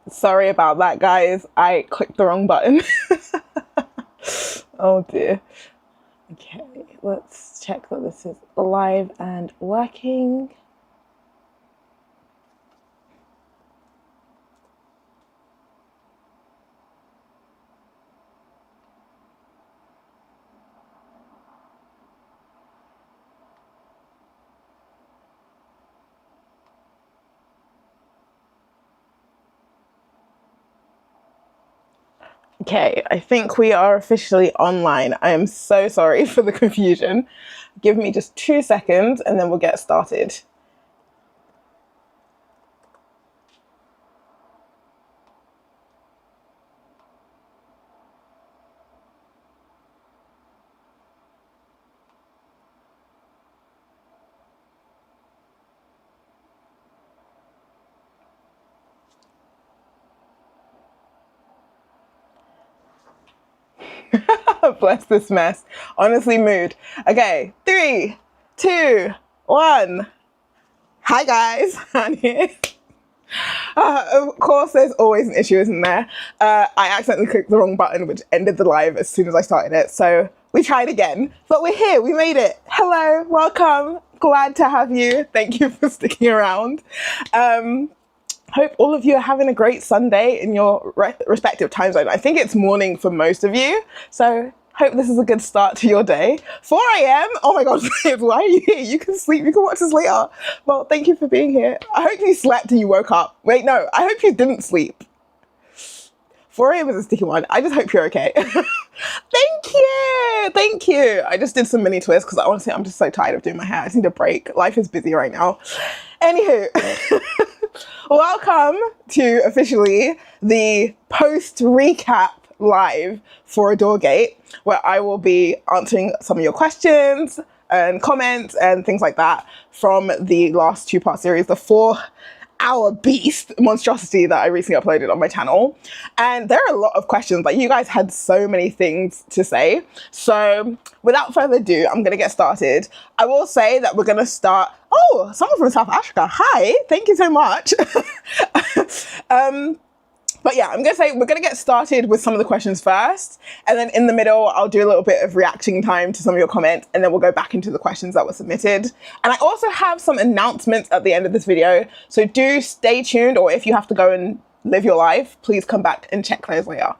Sorry about that, guys. I clicked the wrong button. Oh dear. Okay, let's check that this is live and working. Okay, I think we are officially online. I am so sorry for the confusion. Give me just 2 seconds and then we'll get started. Bless this mess. Honestly, mood. Okay, 3, 2, 1. Hi guys, I'm here. Of course, there's always an issue, isn't there? I accidentally clicked the wrong button, which ended the live as soon as I started it. So we tried again, but we're here. We made it. Hello, welcome. Glad to have you. Thank you for sticking around. Hope all of you are having a great Sunday in your respective time zone. I think it's morning for most of you. So hope this is a good start to your day. 4 a.m. Oh my God, why are you here? You can sleep, you can watch this later. Well, thank you for being here. I hope you slept and you woke up. Wait, no, I hope you didn't sleep. 4 a.m. is a sticky one. I just hope you're okay. Thank you. Thank you. I just did some mini twists because honestly, I'm just so tired of doing my hair. I just need a break. Life is busy right now. Anywho, welcome to officially the post recap live for Adorgate, where I will be answering some of your questions and comments and things like that from the last 2-part series, the 4-hour beast monstrosity that I recently uploaded on my channel. And there are a lot of questions, like you guys had so many things to say. So without further ado, I'm gonna get started. I will say that we're gonna start, oh, someone from South Africa, hi, thank you so much. But yeah, I'm gonna say we're gonna get started with some of the questions first, and then in the middle, I'll do a little bit of reaction time to some of your comments, and then we'll go back into the questions that were submitted. And I also have some announcements at the end of this video, so do stay tuned, or if you have to go and live your life, please come back and check those later.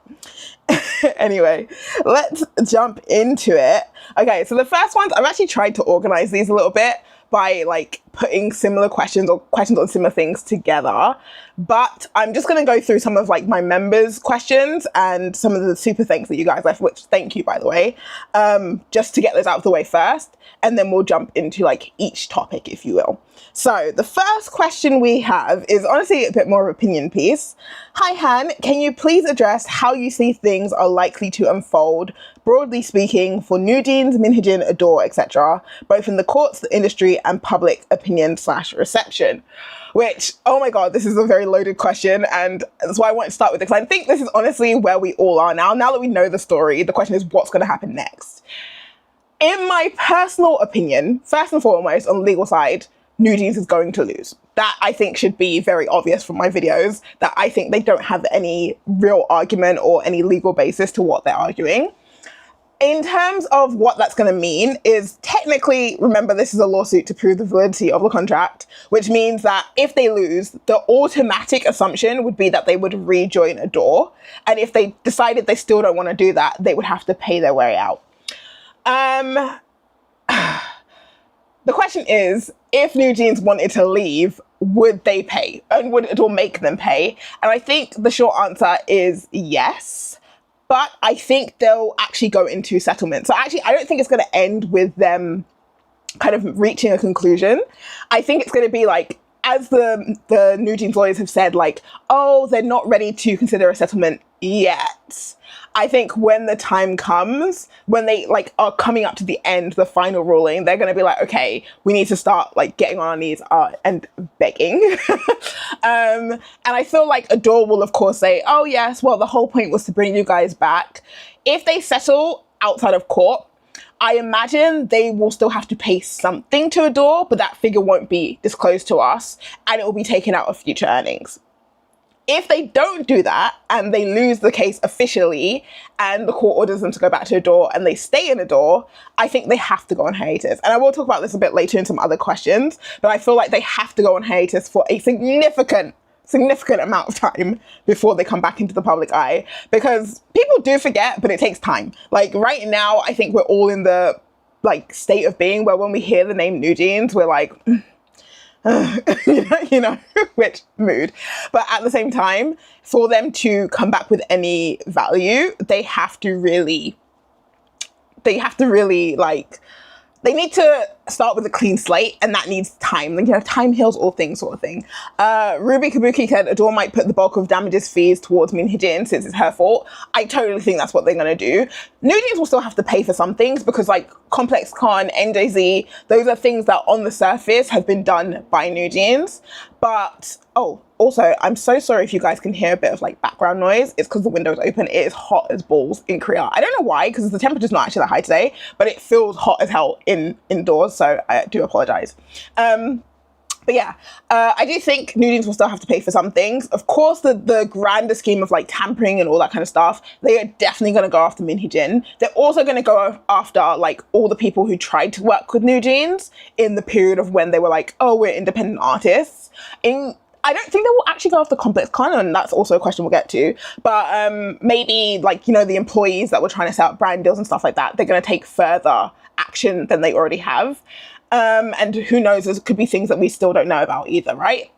Anyway, let's jump into it. Okay, so the first ones, I've actually tried to organize these a little bit by like putting similar questions or questions on similar things together. But I'm just gonna go through some of like my members' questions and some of the super thanks that you guys left, which thank you, by the way, just to get those out of the way first. And then we'll jump into like each topic, if you will. So the first question we have is honestly a bit more of an opinion piece. Hi Han, can you please address how you see things are likely to unfold, broadly speaking, for NewJeans, Hee-jin, ADOR, etc., both in the courts, the industry, and public opinion/reception? Which, oh my God, this is a very loaded question, and that's why I want to start with it, because I think this is honestly where we all are now. Now that we know the story, the question is what's going to happen next. In my personal opinion, first and foremost, on the legal side, NewJeans is going to lose. That I think should be very obvious from my videos, that I think they don't have any real argument or any legal basis to what they're arguing. In terms of what that's going to mean is technically, remember, this is a lawsuit to prove the validity of the contract, which means that if they lose, the automatic assumption would be that they would rejoin ADOR. And if they decided they still don't want to do that, they would have to pay their way out. The question is, if NewJeans wanted to leave, would they pay? And would ADOR make them pay? And I think the short answer is yes. But I think they'll actually go into settlement. So actually, I don't think it's going to end with them kind of reaching a conclusion. I think it's going to be like, as the NewJeans lawyers have said, like, oh, they're not ready to consider a settlement yet. I think when the time comes, when they like are coming up to the end, the final ruling, they're going to be like, okay, we need to start like getting on our knees and begging. And I feel like ADOR will of course say, oh yes, well, the whole point was to bring you guys back. If they settle outside of court, I imagine they will still have to pay something to ADOR, but that figure won't be disclosed to us and it will be taken out of future earnings. If they don't do that and they lose the case officially and the court orders them to go back to ADOR and they stay in ADOR, I think they have to go on hiatus. And I will talk about this a bit later in some other questions, but I feel like they have to go on hiatus for a significant amount of time before they come back into the public eye, because people do forget, but it takes time. Like right now, I think we're all in the like state of being where when we hear the name NewJeans, we're like, you know, which mood. But at the same time, for them to come back with any value, they have to really like, they need to start with a clean slate, and that needs time. Like, you know, time heals all things sort of thing. Ruby Kabuki said ADOR might put the bulk of damages fees towards Hee-jin since it's her fault. I totally think that's what they're going to do. NewJeans will still have to pay for some things because like Complex Con, NJZ, those are things that on the surface have been done by NewJeans. But, oh, also, I'm so sorry if you guys can hear a bit of like background noise. It's because the window's open. It is hot as balls in Korea. I don't know why, because the temperature's not actually that high today, but it feels hot as hell indoors. So I do apologize. But yeah, I do think NewJeans will still have to pay for some things. Of course, the grander scheme of like tampering and all that kind of stuff, they are definitely going to go after Hee-jin. They're also going to go after like all the people who tried to work with NewJeans in the period of when they were like, oh, we're independent artists. I don't think they will actually go after Complex Con, and that's also a question we'll get to. But maybe like, you know, the employees that were trying to set up brand deals and stuff like that, they're going to take further action than they already have. And who knows, there could be things that we still don't know about either, right?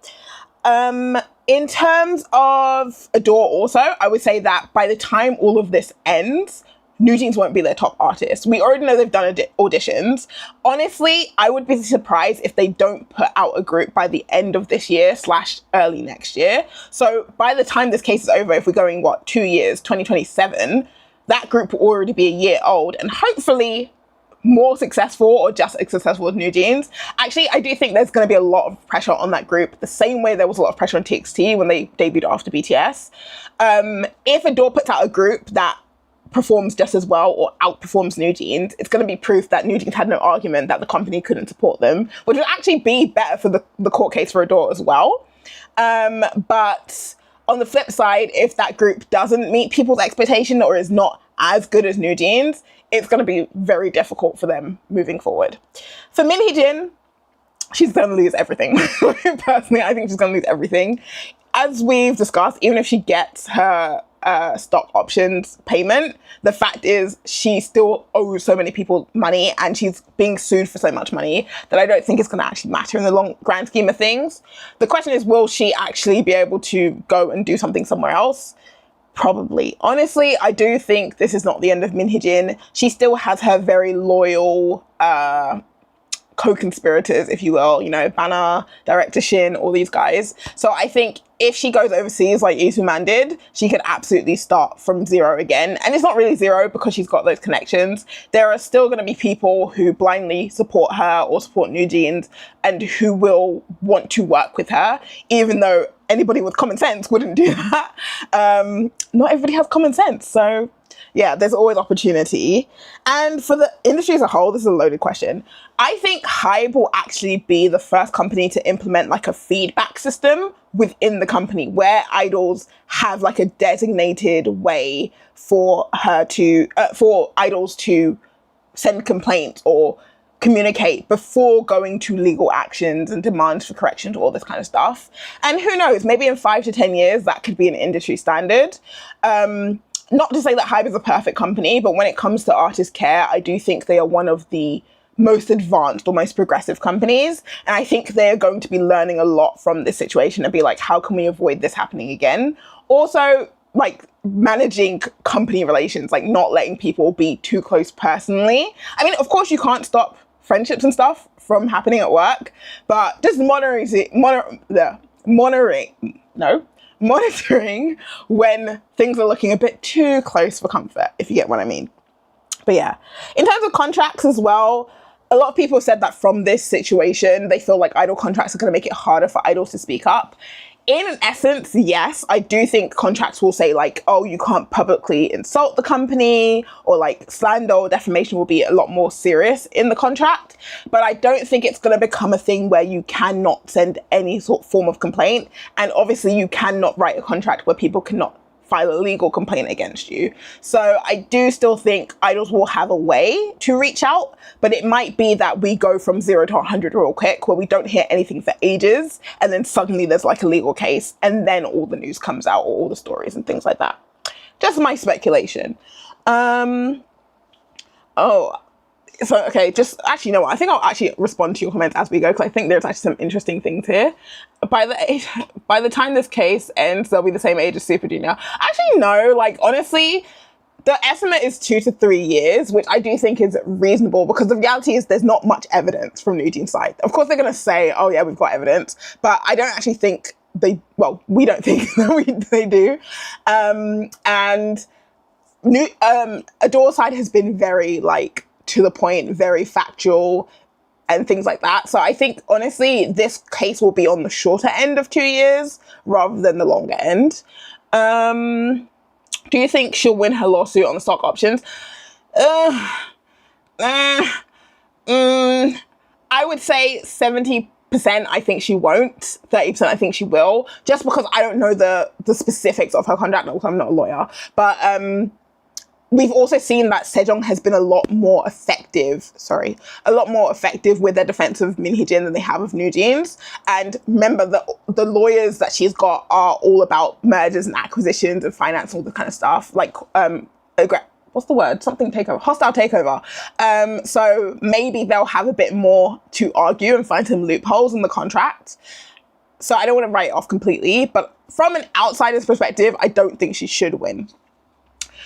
In terms of ADOR also, I would say that by the time all of this ends, NewJeans won't be their top artist. We already know they've done auditions. Honestly, I would be surprised if they don't put out a group by the end of this year / early next year. So by the time this case is over, if we're going, what, 2 years, 2027, that group will already be a year old and hopefully more successful or just as successful as NewJeans. Actually, I do think there's going to be a lot of pressure on that group, the same way there was a lot of pressure on TXT when they debuted after BTS. If ADOR puts out a group that performs just as well or outperforms NewJeans, it's going to be proof that NewJeans had no argument that the company couldn't support them, which would actually be better for the court case for ADOR as well. But on the flip side, if that group doesn't meet people's expectation or is not as good as NewJeans, it's going to be very difficult for them moving forward. For Hee-jin, she's going to lose everything. Personally, I think she's going to lose everything. As we've discussed, even if she gets her stock options payment, the fact is she still owes so many people money and she's being sued for so much money that I don't think it's going to actually matter in the long grand scheme of things. The question is, will she actually be able to go and do something somewhere else? Probably. Honestly, I do think this is not the end of Hee-jin. She still has her very loyal co-conspirators, if you will, you know, Banner, director Shin, all these guys. So I think if she goes overseas like Isuman did, she could absolutely start from zero again. And it's not really zero because she's got those connections. There are still going to be people who blindly support her or support NewJeans and who will want to work with her, even though anybody with common sense wouldn't do that. Not everybody has common sense. So yeah, there's always opportunity. And for the industry as a whole, this is a loaded question. I think Hybe will actually be the first company to implement like a feedback system within the company where idols have like a designated way for for idols to send complaints or communicate before going to legal actions and demands for corrections, all this kind of stuff. And who knows, maybe in 5 to 10 years, that could be an industry standard. Not to say that Hybe is a perfect company, but when it comes to artist care, I do think they are one of the most advanced or most progressive companies. And I think they're going to be learning a lot from this situation and be like, how can we avoid this happening again? Also, like managing company relations, like not letting people be too close personally. I mean, of course you can't stop friendships and stuff from happening at work, but just monitoring when things are looking a bit too close for comfort, if you get what I mean. But yeah, in terms of contracts as well, a lot of people said that from this situation, they feel like idol contracts are going to make it harder for idols to speak up. in essence, yes, I do think contracts will say like, oh, you can't publicly insult the company, or like slander or defamation will be a lot more serious in the contract. But I don't think it's going to become a thing where you cannot send any sort of form of complaint. And obviously you cannot write a contract where people cannot file a legal complaint against you. So I do still think idols will have a way to reach out, but it might be that we go from 0 to 100 real quick, where we don't hear anything for ages, and then suddenly there's like a legal case, and then all the news comes out, or all the stories and things like that. Just my speculation. So, okay, just actually, no, I think I'll actually respond to your comments as we go, because I think there's actually some interesting things here. By the time this case ends, they'll be the same age as Super Junior. Actually, no, like, honestly, the estimate is 2 to 3 years, which I do think is reasonable, because the reality is there's not much evidence from NewJeans' side. Of course, they're going to say, oh, yeah, we've got evidence, but I don't actually think we don't think that they do. And ADOR's side has been very, like, to the point, very factual and things like that. So I think, honestly, this case will be on the shorter end of 2 years rather than the longer end. Do you think she'll win her lawsuit on the stock options? I would say 70%. I think she won't. 30% I think she will, just because I don't know the specifics of her contract. No, I'm not a lawyer, but we've also seen that Sejong has been a lot more effective with their defense of Hee-jin than they have of NewJeans. And remember, the lawyers that she's got are all about mergers and acquisitions and finance and all this kind of stuff. Like, what's the word? Something takeover, hostile takeover. So maybe they'll have a bit more to argue and find some loopholes in the contract. So I don't want to write it off completely, but from an outsider's perspective, I don't think she should win.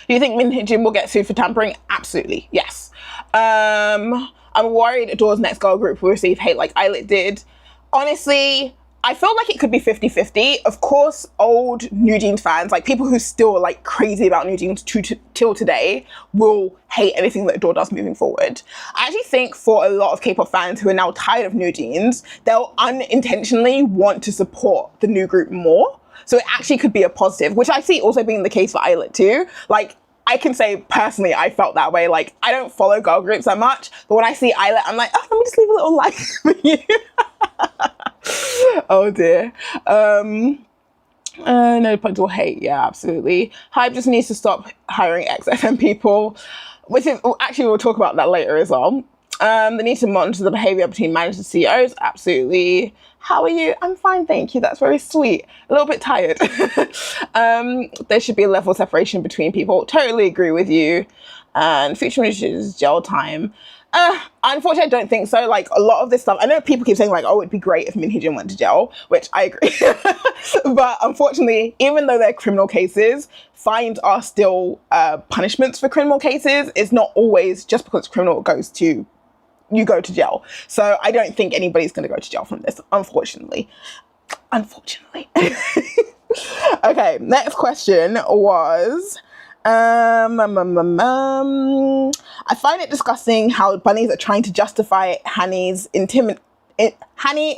Do you think Hee-jin will get sued for tampering? Absolutely, yes. I'm worried ADOR's next girl group will receive hate like Islet did. Honestly, I feel like it could be 50-50. Of course, old NewJeans fans, like people who still are like crazy about NewJeans till today, will hate anything that ADOR does moving forward. I actually think for a lot of K-pop fans who are now tired of NewJeans, they'll unintentionally want to support the new group more. So it actually could be a positive, which I see also being the case for Islet too. Like, I can say personally, I felt that way. Like, I don't follow girl groups that much, but when I see Islet, I'm like, oh, let me just leave a little like for you. Oh dear. No point will hate. Yeah, absolutely. Hype just needs to stop hiring ex-FM people, which is actually, we'll talk about that later as well. They need to monitor the behavior between managers and CEOs. Absolutely. How are you? I'm fine, thank you. That's very sweet. A little bit tired. There should be a level of separation between people. Totally agree with you. And future is gel time. Unfortunately, I don't think so. Like, a lot of this stuff, I know people keep saying like, oh, it'd be great if Hee-jin went to jail, which I agree. But unfortunately, even though they're criminal cases, fines are still punishments for criminal cases. It's not always just because it's criminal, you go to jail. So I don't think anybody's going to go to jail from this, unfortunately. Okay, next question was, I find it disgusting how bunnies are trying to justify Hani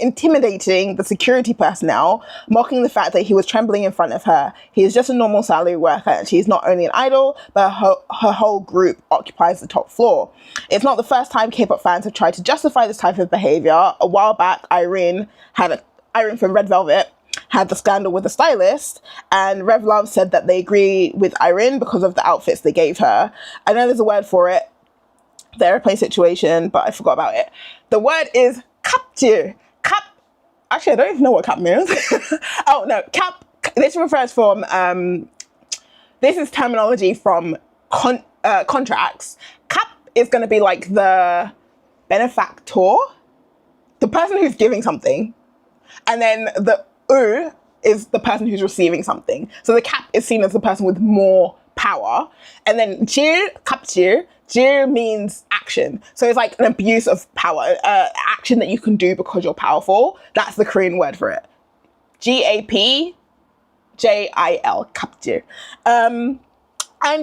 intimidating the security personnel, mocking the fact that he was trembling in front of her. He is just a normal salary worker, and she's not only an idol, but her whole group occupies the top floor. It's not the first time K-pop fans have tried to justify this type of behavior. A while back, Irene from Red Velvet had the scandal with the stylist, and Rev Love said that they agree with Irene because of the outfits they gave her. I know there's a word for it, the airplane situation, but I forgot about it. The word is capture. Actually, I don't even know what cap means. Oh no, cap. This refers from. This is terminology from contracts. Cap is going to be like the benefactor, the person who's giving something, and then the U is the person who's receiving something. So the cap is seen as the person with more power, and then capture means action. So it's like an abuse of power, action that you can do because you're powerful. That's the Korean word for it. GAPJIL, capture. And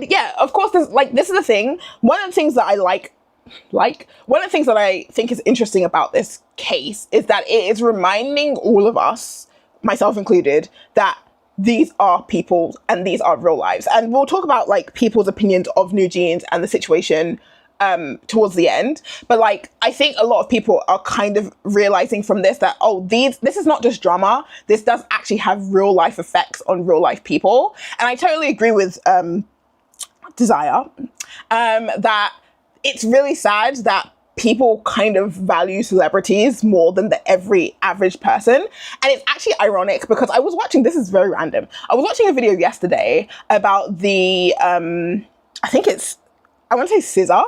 yeah, of course, this is the thing. One of the things that I one of the things that I think is interesting about this case is that it is reminding all of us, myself included, that these are people and these are real lives. And we'll talk about like people's opinions of NewJeans and the situation towards the end. But like, I think a lot of people are kind of realizing from this that, oh, this is not just drama. This does actually have real life effects on real life people. And I totally agree with Desire that it's really sad that people kind of value celebrities more than the every average person. And it's actually ironic because I was watching, this is very random. I was watching a video yesterday about the, I want to say SZA.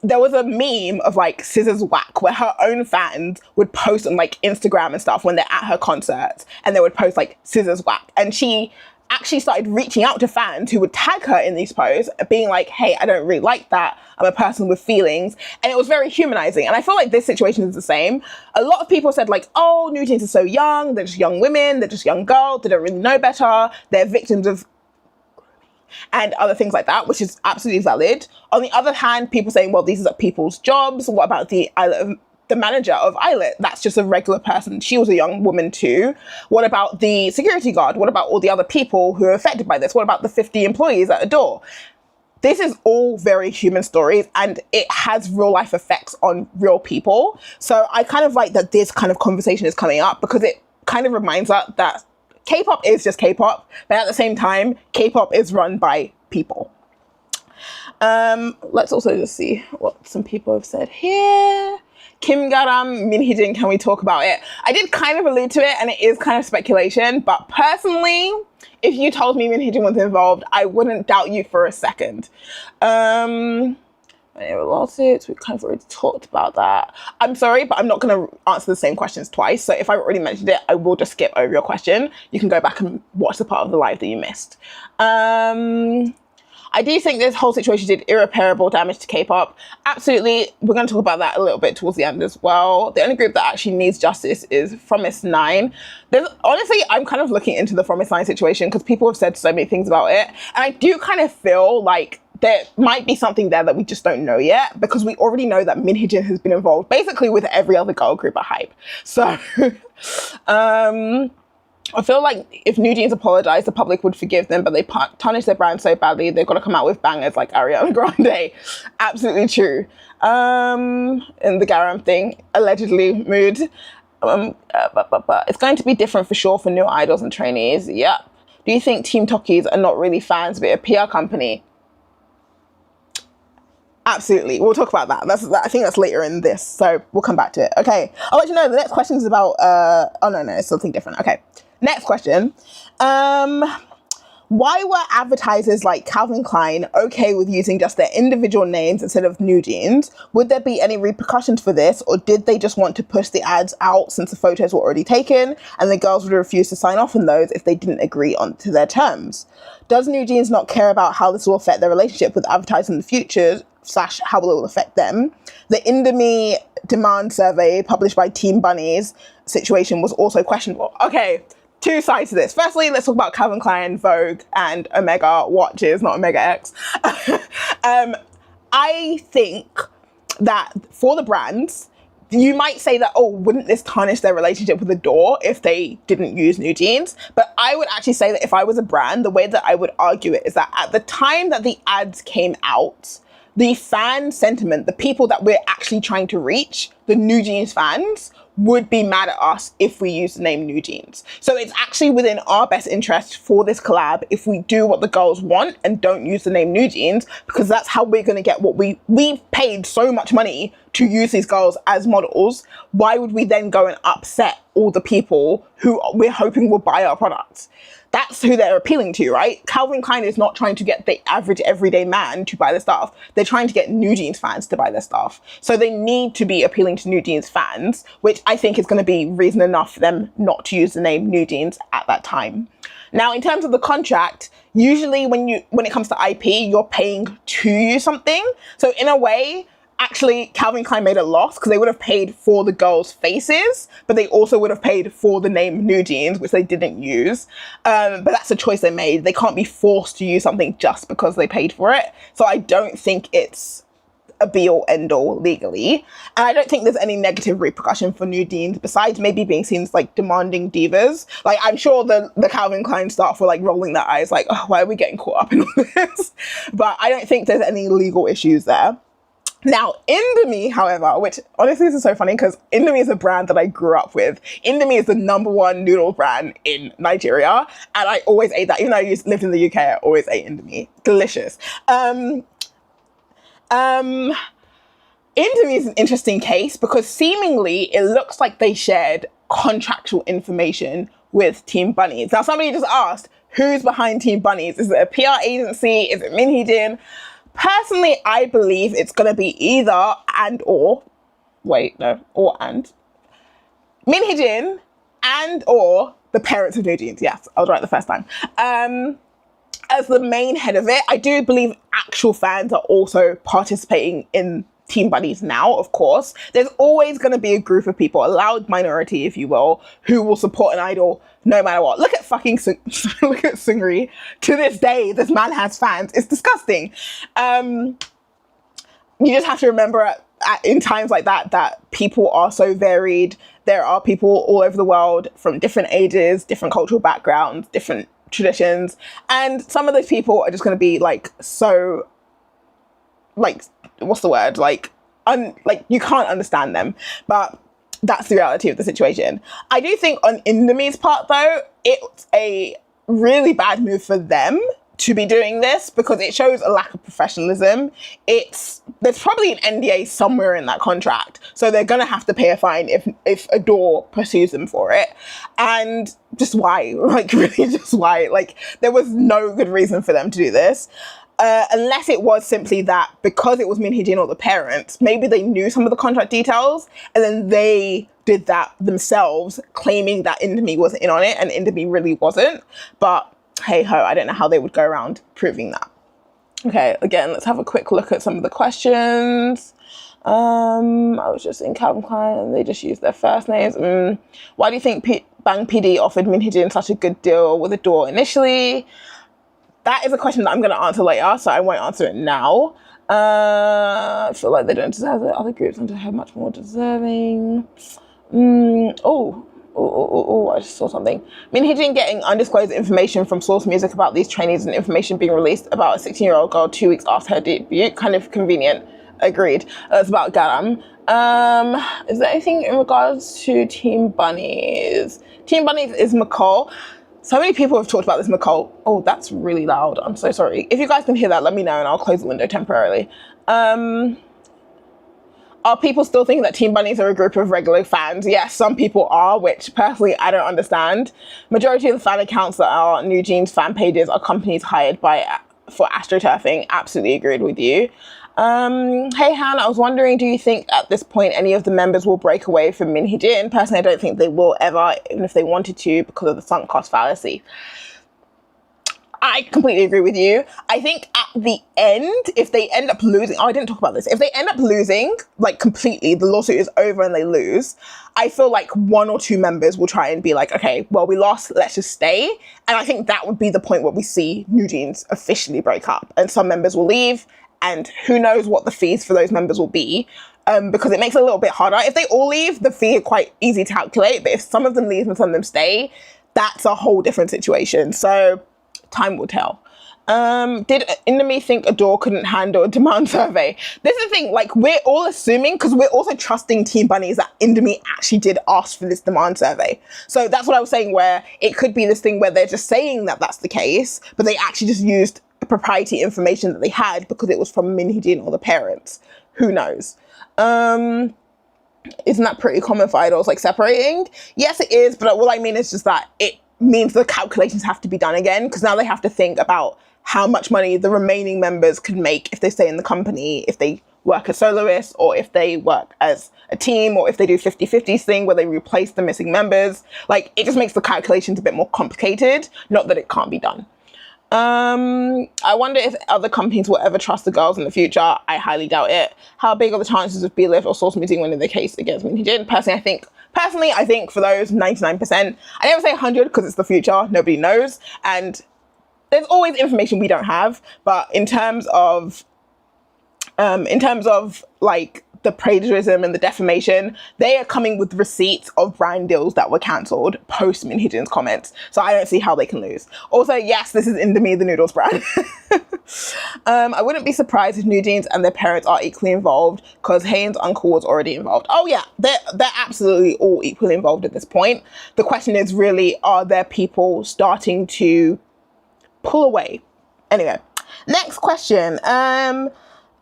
There was a meme of like SZA's whack where her own fans would post on like Instagram and stuff when they're at her concerts, and they would post like SZA's whack. And she actually started reaching out to fans who would tag her in these posts, being like, hey, I don't really like that. I'm a person with feelings. And it was very humanizing. And I feel like this situation is the same. A lot of people said like, oh, NewJeans are so young. They're just young women. They're just young girls. They don't really know better. They're victims of and other things like that, which is absolutely valid. On the other hand, people saying, well, these are people's jobs. What about the manager of Islet? That's just a regular person. She was a young woman too. What about the security guard? What about all the other people who are affected by this? What about the 50 employees at ADOR? This is all very human stories, and it has real life effects on real people. So I kind of like that this kind of conversation is coming up because it kind of reminds us that K-pop is just K-pop, but at the same time, K-pop is run by people. Let's also just see what some people have said here. Kim Garam, Min Hee-jin, can we talk about it? I did kind of allude to it, and it is kind of speculation, but personally, if you told me Min Hee-jin was involved, I wouldn't doubt you for a second. Lawsuits, we've kind of already talked about that. I'm sorry, but I'm not going to answer the same questions twice. So if I already mentioned it, I will just skip over your question. You can go back and watch the part of the live that you missed. I do think this whole situation did irreparable damage to K-pop. Absolutely. We're going to talk about that a little bit towards the end as well. The only group that actually needs justice is Fromis 9. Honestly, I'm kind of looking into the Fromis 9 situation because people have said so many things about it. And I do kind of feel like there might be something there that we just don't know yet, because we already know that Min Hee-jin has been involved basically with every other girl group at Hype. So I feel like if NewJeans apologized, the public would forgive them, but they tarnish their brand so badly, they've got to come out with bangers like Ariana Grande. Absolutely true. And the Garam thing, allegedly mood. It's going to be different for sure for new idols and trainees. Yeah. Do you think Team Tokkies are not really fans, but a PR company? Absolutely. We'll talk about that. I think that's later in this, so we'll come back to it. Okay. I'll let you know the next question is about, oh no, it's something different. Okay. Next question. Why were advertisers like Calvin Klein okay with using just their individual names instead of NewJeans? Would there be any repercussions for this, or did they just want to push the ads out since the photos were already taken and the girls would refuse to sign off on those if they didn't agree on to their terms? Does NewJeans not care about how this will affect their relationship with advertisers in the future / how will it will affect them? The Indomie demand survey published by Team Bunny's situation was also questionable. Okay. Two sides to this. Firstly, let's talk about Calvin Klein, Vogue, and Omega watches, not Omega X. I think that for the brands, you might say that, oh, wouldn't this tarnish their relationship with ADOR if they didn't use NewJeans? But I would actually say that if I was a brand, the way that I would argue it is that at the time that the ads came out, the fan sentiment, the people that we're actually trying to reach, the NewJeans fans, would be mad at us if we use the name NewJeans. So it's actually within our best interest for this collab if we do what the girls want and don't use the name NewJeans, because that's how we're gonna get what we've paid so much money to use these girls as models. Why would we then go and upset all the people who we're hoping will buy our products? That's who they're appealing to, right? Calvin Klein is not trying to get the average everyday man to buy their stuff. They're trying to get NewJeans fans to buy their stuff. So they need to be appealing to NewJeans fans, which I think is going to be reason enough for them not to use the name NewJeans at that time. Now, in terms of the contract, usually when it comes to IP, you're paying to use something. So in a way, actually, Calvin Klein made a loss because they would have paid for the girls' faces, but they also would have paid for the name NewJeans, which they didn't use. But that's a choice they made. They can't be forced to use something just because they paid for it. So I don't think it's a be-all end-all legally. And I don't think there's any negative repercussion for NewJeans besides maybe being seen as like demanding divas. Like, I'm sure the Calvin Klein staff were like rolling their eyes like, oh, why are we getting caught up in all this? But I don't think there's any legal issues there. Now, Indomie, however, which honestly this is so funny because Indomie is a brand that I grew up with. Indomie is the #1 noodle brand in Nigeria. And I always ate that. Even though I lived in the UK, I always ate Indomie. Delicious. Indomie is an interesting case because seemingly it looks like they shared contractual information with Team Bunnies. Now, somebody just asked, who's behind Team Bunnies? Is it a PR agency? Is it Hee-jin? Personally, I believe it's going to be either and or. Wait, no, or and. Hee-jin and or the parents of NewJeans. Yes, I was right the first time. As the main head of it, I do believe actual fans are also participating in Team Bunnies now, of course. There's always going to be a group of people, a loud minority, if you will, who will support an idol no matter what. Look at fucking look at Seungri. To this day, this man has fans. It's disgusting. You just have to remember in times like that people are so varied. There are people all over the world from different ages, different cultural backgrounds, different traditions. And some of those people are just going to be like, so like, what's the word? Like you can't understand them, but that's the reality of the situation. I do think on Indomie's part though, it's a really bad move for them to be doing this because it shows a lack of professionalism. There's probably an NDA somewhere in that contract. So they're going to have to pay a fine if ADOR pursues them for it. And just why? Like, really just why? Like, there was no good reason for them to do this. Unless it was simply that because it was Hee-jin or the parents, maybe they knew some of the contract details and then they did that themselves, claiming that Indomie was in on it and Indomie really wasn't. But hey ho, I don't know how they would go around proving that. Okay, again, let's have a quick look at some of the questions. I was just in Calvin Klein and they just used their first names. Why do you think Bang PD offered Hee-jin such a good deal with ADOR initially? That is a question that I'm going to answer later, so I won't answer it now. I feel like they don't deserve it. Other groups are much more deserving. I just saw something. Hee-jin getting undisclosed information from Source Music about these trainees and information being released about a 16-year-old girl 2 weeks after her debut. Kind of convenient. Agreed. It's about Garam. Is there anything in regards to Team Bunnies? Team Bunnies is McCall. So many people have talked about this, McCall. Oh, that's really loud. I'm so sorry. If you guys can hear that, let me know and I'll close the window temporarily. Are people still thinking that Team Bunnies are a group of regular fans? Yes, some people are, which personally I don't understand. Majority of the fan accounts that are NewJeans fan pages are companies hired for astroturfing. Absolutely agreed with you. Hey Han, I was wondering, do you think at this point any of the members will break away from Hee-jin? Personally, I don't think they will ever, even if they wanted to, because of the sunk cost fallacy. I completely agree with you. I think at the end, if they end up losing, I didn't talk about this. If they end up losing, like completely, the lawsuit is over and they lose, I feel like 1 or 2 members will try and be like, okay, well, we lost, let's just stay. And I think that would be the point where we see NewJeans officially break up and some members will leave. And who knows what the fees for those members will be, because it makes it a little bit harder. If they all leave, the fee is quite easy to calculate. But if some of them leave and some of them stay, that's a whole different situation. So time will tell. Did Indomie think ADOR couldn't handle a demand survey? This is the thing, like, we're all assuming, because we're also trusting Team Bunnies, that Indomie actually did ask for this demand survey. So that's what I was saying, where it could be this thing where they're just saying that that's the case, but they actually just used proprietary information that they had because it was from Hee-jin or the parents. Who knows? Isn't that pretty common for idols, like separating? Yes, it is, but what I mean is just that it means the calculations have to be done again because now they have to think about how much money the remaining members could make if they stay in the company, if they work as soloists, or if they work as a team, or if they do 50-50 thing where they replace the missing members. Like, it just makes the calculations a bit more complicated, not that it can't be done. I wonder if other companies will ever trust the girls in the future. I highly doubt it. How big are the chances of Belift or Source Music winning the case against Hee-jin? Personally, I think for those 99%, I never say 100 because it's the future. Nobody knows. And there's always information we don't have. But in terms of In terms of like the plagiarism and the defamation, they are coming with receipts of brand deals that were cancelled post Min Hee-jin's comments. So I don't see how they can lose. Also, yes, this is Indomie, the noodles brand. I wouldn't be surprised if NewJeans and their parents are equally involved, because Hane's uncle was already involved. Oh yeah, they're absolutely all equally involved at this point. The question is really, are there people starting to pull away? Anyway, next question.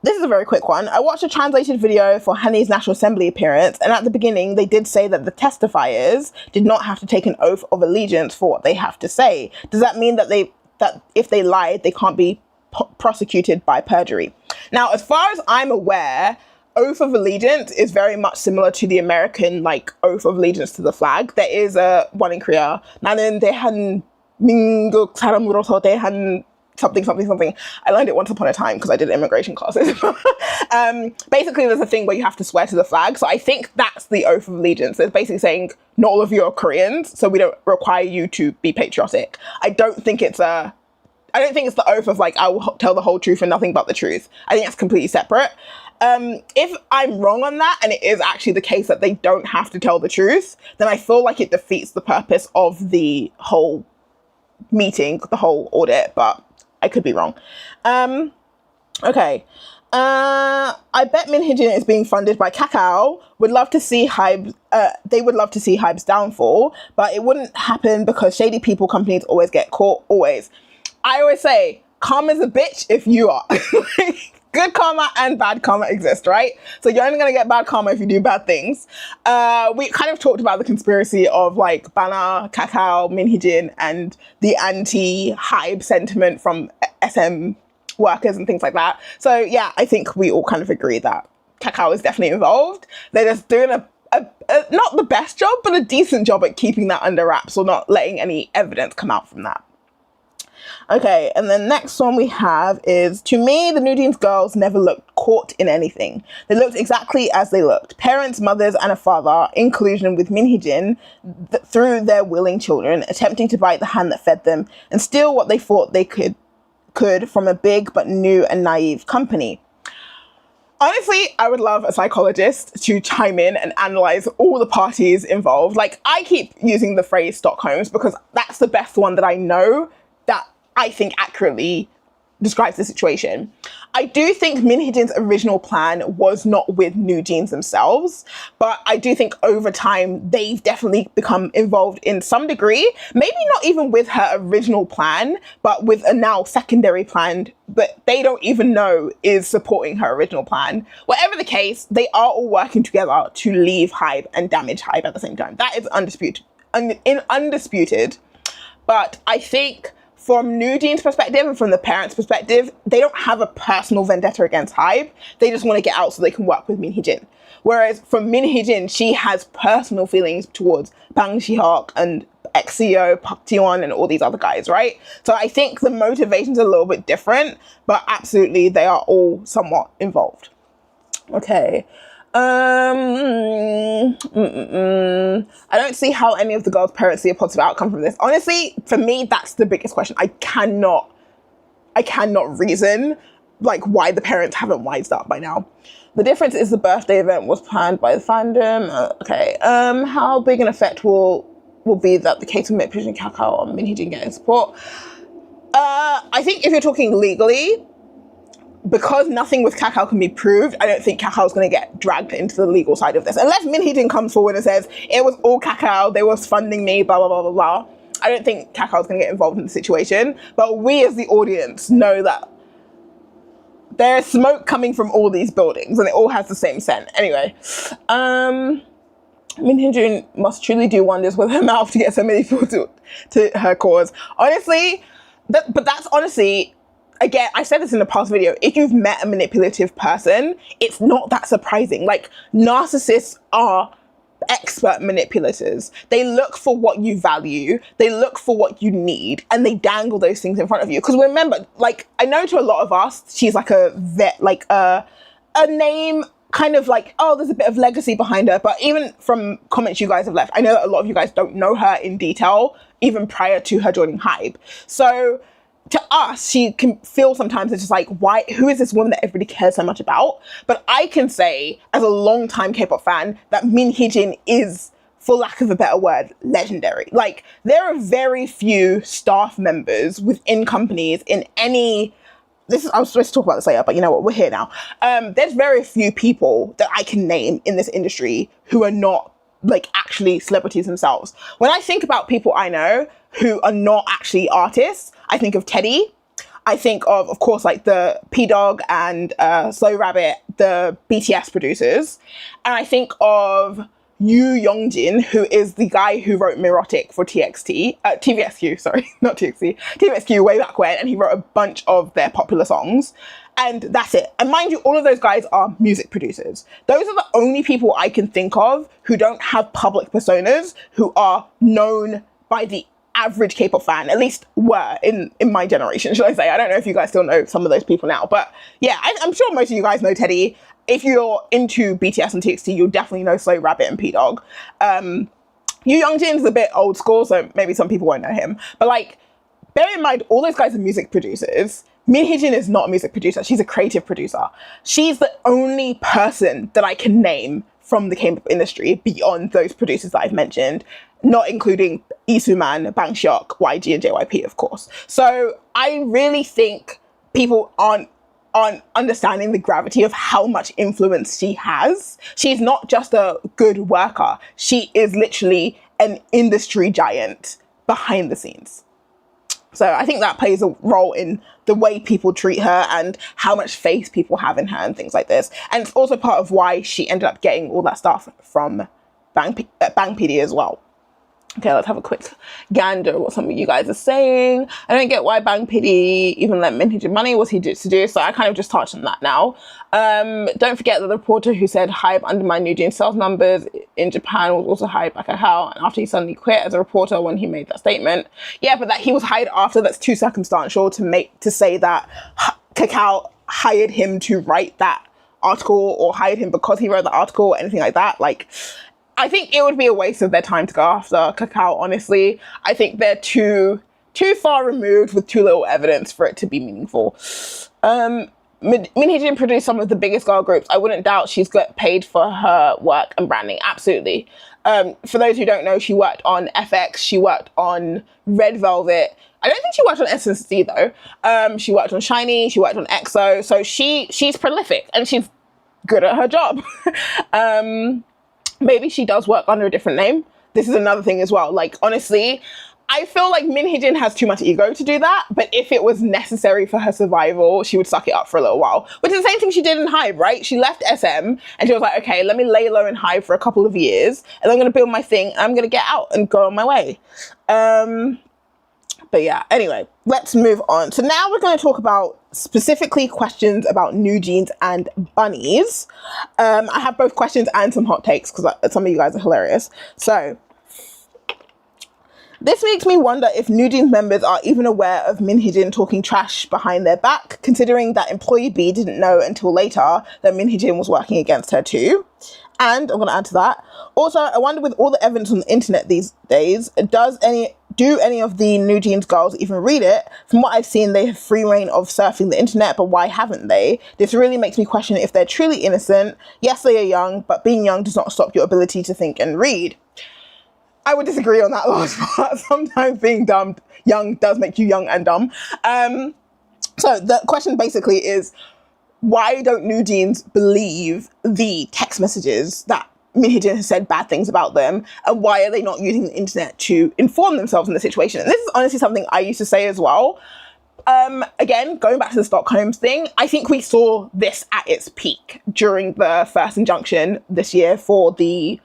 This is a very quick one. I watched a translated video for Hani's National Assembly appearance, and at the beginning they did say that the testifiers did not have to take an oath of allegiance for what they have to say. Does that mean that if they lied, they can't be prosecuted by perjury? Now, as far as I'm aware, oath of allegiance is very much similar to the American like oath of allegiance to the flag. There is a one in Korea. 나는 대한민국 사람으로서 something. I learned it once upon a time because I did immigration classes. Basically, there's a thing where you have to swear to the flag. So I think that's the oath of allegiance. It's basically saying not all of you are Koreans, so we don't require you to be patriotic. I don't think it's the oath of like, I will tell the whole truth and nothing but the truth. I think that's completely separate. If I'm wrong on that, and it is actually the case that they don't have to tell the truth, then I feel like it defeats the purpose of the whole meeting, the whole audit, but I could be wrong. Okay. I bet Min Hee-jin is being funded by Kakao. Would love to see they would love to see Hybe's downfall, but it wouldn't happen because shady people, companies always get caught, always. I always say, karma's a bitch if you are. Good karma and bad karma exist, right? So you're only going to get bad karma if you do bad things. We kind of talked about the conspiracy of like Bana, Kakao, Min Hee-jin, and the anti-Hybe sentiment from SM workers and things like that. So yeah, I think we all kind of agree that Kakao is definitely involved. They're just doing a not the best job, but a decent job at keeping that under wraps or not letting any evidence come out from that. Okay, and the next one we have is, to me, the NewJeans girls never looked caught in anything. They looked exactly as they looked. Parents, mothers, and a father, in collusion with Min Hee-jin, through their willing children, attempting to bite the hand that fed them and steal what they thought they could from a big but new and naive company. Honestly, I would love a psychologist to chime in and analyze all the parties involved. Like, I keep using the phrase Stockholms because that's the best one that I know that I think accurately describes the situation. I do think Min Hee-jin's original plan was not with NewJeans themselves, but I do think over time they've definitely become involved in some degree, maybe not even with her original plan, but with a now secondary plan that they don't even know is supporting her original plan. Whatever the case, they are all working together to leave Hybe and damage Hybe at the same time. That is undisputed. But I think from NewJeans' perspective and from the parents' perspective, they don't have a personal vendetta against Hybe. They just want to get out so they can work with Min Hee-jin. Whereas from Min Hee-jin, she has personal feelings towards Bang Si-hyuk and ex-CEO Park Ji-won and all these other guys, right? So I think the motivation's a little bit different, but absolutely they are all somewhat involved. Okay. I don't see how any of the girls' parents see a positive outcome from this. Honestly, for me, that's the biggest question. I cannot reason like why the parents haven't wised up by now. The difference is the birthday event was planned by the fandom. Okay. How big an effect will be that the case of manipulation Kakao on Min Hee-jin getting support? I think if you're talking legally, because nothing with Kakao can be proved, I don't think Kakao's going to get dragged into the legal side of this. Unless Min Hee-jin comes forward and says, it was all Kakao, they were funding me, blah, blah, blah, blah, blah. I don't think Kakao's going to get involved in the situation. But we as the audience know that there's smoke coming from all these buildings and it all has the same scent. Anyway, Min Hee-jin must truly do wonders with her mouth to get so many people to her cause. Honestly, but that's honestly... Again, I said this in the past video, if you've met a manipulative person, it's not that surprising. Like, narcissists are expert manipulators. They look for what you value, they look for what you need, and they dangle those things in front of you. Because remember, like, I know to a lot of us, she's like a name, kind of like, oh, there's a bit of legacy behind her. But even from comments you guys have left, I know that a lot of you guys don't know her in detail, even prior to her joining Hybe. So to us, she can feel sometimes it's just like, why, who is this woman that everybody cares so much about? But I can say, as a long-time K-pop fan, that Hee-jin is, for lack of a better word, legendary. Like, there are very few staff members within companies in any... I was supposed to talk about this later, but you know what? We're here now. There's very few people that I can name in this industry who are not, like, actually celebrities themselves. When I think about people I know who are not actually artists, I think of Teddy. I think of course, like the P-Dog and Slow Rabbit, the BTS producers. And I think of Yong-jin, who is the guy who wrote Mirotic for TVXQ, sorry, not TXT, TVXQ way back when, and he wrote a bunch of their popular songs. And that's it. And mind you, all of those guys are music producers. Those are the only people I can think of who don't have public personas, who are known by the average K-pop fan, at least were in my generation, should I say. I don't know if you guys still know some of those people now, but yeah, I'm sure most of you guys know Teddy. If you're into BTS and TXT, you'll definitely know Slow Rabbit and P-Dog. Yong-jin is a bit old school, so maybe some people won't know him. But like, bear in mind, all those guys are music producers. Hee-jin is not a music producer. She's a creative producer. She's the only person that I can name from the K-pop industry beyond those producers that I've mentioned, not including Isuman, Bang Seok, YG, and JYP, of course. So I really think people aren't understanding the gravity of how much influence she has. She's not just a good worker. She is literally an industry giant behind the scenes. So I think that plays a role in the way people treat her and how much faith people have in her and things like this. And it's also part of why she ended up getting all that stuff from Bang PD as well. Okay, let's have a quick gander at what some of you guys are saying. I don't get why Bang PD even lent Hee-jin money. What's he to do? So I kind of just touched on that now. Don't forget that the reporter who said Hybe undermined NewJeans sales numbers in Japan was also hired by Kakao, and after he suddenly quit as a reporter when he made that statement. Yeah, but that he was hired after, that's too circumstantial to say that Kakao hired him to write that article or hired him because he wrote the article or anything like that. Like, I think it would be a waste of their time to go after Kakao, honestly. I think they're too far removed with too little evidence for it to be meaningful. Hee-jin produced some of the biggest girl groups. I wouldn't doubt she's got paid for her work and branding. Absolutely. For those who don't know, she worked on FX. She worked on Red Velvet. I don't think she worked on SNSD though. She worked on Shiny. She worked on EXO. So she's prolific and she's good at her job. Maybe she does work under a different name. This is another thing as well. Like, honestly, I feel like Hee-jin has too much ego to do that. But if it was necessary for her survival, she would suck it up for a little while. Which is the same thing she did in Hybe, right? She left SM and she was like, okay, let me lay low in Hybe for a couple of years. And I'm going to build my thing. And I'm going to get out and go on my way. But yeah, anyway, let's move on. So now we're going to talk about specifically questions about NewJeans and bunnies. I have both questions and some hot takes because some of you guys are hilarious. So this makes me wonder if NewJeans members are even aware of Hee-jin talking trash behind their back, considering that employee B didn't know until later that Hee-jin was working against her too. And I'm going to add to that. Also, I wonder, with all the evidence on the internet these days, do any of the NewJeans girls even read it? From what I've seen, they have free reign of surfing the internet, but why haven't they? This really makes me question if they're truly innocent. Yes, they are young, but being young does not stop your ability to think and read. I would disagree on that last part. Sometimes being young does make you young and dumb. So the question basically is, why don't NewJeans believe the text messages that Hee-jin has said bad things about them, and why are they not using the internet to inform themselves in the situation? And this is honestly something I used to say as well. Again, going back to the Stockholm thing, I think we saw this at its peak during the first injunction this year for the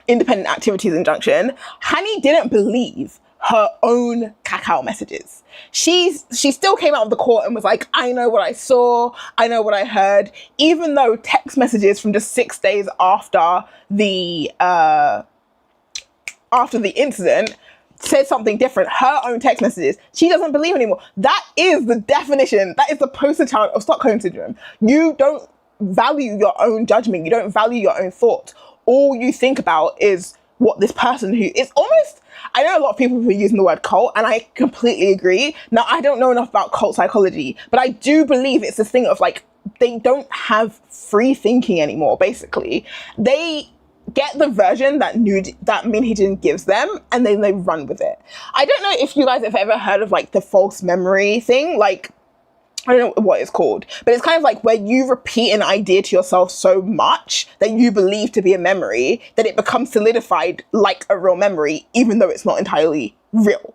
independent activities injunction. Hani didn't believe her own Kakao messages. She still came out of the court and was like, I know what I saw, I know what I heard, even though text messages from just 6 days after the incident said something different. Her own text messages, she doesn't believe anymore. That is the definition, that is the poster child of Stockholm Syndrome. You don't value your own judgment, you don't value your own thoughts. All you think about is what this person who is almost, I know a lot of people who are using the word cult, and I completely agree. Now, I don't know enough about cult psychology, but I do believe it's this thing of like, they don't have free thinking anymore, basically. They get the version that Min Hee-jin gives them, and then they run with it. I don't know if you guys have ever heard of like the false memory thing, like, I don't know what it's called, but it's kind of like where you repeat an idea to yourself so much that you believe to be a memory that it becomes solidified like a real memory, even though it's not entirely real.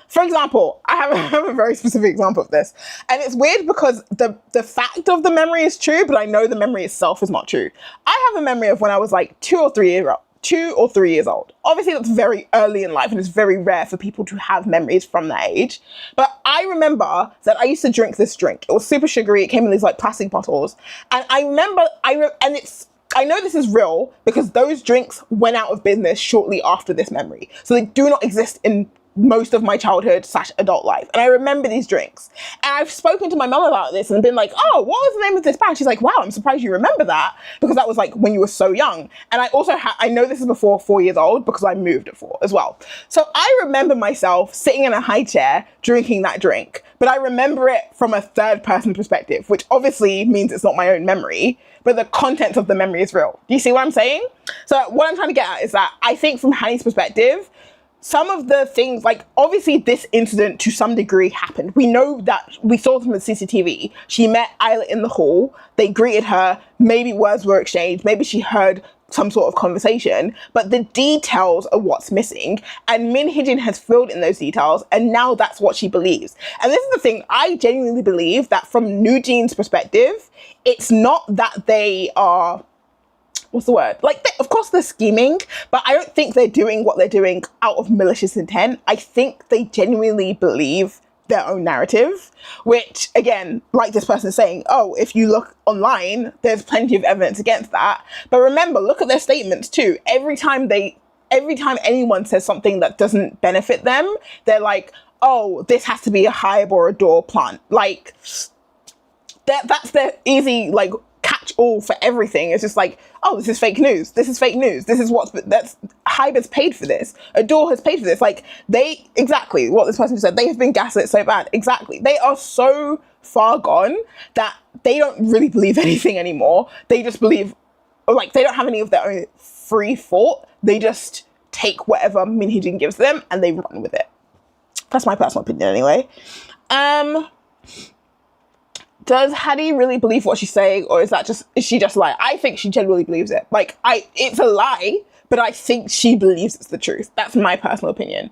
For example, I have a very specific example of this, and it's weird because the fact of the memory is true, but I know the memory itself is not true. I have a memory of when I was like 2 or 3 years old. Obviously, that's very early in life, and it's very rare for people to have memories from that age. But I remember that I used to drink this drink. It was super sugary. It came in these like plastic bottles, and I remember I know this is real because those drinks went out of business shortly after this memory, so they do not exist in most of my childhood / adult life. And I remember these drinks, and I've spoken to my mum about this and been like, oh, what was the name of this band? She's like, wow, I'm surprised you remember that, because that was like when you were so young. And I also I know this is before 4 years old because I moved at 4 as well. So I remember myself sitting in a high chair drinking that drink, but I remember it from a third person perspective, which obviously means it's not my own memory, but the content of the memory is real. Do you see what I'm saying? So what I'm trying to get at is that I think from Hani's perspective, some of the things, like, obviously this incident to some degree happened. We know that, we saw from the CCTV. She met Isla in the hall. They greeted her. Maybe words were exchanged. Maybe she heard some sort of conversation. But the details are what's missing. And Min Hee-jin has filled in those details. And now that's what she believes. And this is the thing. I genuinely believe that from NewJeans' perspective, it's not that they are... what's the word? Like, of course they're scheming, but I don't think they're doing what they're doing out of malicious intent. I think they genuinely believe their own narrative, which, again, like this person is saying, oh, if you look online, there's plenty of evidence against that. But remember, look at their statements too. Every time anyone says something that doesn't benefit them, they're like, oh, this has to be a hive or a door plant. Like, that's their easy, like, catch all for everything. It's just like, oh, this is fake news. This is fake news. This is Hybe has paid for this. ADOR has paid for this. Like, exactly what this person said. They have been gaslit so bad. Exactly. They are so far gone that they don't really believe anything anymore. They just believe, like, they don't have any of their own free thought. They just take whatever Min Hee-jin gives them and they run with it. That's my personal opinion anyway. Does Hadi really believe what she's saying, or is she just lying? I think she genuinely believes it. Like, it's a lie, but I think she believes it's the truth. That's my personal opinion.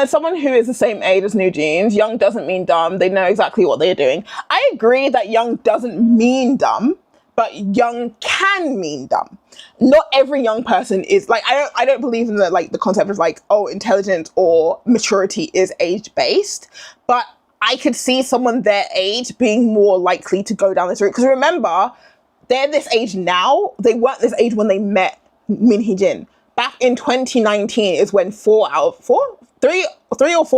Someone who is the same age as NewJeans, young doesn't mean dumb. They know exactly what they're doing. I agree that young doesn't mean dumb, but young can mean dumb. Not every young person is like, I don't believe in the concept of like, oh, intelligence or maturity is age-based, but I could see someone their age being more likely to go down this route. Because remember, they're this age now. They weren't this age when they met Min Hee-jin. Back in 2019 is when 3 or 4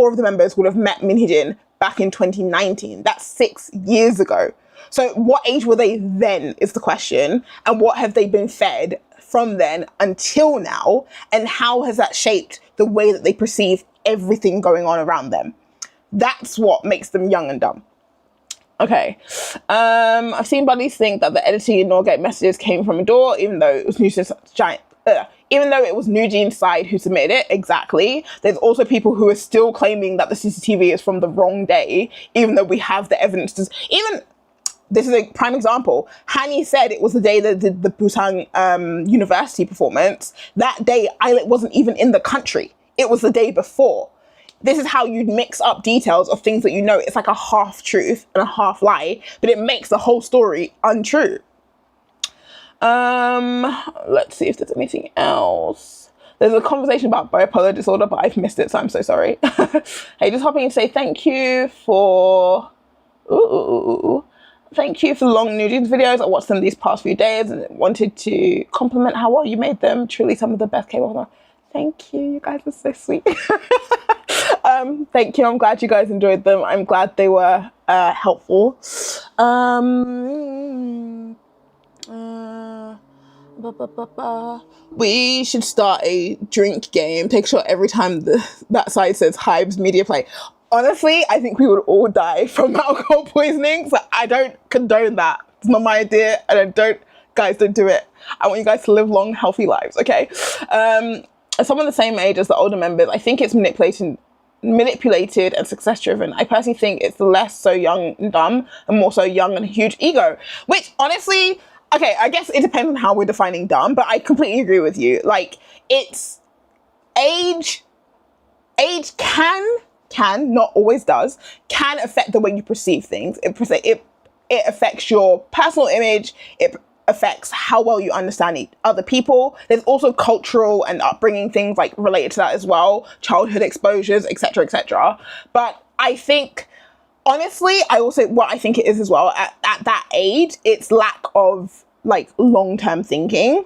of the members would have met Min Hee-jin back in 2019. That's 6 years ago. So what age were they then is the question. And what have they been fed from then until now? And how has that shaped the way that they perceive everything going on around them? That's what makes them young and dumb. Okay. I've seen buddies think that the editing in Norgate messages came from ADOR, even though it was NewJeans' side who submitted it. Exactly. There's also people who are still claiming that the CCTV is from the wrong day, even though we have the evidence. This is a prime example. Hani said it was the day that did the Busan University performance. That day, Eilert wasn't even in the country. It was the day before. This is how you'd mix up details of things that you know. It's like a half truth and a half lie, but it makes the whole story untrue. Let's see if there's anything else. There's a conversation about bipolar disorder, but I've missed it, so I'm so sorry. Hey, just hopping in to say thank you for... Thank you for the long NewJeans videos. I watched them these past few days and wanted to compliment how well you made them. Truly some of the best K-pop. Thank you. You guys are so sweet. Thank you. I'm glad you guys enjoyed them. I'm glad they were helpful. We should start a drink game. Take a shot every time that side says Hives Media Play. Honestly, I think we would all die from alcohol poisoning, so I don't condone that. It's not my idea, and I don't, guys, don't do it. I want you guys to live long, healthy lives, okay? As someone the same age as the older members, I think it's manipulated and success driven. I personally think it's less so young and dumb and more so young and huge ego, which honestly, okay, I guess it depends on how we're defining dumb, but I completely agree with you. Like, it's age can, not always does, can affect the way you perceive things. It affects your personal image. It affects how well you understand other people. There's also cultural and upbringing things like related to that as well, childhood exposures, etc., etc. But I think, honestly, I will say what I think it is as well. At that age, it's lack of like long-term thinking.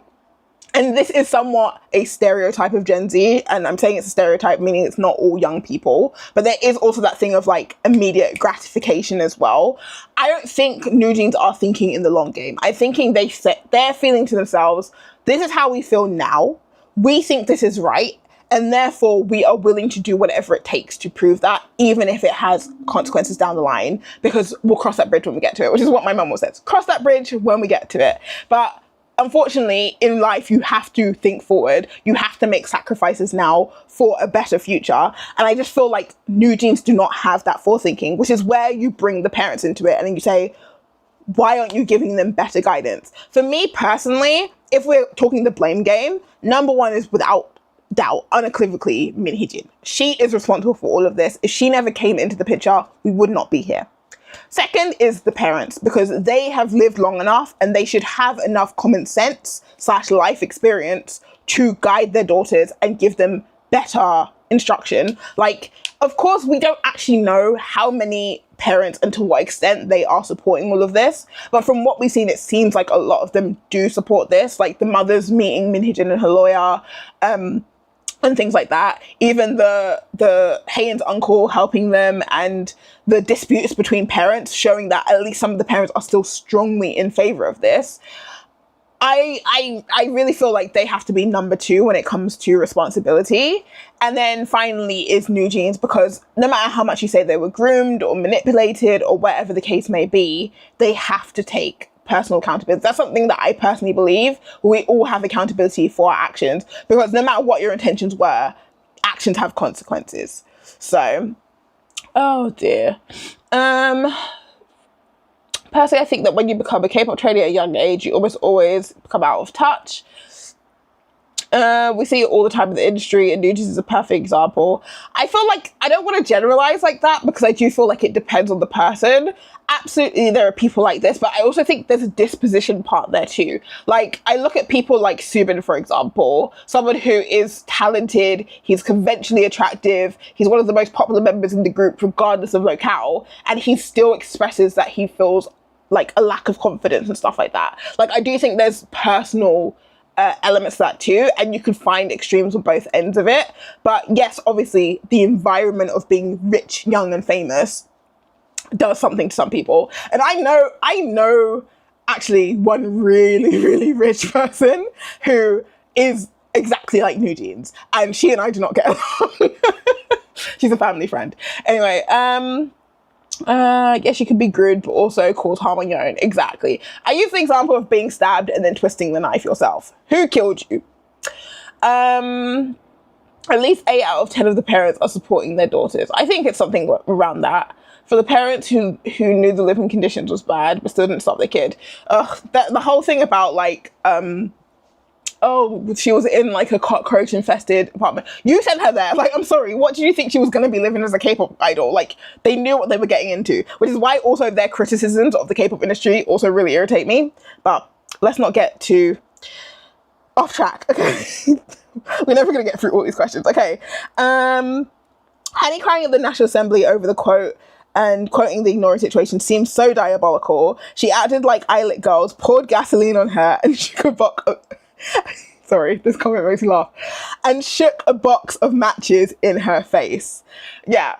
And this is somewhat a stereotype of Gen Z, and I'm saying it's a stereotype, meaning it's not all young people, but there is also that thing of like immediate gratification as well. I don't think NewJeans are thinking in the long game. I'm thinking they're feeling to themselves, this is how we feel now. We think this is right, and therefore we are willing to do whatever it takes to prove that, even if it has consequences down the line, because we'll cross that bridge when we get to it, which is what my mum always says. Cross that bridge when we get to it. But unfortunately, in life, you have to think forward. You have to make sacrifices now for a better future. And I just feel like NewJeans do not have that forethinking, which is where you bring the parents into it. And then you say, why aren't you giving them better guidance? For me personally, if we're talking the blame game, number one is without doubt, unequivocally, Hee-jin. She is responsible for all of this. If she never came into the picture, we would not be here. Second is the parents, because they have lived long enough and they should have enough common sense / life experience to guide their daughters and give them better instruction. Like, of course, we don't actually know how many parents and to what extent they are supporting all of this. But from what we've seen, it seems like a lot of them do support this, like the mothers meeting Hee-jin and her lawyer, and things like that. Even the Haeun's uncle helping them, and the disputes between parents showing that at least some of the parents are still strongly in favor of this. I really feel like they have to be number two when it comes to responsibility. And then finally is NewJeans, because no matter how much you say they were groomed or manipulated or whatever the case may be, they have to take personal accountability. That's something that I personally believe. We all have accountability for our actions, because no matter what your intentions were, actions have consequences. So, oh dear. Personally, I think that when you become a K-pop trainee at a young age, you almost always become out of touch. We see it all the time in the industry, and NewJeans is a perfect example. I feel like I don't want to generalize like that, because I do feel like it depends on the person. Absolutely, there are people like this, but I also think there's a disposition part there too. Like, I look at people like Subin, for example, someone who is talented, he's conventionally attractive, he's one of the most popular members in the group, regardless of locale, and he still expresses that he feels like a lack of confidence and stuff like that. Like, I do think there's personal elements to that too, and you could find extremes on both ends of it. But yes, obviously the environment of being rich, young and famous does something to some people. And I know actually one really, really rich person who is exactly like NewJeans, and she and I do not get along. She's a family friend. Anyway, I guess you could be good, but also cause harm on your own. Exactly. I use the example of being stabbed and then twisting the knife yourself. Who killed you? At least 8 out of 10 of the parents are supporting their daughters. I think it's something around that. For the parents who knew the living conditions was bad, but still didn't stop their kid. The whole thing about like, oh, she was in like a cockroach infested apartment. You sent her there. Like, I'm sorry, what did you think she was going to be living as a K-pop idol? Like, they knew what they were getting into, which is why also their criticisms of the K-pop industry also really irritate me. But let's not get too off track, okay? We're never going to get through all these questions. Okay. Hani crying at the National Assembly over the quote and quoting the ignoring situation seems so diabolical. She acted like Eyelet girls poured gasoline on her and she could Sorry, this comment makes me laugh. And shook a box of matches in her face. Yeah,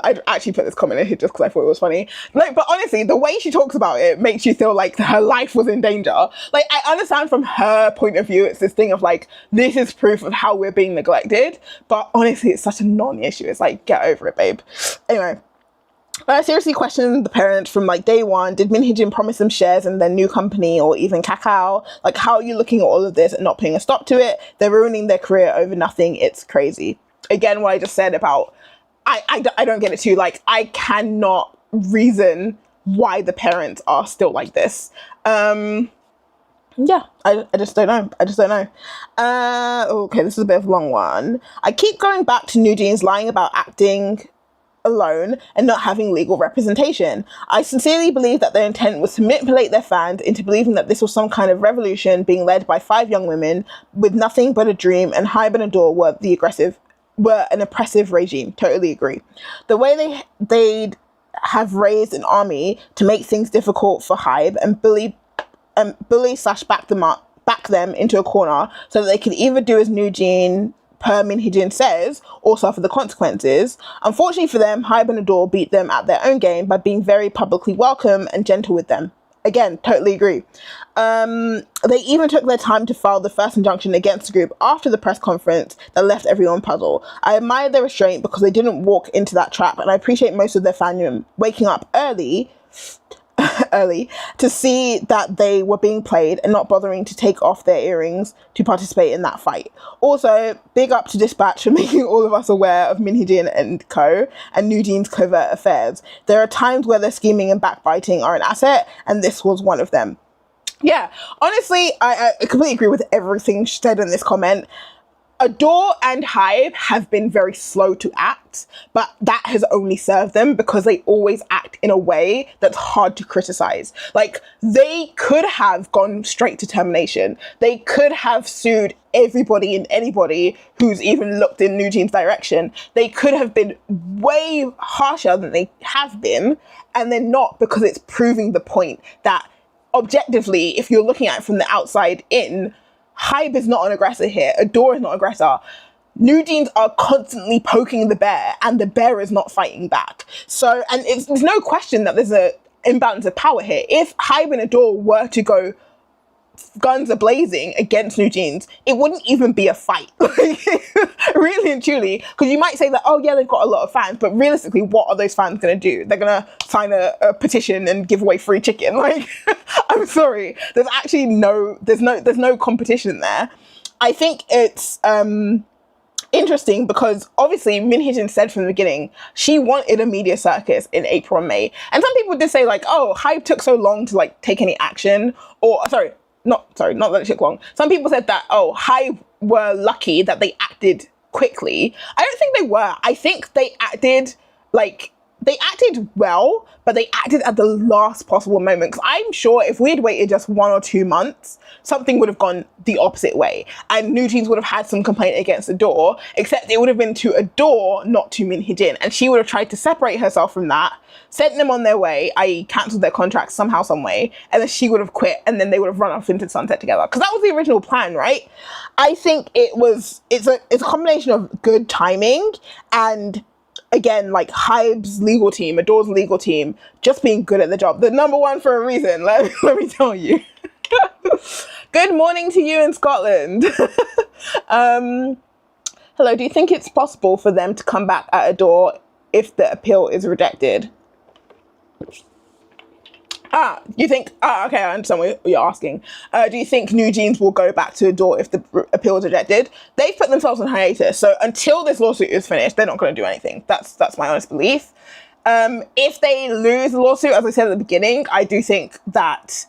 I actually put this comment in here just because I thought it was funny. Like, but honestly, the way she talks about it makes you feel like her life was in danger. Like, I understand from her point of view, it's this thing of like, this is proof of how we're being neglected. But honestly, it's such a non-issue. It's like, get over it, babe. Anyway. I seriously questioned the parents from like day one. Did Hee-jin promise them shares in their new company or even Kakao? Like, how are you looking at all of this and not putting a stop to it? They're ruining their career over nothing. It's crazy. Again, what I just said about, I don't get it too. Like, I cannot reason why the parents are still like this. Yeah, I just don't know. I just don't know. Okay, this is a bit of a long one. I keep going back to NewJeans lying about acting alone and not having legal representation. I sincerely believe that their intent was to manipulate their fans into believing that this was some kind of revolution being led by 5 young women with nothing but a dream, and Hybe and ADOR were an oppressive regime. Totally agree. The way they'd have raised an army to make things difficult for Hybe and bully / back them into a corner so that they could either do as NewJeans per Hee-jin says, or suffer the consequences. Unfortunately for them, Hybe and ADOR beat them at their own game by being very publicly welcome and gentle with them. Again, totally agree. They even took their time to file the first injunction against the group after the press conference that left everyone puzzled. I admire their restraint because they didn't walk into that trap, and I appreciate most of their fandom waking up early to see that they were being played and not bothering to take off their earrings to participate in that fight. Also, big up to Dispatch for making all of us aware of Hee-jin and co. and NewJeans' covert affairs. There are times where their scheming and backbiting are an asset, and this was one of them. Yeah, honestly, I completely agree with everything she said in this comment. ADOR and Hybe have been very slow to act, but that has only served them because they always act in a way that's hard to criticize. Like, they could have gone straight to termination. They could have sued everybody and anybody who's even looked in NewJeans' direction. They could have been way harsher than they have been, and they're not, because it's proving the point that objectively, if you're looking at it from the outside in, Hybe is not an aggressor here. ADOR is not an aggressor. NewJeans are constantly poking the bear, and the bear is not fighting back. So, and there's no question that there's an imbalance of power here. If Hybe and ADOR were to go guns are blazing against NewJeans, it wouldn't even be a fight. Really and truly, because you might say that, oh yeah, they've got a lot of fans, but realistically, what are those fans going to do? They're going to sign a petition and give away free chicken. Like, I'm sorry, there's actually there's no competition there. I think it's interesting because obviously Hee-jin said from the beginning she wanted a media circus in April and May, and some people did say like, oh, Hybe took so long to like take any action, or not that it took long. Some people said that, oh, Hybe were lucky that they acted quickly. I don't think they were. I think they acted well, but they acted at the last possible moment. Because I'm sure if we had waited just 1 or 2 months, something would have gone the opposite way. And NewJeans would have had some complaint against ADOR, except it would have been to ADOR, not to Hee-jin. And she would have tried to separate herself from that, sent them on their way, i.e. cancelled their contracts somehow, some way, and then she would have quit, and then they would have run off into the sunset together. Because that was the original plan, right? I think it's a combination of good timing and, again, like Hybe's legal team, ADOR's legal team, just being good at the job. The number one for a reason, let me tell you. Good morning to you in Scotland. Hello, do you think it's possible for them to come back at ADOR if the appeal is rejected? You think, okay, I understand what you're asking. Do you think NewJeans will go back to ADOR if the appeal is rejected? They've put themselves on hiatus, so until this lawsuit is finished, they're not going to do anything. That's my honest belief. If they lose the lawsuit, as I said at the beginning, I do think that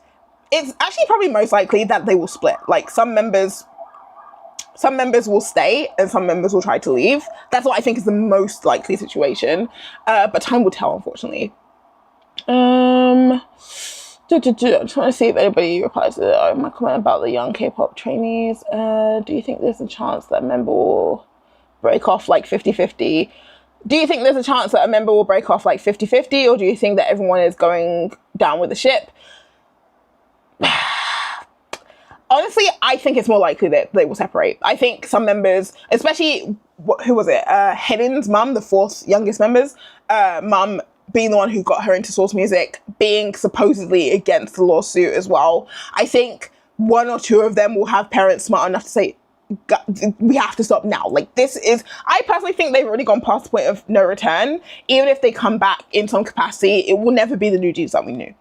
it's actually probably most likely that they will split. Like, some members will stay and some members will try to leave. That's what I think is the most likely situation. But time will tell, unfortunately. I'm trying to see if anybody replies to my comment about the young K-pop trainees. Do you think there's a chance that a member will break off like 50-50? Do you think there's a chance that a member will break off like 50-50, or do you think that everyone is going down with the ship? Honestly, I think it's more likely that they will separate. I think some members, especially, who was it? Hee-jin's mum, the fourth youngest member's mum, being the one who got her into source music, being supposedly against the lawsuit as well. I think one or two of them will have parents smart enough to say, we have to stop now. Like, this is, I personally think they've already gone past the point of no return. Even if they come back in some capacity, it will never be the NewJeans that we knew.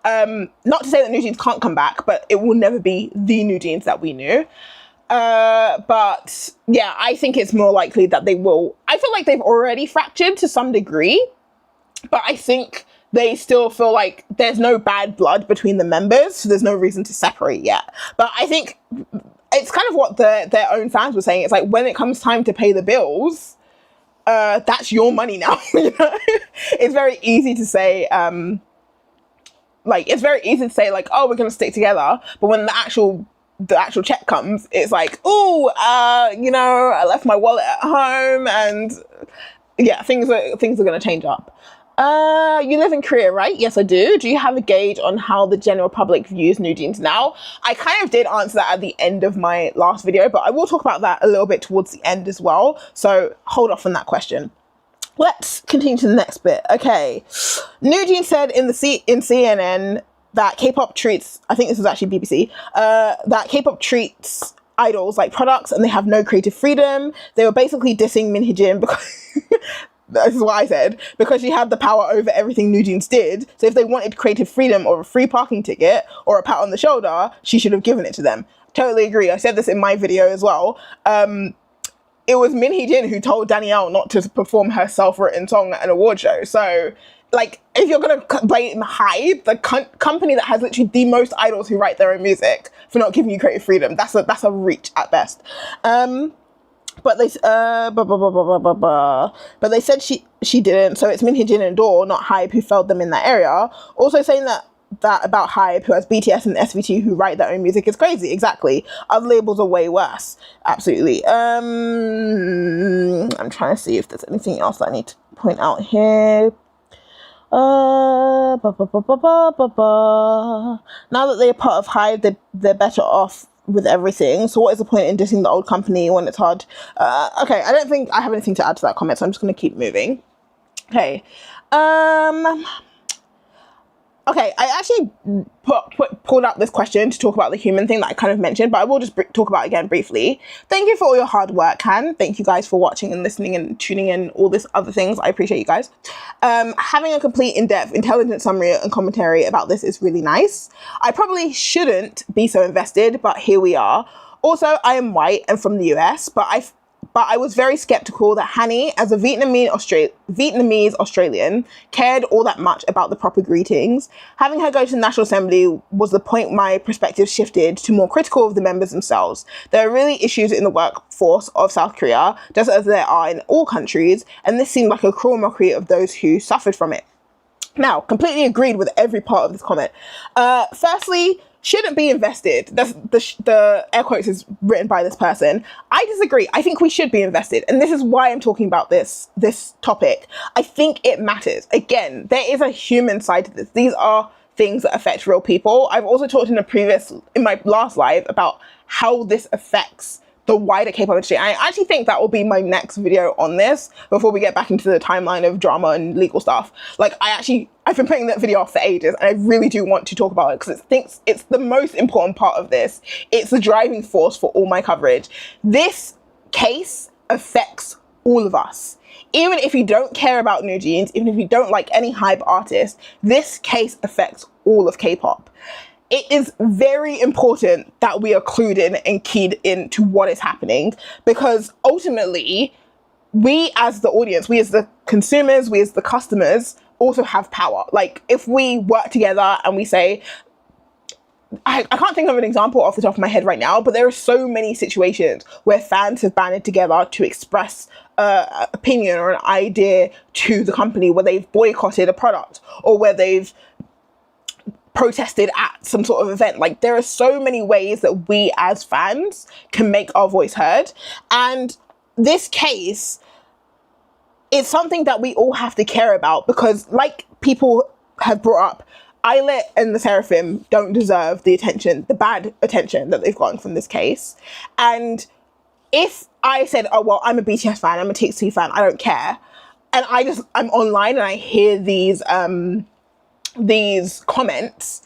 Not to say that NewJeans can't come back, but it will never be the NewJeans that we knew. But yeah, I think it's more likely that they will. I feel like they've already fractured to some degree, but I think they still feel like there's no bad blood between the members, so there's no reason to separate yet. But I think it's kind of what their own fans were saying. It's like, when it comes time to pay the bills, that's your money now. You know? It's very easy to say, it's very easy to say, like, oh, we're going to stick together. But when the actual check comes, it's like, oh, I left my wallet at home, and yeah, things are going to change up. You live in Korea, right? Yes, I do. Do you have a gauge on how the general public views NewJeans now? I kind of did answer that at the end of my last video, but I will talk about that a little bit towards the end as well. So hold off on that question. Let's continue to the next bit. Okay. NewJeans said in CNN that K-pop treats, I think this was actually BBC, that K-pop treats idols like products and they have no creative freedom. They were basically dissing Hee-jin because this is what I said, because she had the power over everything NewJeans did. So if they wanted creative freedom or a free parking ticket or a pat on the shoulder, she should have given it to them. Totally agree. I said this in my video as well. It was Hee-jin who told Danielle not to perform her self-written song at an award show. So, like, if you're going to blame Hybe, the company that has literally the most idols who write their own music, for not giving you creative freedom, that's a reach at best. But they said she didn't. So it's Hee-jin and ADOR, not Hybe, who failed them in that area. Also saying that about Hybe, who has BTS and SVT who write their own music, is crazy. Exactly. Other labels are way worse. Absolutely. I'm trying to see if there's anything else that I need to point out here. Now that they're part of Hybe, they're better off with everything. So what is the point in dissing the old company when it's hard? Okay, I don't think I have anything to add to that comment, so I'm just going to keep moving. Okay. Okay, I actually pulled up this question to talk about the human thing that I kind of mentioned, but I will just talk about it again briefly. Thank you for all your hard work, Han. Thank you guys for watching and listening and tuning in, all this other things. I appreciate you guys. Having a complete, in-depth, intelligent summary and commentary about this is really nice. I probably shouldn't be so invested, but here we are. Also, I am white and from the US, but I was very skeptical that Hani, as a Vietnamese Australian, cared all that much about the proper greetings. Having her go to the National Assembly was the point my perspective shifted to more critical of the members themselves. There are really issues in the workforce of South Korea, just as there are in all countries, and this seemed like a cruel mockery of those who suffered from it. Now, completely agreed with every part of this comment. Firstly, shouldn't be invested. That's the air quotes is written by this person. I disagree. I think we should be invested. And this is why I'm talking about this topic. I think it matters. Again, there is a human side to this. These are things that affect real people. I've also talked in my last live about how this affects the wider K-pop industry. I actually think that will be my next video on this before we get back into the timeline of drama and legal stuff. Like, I've been putting that video off for ages, and I really do want to talk about it because it's the most important part of this. It's the driving force for all my coverage. This case affects all of us. Even if you don't care about NewJeans, even if you don't like any Hybe artist, this case affects all of K-pop. It is very important that we are clued in and keyed into what is happening, because ultimately, we as the audience, we as the consumers, we as the customers also have power. Like, if we work together and we say, I can't think of an example off the top of my head right now, but there are so many situations where fans have banded together to express opinion or an idea to the company, where they've boycotted a product or where they've protested at some sort of event. Like, there are so many ways that we as fans can make our voice heard. And this case is something that we all have to care about, because, like people have brought up, Islet and the Seraphim don't deserve the attention, the bad attention that they've gotten from this case. And if I said, oh, well, I'm a BTS fan, I'm a TXT fan, I don't care, and I'm online and I hear these comments,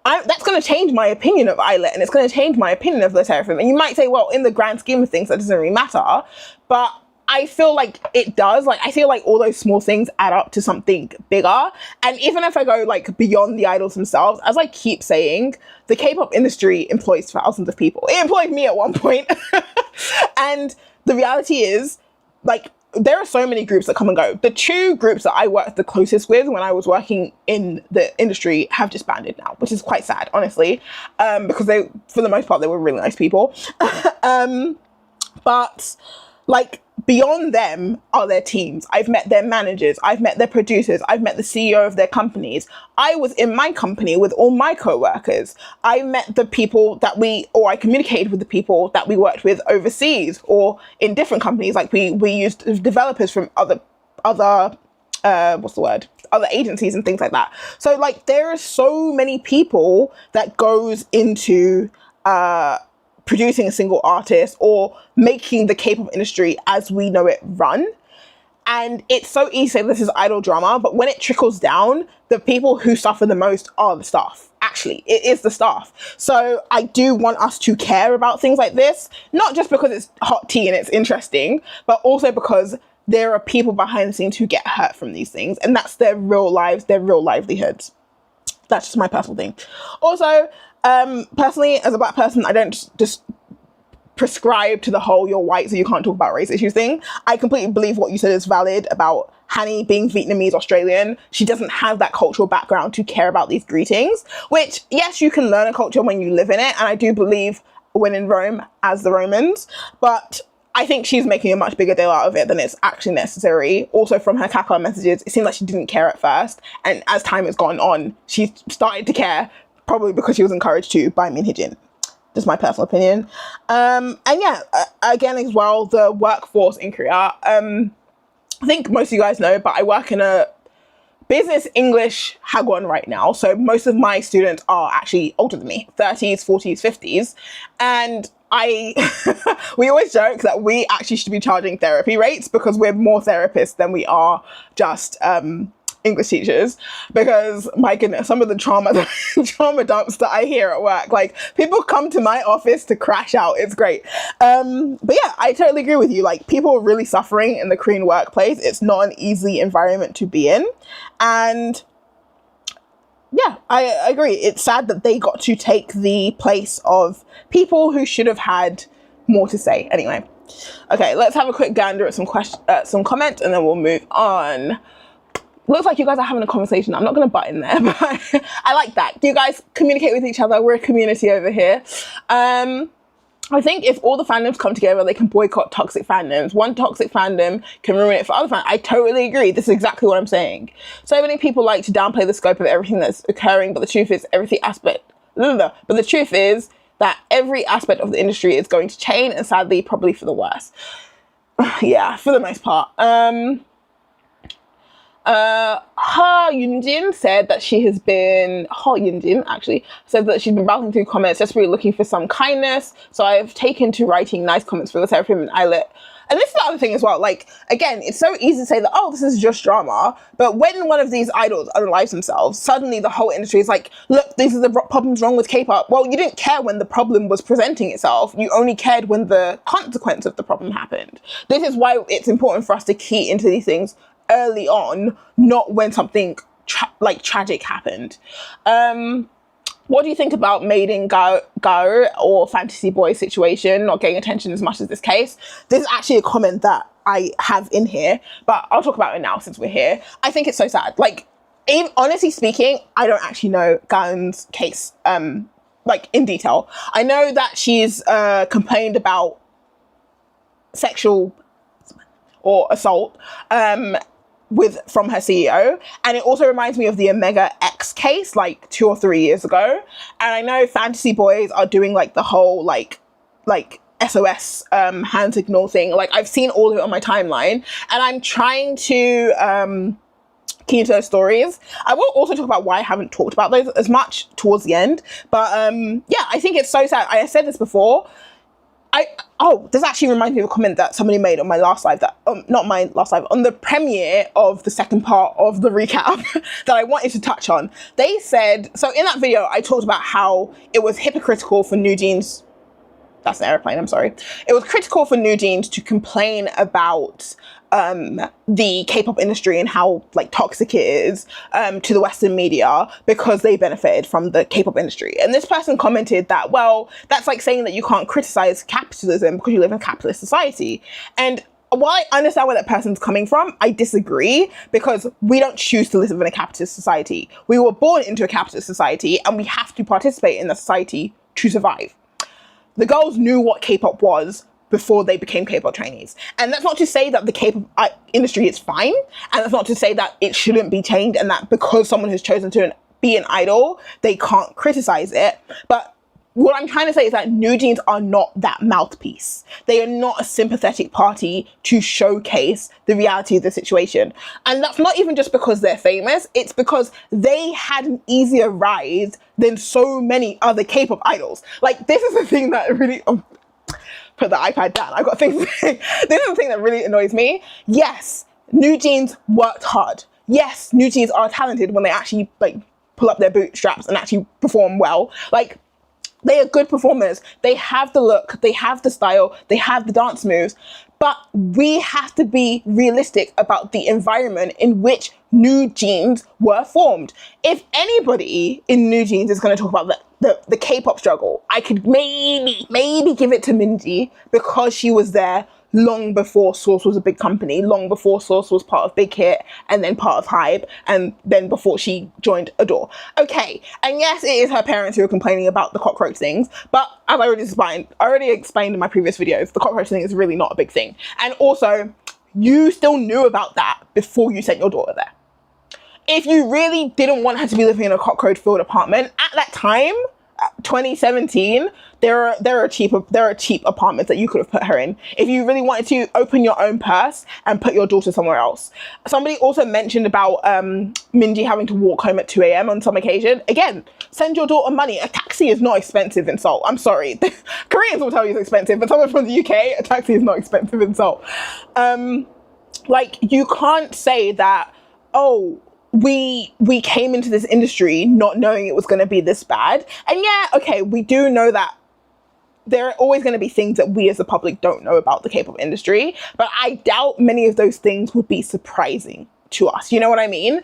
that's going to change my opinion of Islet, and it's going to change my opinion of the Seraphim. And you might say, well, in the grand scheme of things, that doesn't really matter. But I feel like it does. Like, I feel like all those small things add up to something bigger. And even if I go like beyond the idols themselves, as I keep saying, the K-pop industry employs thousands of people. It employed me at one point. And the reality is, like, there are so many groups that come and go. The two groups that I worked the closest with when I was working in the industry have disbanded now, which is quite sad, honestly, because they, for the most part, they were really nice people. But like, beyond them are their teams. I've met their managers, I've met their producers, I've met the CEO of their companies. I was in my company with all my co-workers. I met the people that I communicated with the people that we worked with overseas or in different companies. Like we used developers from other other agencies and things like that. So like, there are so many people that goes into producing a single artist or making the K-pop industry as we know it run. And it's so easy to say this is idol drama, but when it trickles down, the people who suffer the most are the staff. Actually, it is the staff. So I do want us to care about things like this, not just because it's hot tea and it's interesting, but also because there are people behind the scenes who get hurt from these things, and that's their real lives, their real livelihoods. That's just my personal thing. Also, personally, as a Black person, I don't just prescribe to the whole "you're white so you can't talk about race issues" thing. I completely believe what you said is valid about Hani being Vietnamese Australian. She doesn't have that cultural background to care about these greetings, which, yes, you can learn a culture when you live in it, and I do believe when in Rome as the Romans, but I think she's making a much bigger deal out of it than it's actually necessary. Also, from her Kakao messages, it seemed like she didn't care at first, and as time has gone on, she started to care, probably because she was encouraged to by me and Hee-jin. Just my personal opinion. And yeah, again as well, the workforce in Korea. I think most of you guys know, but I work in a business English hagwon right now. So most of my students are actually older than me, 30s, 40s, 50s. And we always joke that we actually should be charging therapy rates because we're more therapists than we are just English teachers, because my goodness, some of the trauma dumps that I hear at work, like people come to my office to crash out. It's great. But yeah, I totally agree with you. Like, people are really suffering in the Korean workplace. It's not an easy environment to be in. And yeah, I agree. It's sad that they got to take the place of people who should have had more to say. Anyway, okay, let's have a quick gander at some comments and then we'll move on. Looks like you guys are having a conversation. I'm not going to butt in there, but I like that. You guys communicate with each other. We're a community over here. I think if all the fandoms come together, they can boycott toxic fandoms. One toxic fandom can ruin it for other fans. I totally agree. This is exactly what I'm saying. So many people like to downplay the scope of everything that's occurring, but the truth is But the truth is that every aspect of the industry is going to change, and sadly, probably for the worse. Yeah, for the most part. Yunjin said that she has been, Yunjin actually, said that she's been browsing through comments, just really looking for some kindness. So I've taken to writing nice comments for the Seraphim and Islet. And this is the other thing as well. Like, again, it's so easy to say that, oh, this is just drama. But when one of these idols unalives themselves, suddenly the whole industry is like, look, these are the problems wrong with K-pop. Well, you didn't care when the problem was presenting itself. You only cared when the consequence of the problem happened. This is why it's important for us to key into these things early on, not when something tragic happened. What do you think about Made in Gao or Fantasy Boy situation not getting attention as much as this case? This is actually a comment that I have in here, but I'll talk about it now since we're here. I think it's so sad. Like, honestly speaking, I don't actually know Gaon's case like in detail. I know that she's complained about sexual or assault from her CEO. And it also reminds me of the Omega X case like 2 or 3 years ago. And I know Fantasy Boys are doing like the whole like SOS hand signal thing. Like, I've seen all of it on my timeline, and I'm trying to keen to those stories. I will also talk about why I haven't talked about those as much towards the end. But yeah, I think it's so sad. I said this before. This actually reminds me of a comment that somebody made on my last live, that not my last live, on the premiere of the second part of the recap that I wanted to touch on. They said, so in that video, I talked about how it was hypocritical for NewJeans. That's an airplane, I'm sorry. It was critical for NewJeans to complain about the K-pop industry and how like toxic it is to the Western media because they benefited from the K-pop industry. And this person commented that, well, that's like saying that you can't criticize capitalism because you live in a capitalist society. And while I understand where that person's coming from, I disagree, because we don't choose to live in a capitalist society. We were born into a capitalist society and we have to participate in the society to survive. The girls knew what K-pop was before they became K-pop trainees. And that's not to say that the K-pop industry is fine, and that's not to say that it shouldn't be changed, and that because someone has chosen to be an idol, they can't criticize it. But what I'm trying to say is that NewJeans are not that mouthpiece. They are not a sympathetic party to showcase the reality of the situation. And that's not even just because they're famous, it's because they had an easier rise than so many other K-pop idols. Like, this is the thing that really... put the iPad down. I've got things to say. This is the thing that really annoys me. Yes, NewJeans worked hard. Yes, NewJeans are talented when they actually like pull up their bootstraps and actually perform well. Like, they are good performers. They have the look, they have the style, they have the dance moves. But we have to be realistic about the environment in which NewJeans were formed. If anybody in NewJeans is going to talk about the K-pop struggle, I could maybe give it to Minji, because she was there long before Source was a big company, long before Source was part of Big Hit and then part of Hype, and then before she joined ADOR. Okay, and yes, it is her parents who are complaining about the cockroach things, but as I already explained in my previous videos, the cockroach thing is really not a big thing. And also, you still knew about that before you sent your daughter there. If you really didn't want her to be living in a cockroach-filled apartment, at that time, 2017, there are cheap apartments that you could have put her in if you really wanted to open your own purse and put your daughter somewhere else. Somebody also mentioned about Minji having to walk home at 2 a.m. on some occasion. Again, send your daughter money. A taxi is not expensive in Seoul. I'm sorry. Koreans will tell you it's expensive, but someone from the UK, a taxi is not expensive in Seoul. Like, you can't say that, oh, we came into this industry not knowing it was going to be this bad. And yeah, okay, we do know that there are always going to be things that we as the public don't know about the K-pop industry, but I doubt many of those things would be surprising to us. You know what I mean?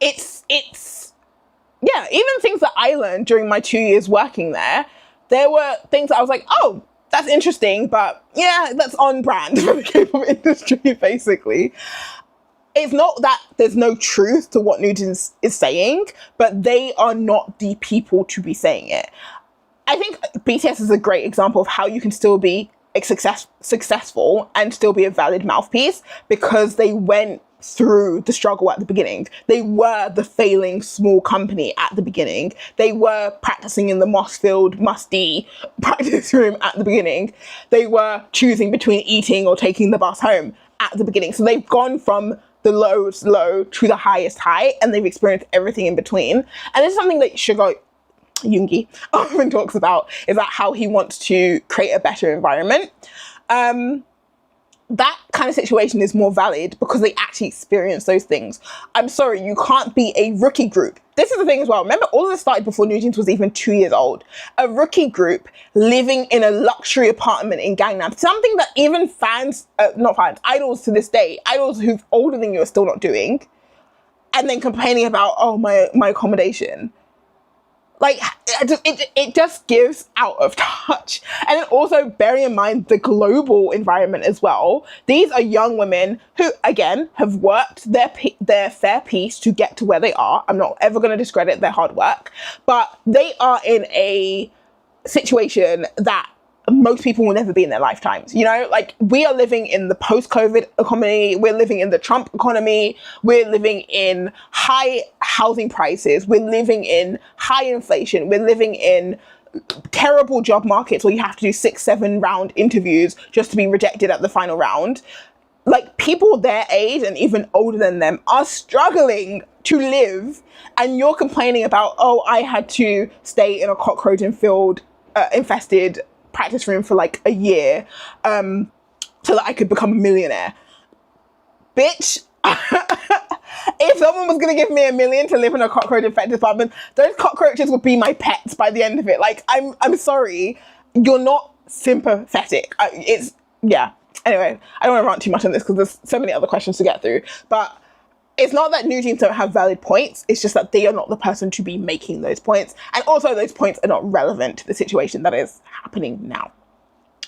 It's yeah, even things that I learned during my 2 years working there were things that I was like, oh, that's interesting, but yeah, that's on brand for the K-pop industry, basically. It's not that there's no truth to what NewJeans is saying, but they are not the people to be saying it. I think BTS is a great example of how you can still be successful and still be a valid mouthpiece, because they went through the struggle at the beginning. They were the failing small company at the beginning. They were practicing in the moss-filled, musty practice room at the beginning. They were choosing between eating or taking the bus home at the beginning. So they've gone from the lowest low to the highest high, and they've experienced everything in between. And this is something that Yoongi often talks about, is that how he wants to create a better environment. That kind of situation is more valid because they actually experience those things. I'm sorry, you can't be a rookie group. This is the thing as well. Remember, all of this started before NewJeans was even 2 years old. A rookie group living in a luxury apartment in Gangnam, something that even idols to this day, idols who's older than you are still not doing, and then complaining about, oh, my accommodation. Like, it just gives out of touch. And then also bearing in mind the global environment as well. These are young women who, again, have worked their fair piece to get to where they are. I'm not ever going to discredit their hard work, but they are in a situation that most people will never be in their lifetimes. You know, like, we are living in the post-COVID economy. We're living in the Trump economy. We're living in high housing prices. We're living in high inflation. We're living in terrible job markets where you have to do 6-7 round interviews just to be rejected at the final round. like people their age and even older than them are struggling to live, and you're complaining about, oh, I had to stay in a cockroach infested practice room for like a year so that I could become a millionaire. Bitch, if someone was going to give me $1 million to live in a cockroach infected apartment, those cockroaches would be my pets by the end of it. Like, I'm sorry, you're not sympathetic. Yeah. Anyway, I don't want to rant too much on this because there's so many other questions to get through. But it's not that NewJeans don't have valid points. It's just that they are not the person to be making those points. And also those points are not relevant to the situation that is happening now.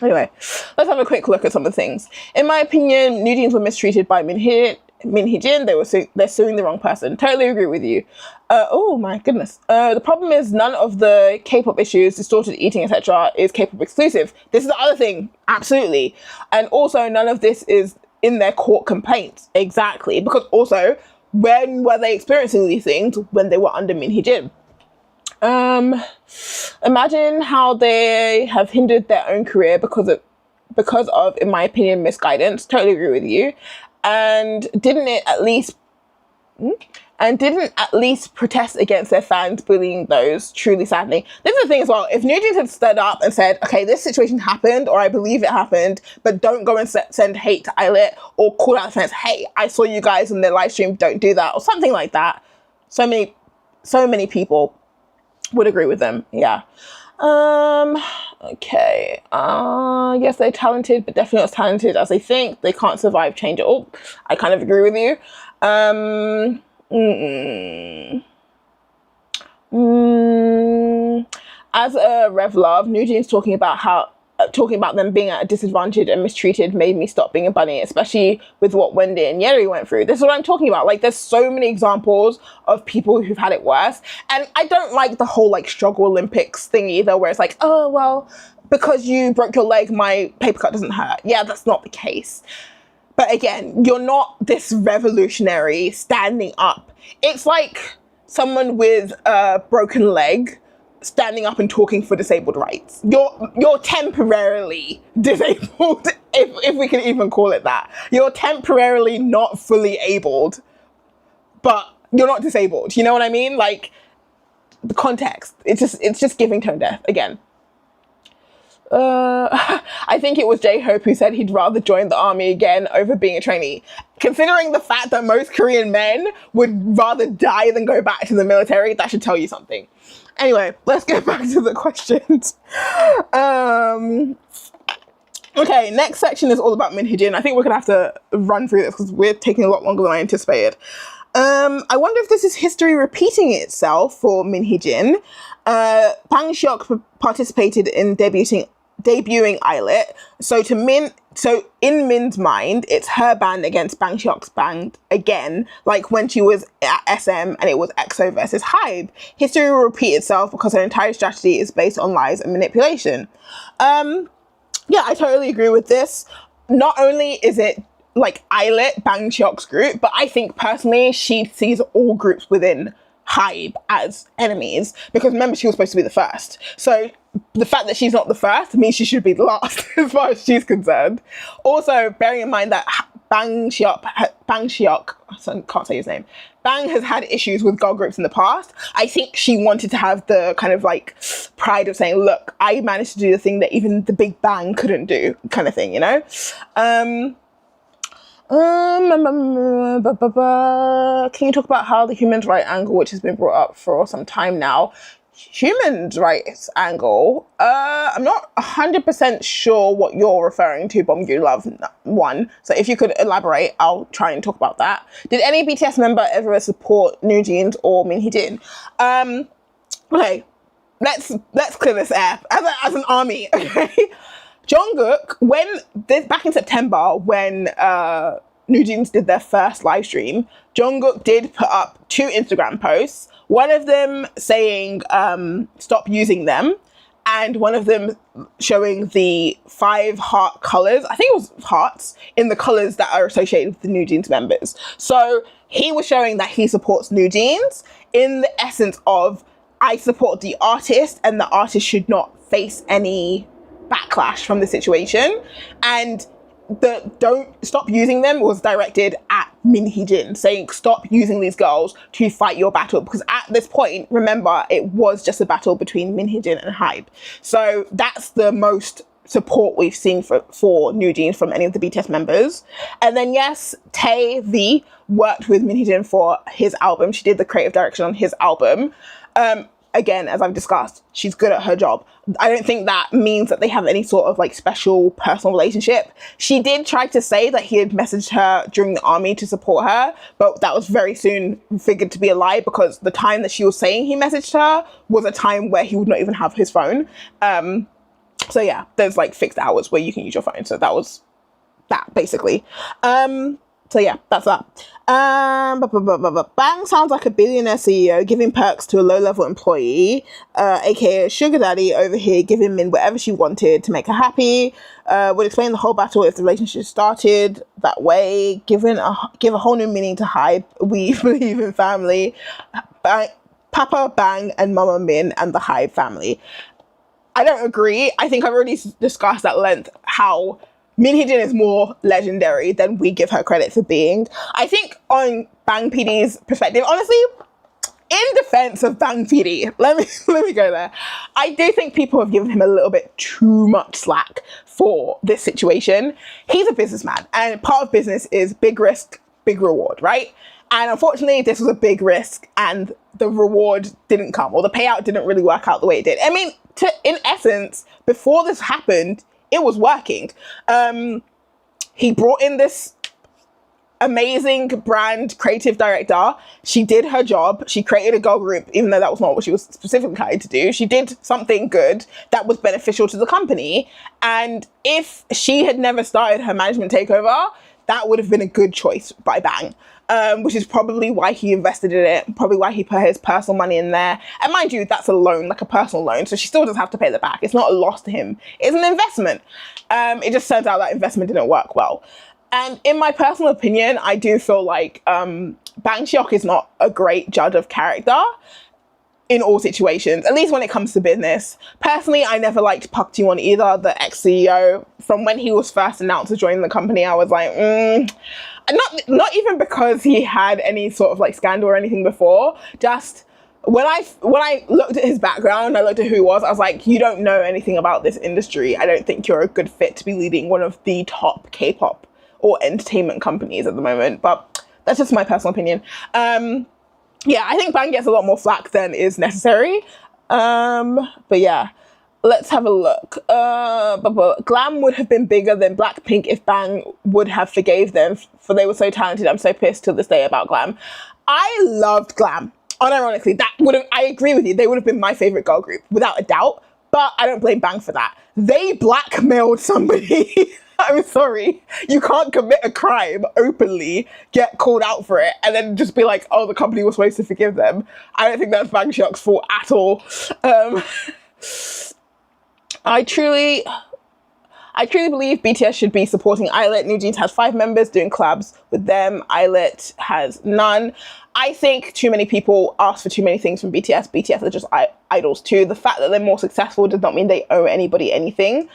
Anyway, let's have a quick look at some of the things. In my opinion, NewJeans were mistreated by Hee-jin. They're suing the wrong person. Totally agree with you. Oh my goodness. The problem is none of the K-pop issues, distorted eating, etc. is K-pop exclusive. This is the other thing. Absolutely. And also none of this is in their court complaints. Exactly. Because also, when were they experiencing these things? When they were under Hee-jin. Imagine how they have hindered their own career because of, in my opinion, misguidance. Totally agree with you. And didn't at least protest against their fans bullying those truly saddening. This is the thing as well. If NewJeans had stood up and said, okay, this situation happened, or I believe it happened, but don't go and send hate to Eyelet or call out the fans, hey, I saw you guys in the live stream, don't do that, or something like that. So many people would agree with them. Yeah. Okay. Yes, they're talented, but definitely not as talented as they think. They can't survive change at all. I kind of agree with you. As a Rev Love, NewJeans talking about them being at a disadvantage and mistreated made me stop being a bunny, especially with what Wendy and Yeri went through. This is what I'm talking about. Like, there's so many examples of people who've had it worse. And I don't like the whole like struggle Olympics thing either, where it's like, oh, well, because you broke your leg, my paper cut doesn't hurt. Yeah, that's not the case. But again, you're not this revolutionary standing up. It's like someone with a broken leg standing up and talking for disabled rights. You're temporarily disabled, if we can even call it that. You're temporarily not fully abled, but you're not disabled. You know what I mean? Like, the context, it's just giving tone deaf again. I think it was J-Hope who said he'd rather join the army again over being a trainee. Considering the fact that most Korean men would rather die than go back to the military, that should tell you something. Anyway, let's get back to the questions. Okay, next section is all about Hee-jin. I think we're gonna have to run through this because we're taking a lot longer than I anticipated. I wonder if this is history repeating itself for Hee-jin. Bang Seok participated in debuting Eyelet. So in Min's mind, it's her band against Bang Seok's band again, like when she was at SM and it was EXO versus HYBE. History will repeat itself because her entire strategy is based on lies and manipulation. Yeah, I totally agree with this. Not only is it like Eyelet, Bang Seok's group, but I think personally she sees all groups within HYBE as enemies, because remember, she was supposed to be the first. So the fact that she's not the first means she should be the last as far as she's concerned. Also, bearing in mind that Bang Seok, I can't say his name, Bang has had issues with girl groups in the past. I think she wanted to have the kind of like pride of saying, look, I managed to do the thing that even the Big Bang couldn't do, kind of thing, you know? Can you talk about how the human rights angle, which has been brought up for some time now, human rights angle? I'm not 100% sure what you're referring to, Bomb You Love One. So if you could elaborate, I'll try and talk about that. Did any BTS member ever support NewJeans or Hee-jin? Okay, let's clear this air as an army. Okay. Jungkook, back in September, when NewJeans did their first live stream, Jungkook did put up 2 Instagram posts. One of them saying, stop using them, and one of them showing the 5 heart colors. I think it was hearts in the colors that are associated with the NewJeans members. So he was showing that he supports NewJeans in the essence of, I support the artist and the artist should not face any backlash from the situation. And the don't stop using them was directed at Hee-jin, saying stop using these girls to fight your battle, because at this point, remember, it was just a battle between Hee-jin and Hybe. So that's the most support we've seen for NewJeans from any of the BTS members. And then yes, Tae V worked with Hee-jin for his album. She did the creative direction on his album. Again, as I've discussed, she's good at her job. I don't think that means that they have any sort of like special personal relationship. She did try to say that he had messaged her during the army to support her, but that was very soon figured to be a lie, because the time that she was saying he messaged her was a time where he would not even have his phone. So yeah, there's like fixed hours where you can use your phone. So that was that basically. So yeah, that's that. Bang sounds like a billionaire CEO giving perks to a low-level employee, aka a sugar daddy over here giving Min whatever she wanted to make her happy. Would explain the whole battle if the relationship started that way. Give a whole new meaning to Hybe. We believe in family. Papa Bang and Mama Min and the Hybe family. I don't agree. I think I've already discussed at length how Hee-jin is more legendary than we give her credit for being. I think on Bang PD's perspective, honestly, in defense of Bang PD, let me go there. I do think people have given him a little bit too much slack for this situation. He's a businessman, and part of business is big risk, big reward, right? And unfortunately, this was a big risk, and the reward didn't come, or the payout didn't really work out the way it did. I mean, in essence, before this happened, it was working. He brought in this amazing brand creative director. She did her job. She created a girl group, even though that was not what she was specifically hired to do. She did something good that was beneficial to the company. And if she had never started her management takeover, that would have been a good choice by Bang. Which is probably why he invested in it, probably why he put his personal money in there. And mind you, that's a loan, like a personal loan. So she still does have to pay that back. It's not a loss to him. It's an investment. It just turns out that investment didn't work well. And in my personal opinion, I do feel like Bang Seok is not a great judge of character in all situations, at least when it comes to business. Personally, I never liked Park Ji-won either, the ex-CEO. From when he was first announced to join the company, I was like, not even because he had any sort of like scandal or anything before. Just when I looked at his background, I looked at who he was, I was like, you don't know anything about this industry. I don't think you're a good fit to be leading one of the top K-pop or entertainment companies at the moment. But that's just my personal opinion. Yeah, I think Bang gets a lot more flack than is necessary. But yeah, let's have a look. Glam would have been bigger than Blackpink if Bang would have forgave them, for they were so talented. I'm so pissed to this day about Glam. I loved Glam. Unironically, I agree with you. They would have been my favorite girl group, without a doubt. But I don't blame Bang for that. They blackmailed somebody. I'm sorry. You can't commit a crime openly, get called out for it, and then just be like, oh, the company was supposed to forgive them. I don't think that's Bang Seok's fault at all. I truly believe BTS should be supporting Islet. NewJeans has 5 members doing collabs with them. Islet has none. I think too many people ask for too many things from BTS. BTS are just idols too. The fact that they're more successful does not mean they owe anybody anything.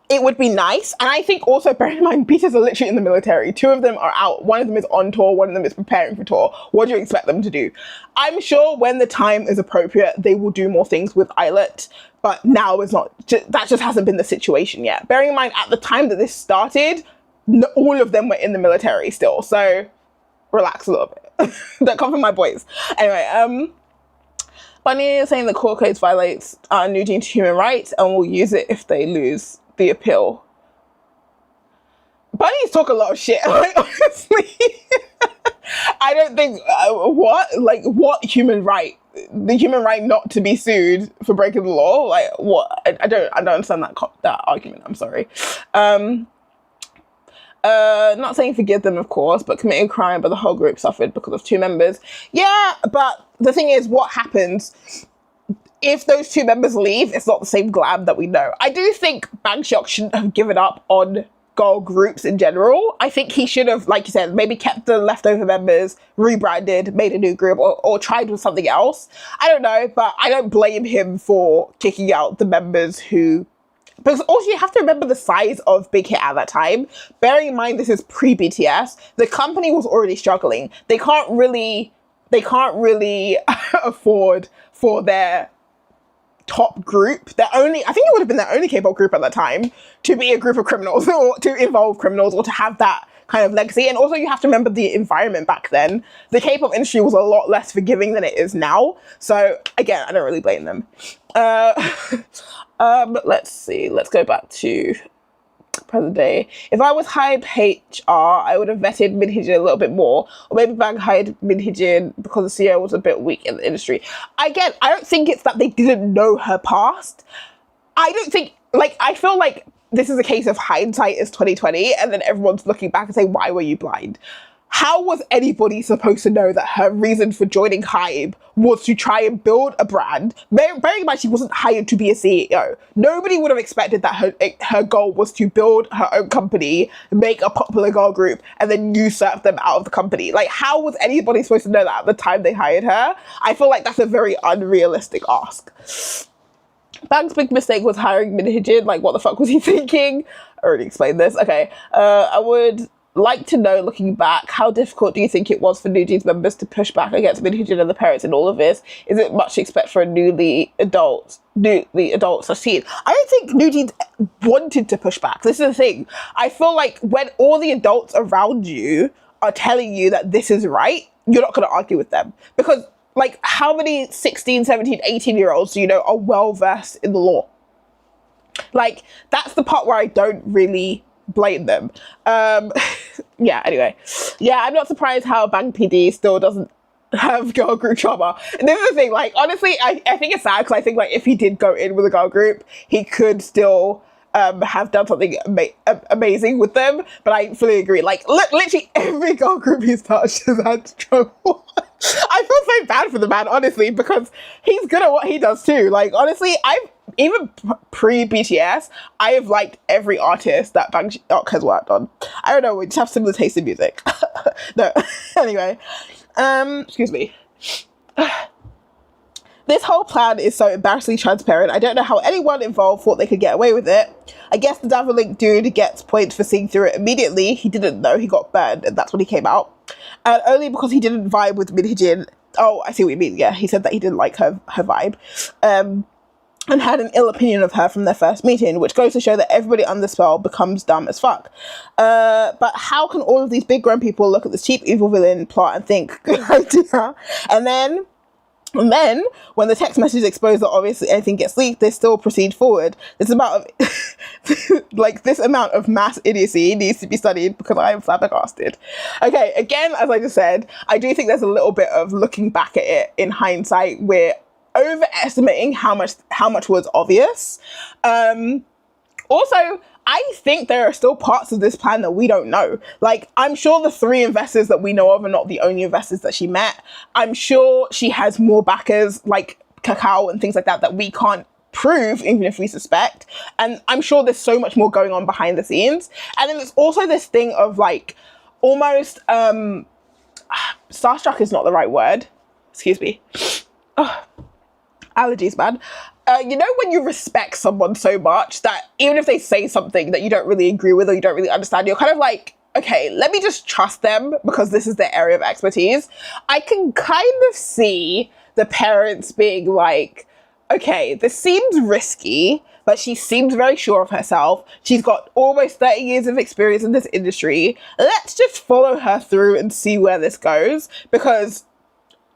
It would be nice. And I think also, bear in mind, BTS are literally in the military. 2 of them are out. 1 of them is on tour. 1 of them is preparing for tour. What do you expect them to do? I'm sure when the time is appropriate, they will do more things with Islet. But now is not, that just hasn't been the situation yet. Bearing in mind, at the time that this started, all of them were in the military still. So relax a little bit. Don't come from my boys. Anyway, Bunny is saying the core codes violates NewJeans human rights and will use it if they lose the appeal. Bunnies talk a lot of shit. Like, honestly, I don't think what human right? The human right not to be sued for breaking the law? Like what? I don't understand that argument. I'm sorry. Not saying forgive them, of course, but committing a crime, but the whole group suffered because of 2 members. Yeah, but the thing is, what happens if those 2 members leave? It's not the same Glam that we know. I do think Bang Seok shouldn't have given up on girl groups in general. I think he should have, like you said, maybe kept the leftover members, rebranded, made a new group, or tried with something else. I don't know, but I don't blame him for kicking out the members who because also you have to remember the size of Big Hit at that time. Bearing in mind this is pre-BTS, the company was already struggling. They can't really afford for their top group, I think it would have been their only K-pop group at that time, to be a group of criminals or to involve criminals or to have that kind of legacy. And also you have to remember the environment back then. The K-pop industry was a lot less forgiving than it is now. So again, I don't really blame them. Let's see, let's go back to present day. If I was HYBE HR, I would have vetted Min Hee-jin a little bit more, or maybe Bang hired Min Hee-jin because the CEO was a bit weak in the industry. Again, I don't think it's that they didn't know her past. I don't think, like, I feel like this is a case of hindsight is 2020, and then everyone's looking back and saying, why were you blind? How was anybody supposed to know that her reason for joining HYBE was to try and build a brand? Bearing in mind she wasn't hired to be a CEO. Nobody would have expected that her goal was to build her own company, make a popular girl group, and then usurp them out of the company. Like, how was anybody supposed to know that at the time they hired her? I feel like that's a very unrealistic ask. Bang's big mistake was hiring Min Hee-jin. Like, what the fuck was he thinking? I already explained this. Okay, I would like to know, looking back, how difficult do you think it was for NewJeans members to push back against Min Hee-jin and the parents in all of this? Is it much to expect for a newly adult scene? I don't think NewJeans wanted to push back. This is the thing. I feel like when all the adults around you are telling you that this is right, you're not going to argue with them. Because, like, how many 16, 17, 18-year-olds do you know are well-versed in the law? Like, that's the part where I don't really blame them. Yeah, anyway. Yeah, I'm not surprised how Bang PD still doesn't have girl group trauma. And this is the thing, like, honestly, I think it's sad because I think, like, if he did go in with a girl group, he could still have done something amazing with them. But I fully agree. Like, literally every girl group he's touched has had trouble. I feel so bad for the man, honestly, because he's good at what he does too. Like, honestly, even pre-BTS, I have liked every artist that Bangkok has worked on. I don't know, we just have similar taste in music. No, anyway, excuse me. This whole plan is so embarrassingly transparent. I don't know how anyone involved thought they could get away with it. I guess the Davolink dude gets points for seeing through it immediately. He didn't know, he got burned, and that's when he came out. And only because he didn't vibe with Min Hee-jin. Oh, I see what you mean. Yeah, he said that he didn't like her vibe. And had an ill opinion of her from their first meeting, which goes to show that everybody under the spell becomes dumb as fuck. But how can all of these big grown people look at this cheap evil villain plot and think, good idea? And then, when the text message exposed that obviously anything gets leaked, they still proceed forward. This amount of mass idiocy needs to be studied because I am flabbergasted. Okay, again, as I just said, I do think there's a little bit of looking back at it in hindsight. We're overestimating how much was obvious. Also, I think there are still parts of this plan that we don't know. Like, I'm sure the 3 investors that we know of are not the only investors that she met. I'm sure she has more backers like Kakao and things like that we can't prove, even if we suspect. And I'm sure there's so much more going on behind the scenes. And then there's also this thing of, like, almost, starstruck is not the right word. Excuse me. Oh, allergies, man. You know when you respect someone so much that even if they say something that you don't really agree with or you don't really understand, you're kind of like, okay, let me just trust them because this is their area of expertise. I can kind of see the parents being like, okay, this seems risky, but she seems very sure of herself. She's got almost 30 years of experience in this industry. Let's just follow her through and see where this goes, because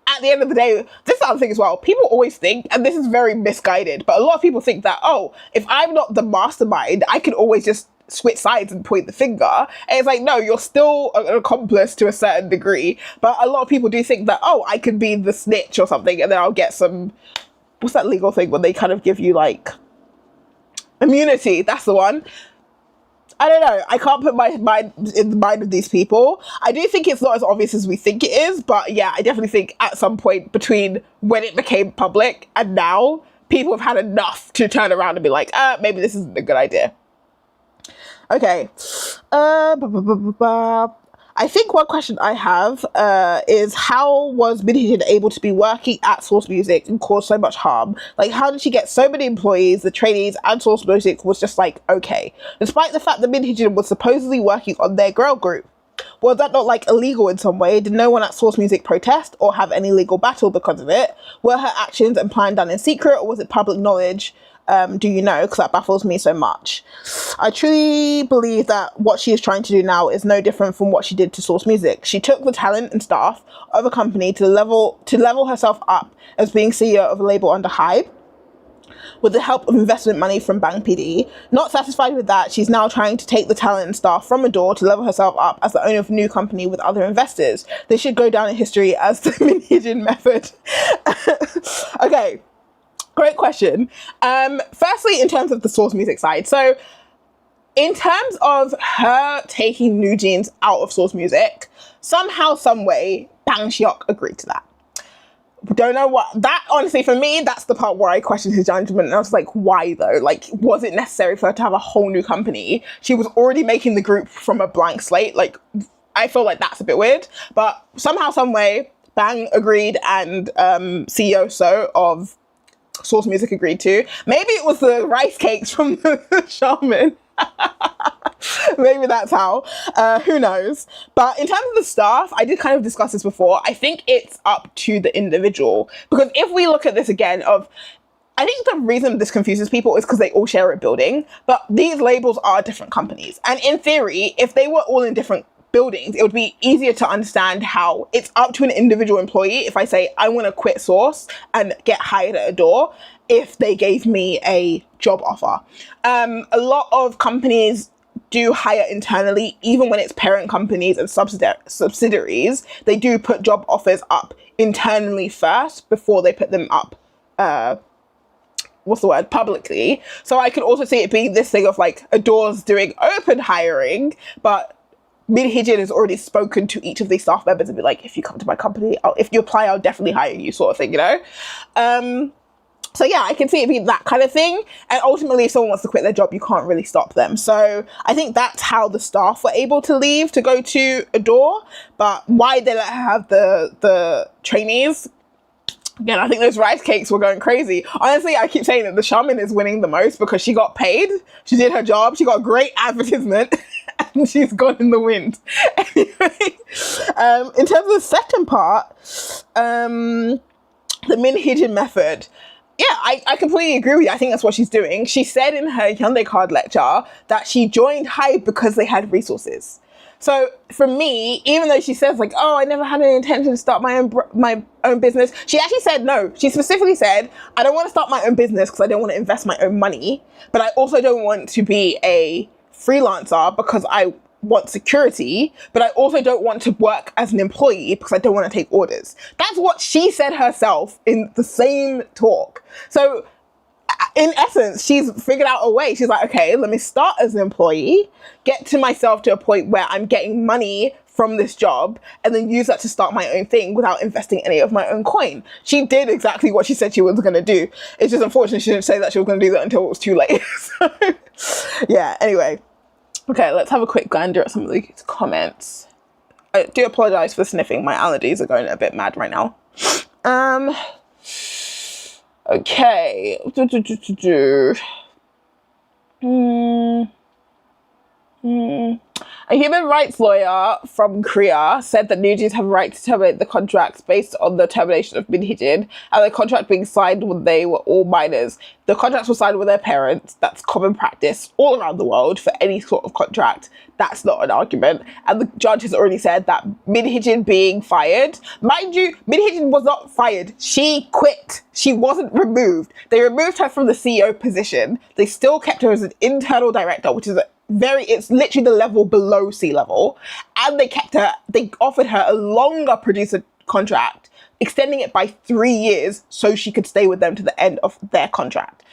at the end of the day, this is the other thing as well. People always think, and this is very misguided, but a lot of people think that, oh, if I'm not the mastermind, I can always just switch sides and point the finger. And it's like, no, you're still an accomplice to a certain degree. But a lot of people do think that, oh, I can be the snitch or something, and then I'll get some, what's that legal thing when they kind of give you, like, immunity? That's the one. I don't know. I can't put my mind in the mind of these people. I do think it's not as obvious as we think it is, but yeah, I definitely think at some point between when it became public and now, people have had enough to turn around and be like, maybe this isn't a good idea. Okay. I think one question I have is how was Hee-jin able to be working at Source Music and cause so much harm? Like, how did she get so many employees, the trainees, and Source Music was just like, okay, despite the fact that Hee-jin was supposedly working on their girl group? Was that not like illegal in some way? Did no one at Source Music protest or have any legal battle because of it? Were her actions and plan done in secret, or was it public knowledge? Do you know? Because that baffles me so much. I truly believe that what she is trying to do now is no different from what she did to Source Music. She took the talent and staff of a company to level herself up as being CEO of a label under Hype, with the help of investment money from Bang PD. Not satisfied with that, she's now trying to take the talent and staff from ADOR to level herself up as the owner of a new company with other investors. This should go down in history as the Hee-jin method. Okay. Great question. Firstly, in terms of the Source Music side, so in terms of her taking NewJeans out of Source Music, somehow, some way, Bang Hyuk agreed to that. Don't know what that, honestly, for me, that's the part where I questioned his judgment, and I was like, why though? Like, was it necessary for her to have a whole new company? She was already making the group from a blank slate. Like, I feel like that's a bit weird, but somehow, some way, Bang agreed, and CEO So of Source Music agreed to. Maybe it was the rice cakes from the shaman. Maybe that's how. Who knows? But in terms of the staff, I did kind of discuss this before. I think it's up to the individual. Because if we look at this again I think the reason this confuses people is because they all share a building. But these labels are different companies. And in theory, if they were all in different buildings, it would be easier to understand how it's up to an individual employee. If I say I want to quit Source and get hired at ADOR, if they gave me a job offer. A lot of companies do hire internally, even when it's parent companies and subsidiaries. They do put job offers up internally first before they put them up publicly. So I could also see it being this thing of like ADOR's doing open hiring, but Hee-jin has already spoken to each of these staff members and be like, if you come to my company, if you apply, I'll definitely hire you, sort of thing, you know? So yeah, I can see it being that kind of thing. And ultimately, if someone wants to quit their job, you can't really stop them. So I think that's how the staff were able to leave to go to ADOR. But why they let her have the trainees? Again, I think those rice cakes were going crazy. Honestly, I keep saying that the shaman is winning the most because she got paid, she did her job, she got a great advertisement, and she's gone in the wind. Anyway, in terms of the second part, the Hee-jin method, yeah, I completely agree with you. I think that's what she's doing. She said in her Hyundai card lecture that she joined Hype because they had resources. So for me, even though she says like, oh, I never had any intention to start my own business, she actually said no. She specifically said, I don't want to start my own business because I don't want to invest my own money, but I also don't want to be a freelancer because I want security, but I also don't want to work as an employee because I don't want to take orders. That's what she said herself in the same talk. So in essence, she's figured out a way. She's like, okay, let me start as an employee, get to myself to a point where I'm getting money from this job, and then use that to start my own thing without investing any of my own coin. She did exactly what she said she was going to do. It's just unfortunate she didn't say that she was going to do that until it was too late. So, yeah, anyway. Okay, let's have a quick gander at some of these comments. I do apologize for sniffing. My allergies are going a bit mad right now. Okay. A human rights lawyer from Korea said that NewJeans have a right to terminate the contracts based on the termination of Hee-jin and the contract being signed when they were all minors. The contracts were signed with their parents. That's common practice all around the world for any sort of contract. That's not an argument. And the judge has already said that Hee-jin being fired, mind you, Hee-jin was not fired. She quit. She wasn't removed. They removed her from the CEO position. They still kept her as an internal director, which is it's literally the level below C-level. And they offered her a longer producer contract, extending it by 3 years so she could stay with them to the end of their contract.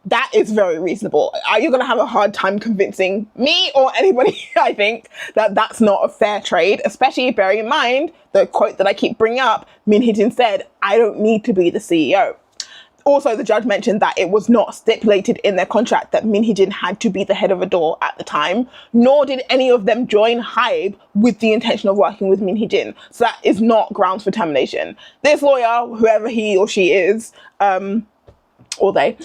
That is very reasonable. You're going to have a hard time convincing me or anybody, I think, that that's not a fair trade, especially bearing in mind the quote that I keep bringing up. Hee-jin said, I don't need to be the CEO. also the judge mentioned that it was not stipulated in their contract that Min Hee-jin had to be the head of ADOR at the time, nor did any of them join HYBE with the intention of working with Min Hee-jin. So that is not grounds for termination. This lawyer, whoever he or she is, or they,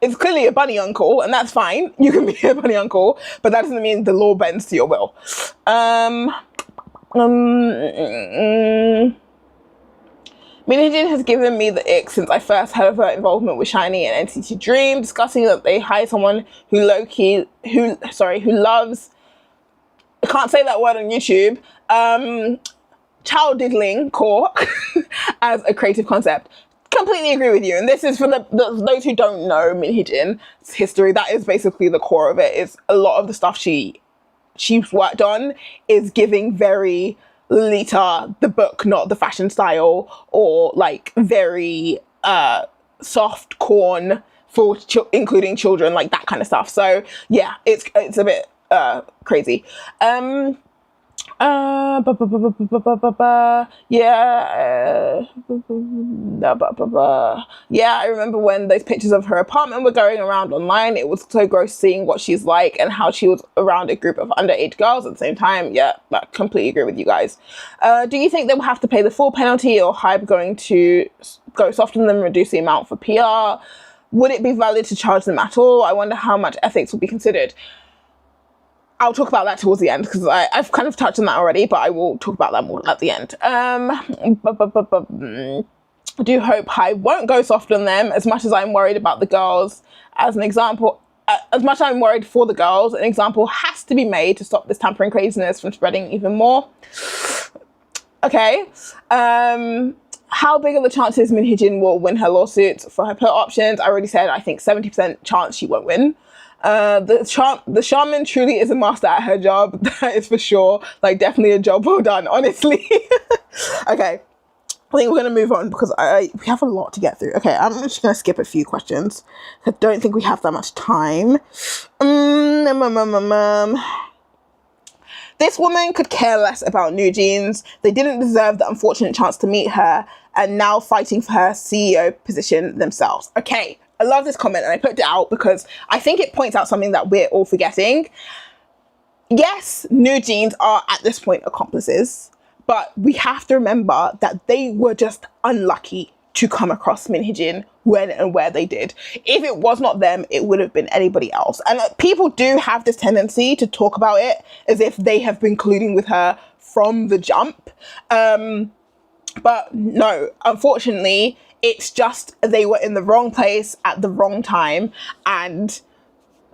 it's clearly a bunny uncle, and that's fine. You can be a bunny uncle, but that doesn't mean the law bends to your will. Min Hee-jin has given me the ick since I first heard of her involvement with SHINee and NCT Dream, discussing that they hire someone who who loves, I can't say that word on YouTube, child diddling core as a creative concept. Completely agree with you. And this is for those who don't know Min Hee-jin's history. That is basically the core of it. Is a lot of the stuff she's worked on is giving very Lolita, the book, not the fashion style, or like very soft corn for including children, like that kind of stuff. So yeah, it's a bit crazy. Yeah, I remember when those pictures of her apartment were going around online. It was so gross seeing what she's like and how she was around a group of underage girls at the same time. Yeah, I completely agree with you guys. Do you think they will have to pay the full penalty, or HYBE going to go soft on them and reduce the amount for PR? Would it be valid to charge them at all? I wonder how much ethics will be considered. I'll talk about that towards the end, because I've kind of touched on that already, but I will talk about that more at the end. I do hope HYBE won't go soft on them. As much as I'm worried about the girls, as an example, as much as I'm worried for the girls, an example has to be made to stop this tampering craziness from spreading even more. Okay. How big are the chances Min Hee-jin will win her lawsuits for her put options? I already said I think 70% chance she won't win. The shaman truly is a master at her job. That is for sure. Like, definitely a job well done, honestly. Okay, I think we're gonna move on because we have a lot to get through. Okay, I'm just gonna skip a few questions. I don't think we have that much time. This woman could care less about NewJeans. They didn't deserve the unfortunate chance to meet her, and now fighting for her CEO position themselves. Okay, I love this comment, and I put it out because I think it points out something that we're all forgetting. Yes, NewJeans are at this point accomplices, but we have to remember that they were just unlucky to come across Min Hee-jin when and where they did. If it was not them, it would have been anybody else. And people do have this tendency to talk about it as if they have been colluding with her from the jump. But no, unfortunately, it's just they were in the wrong place at the wrong time, and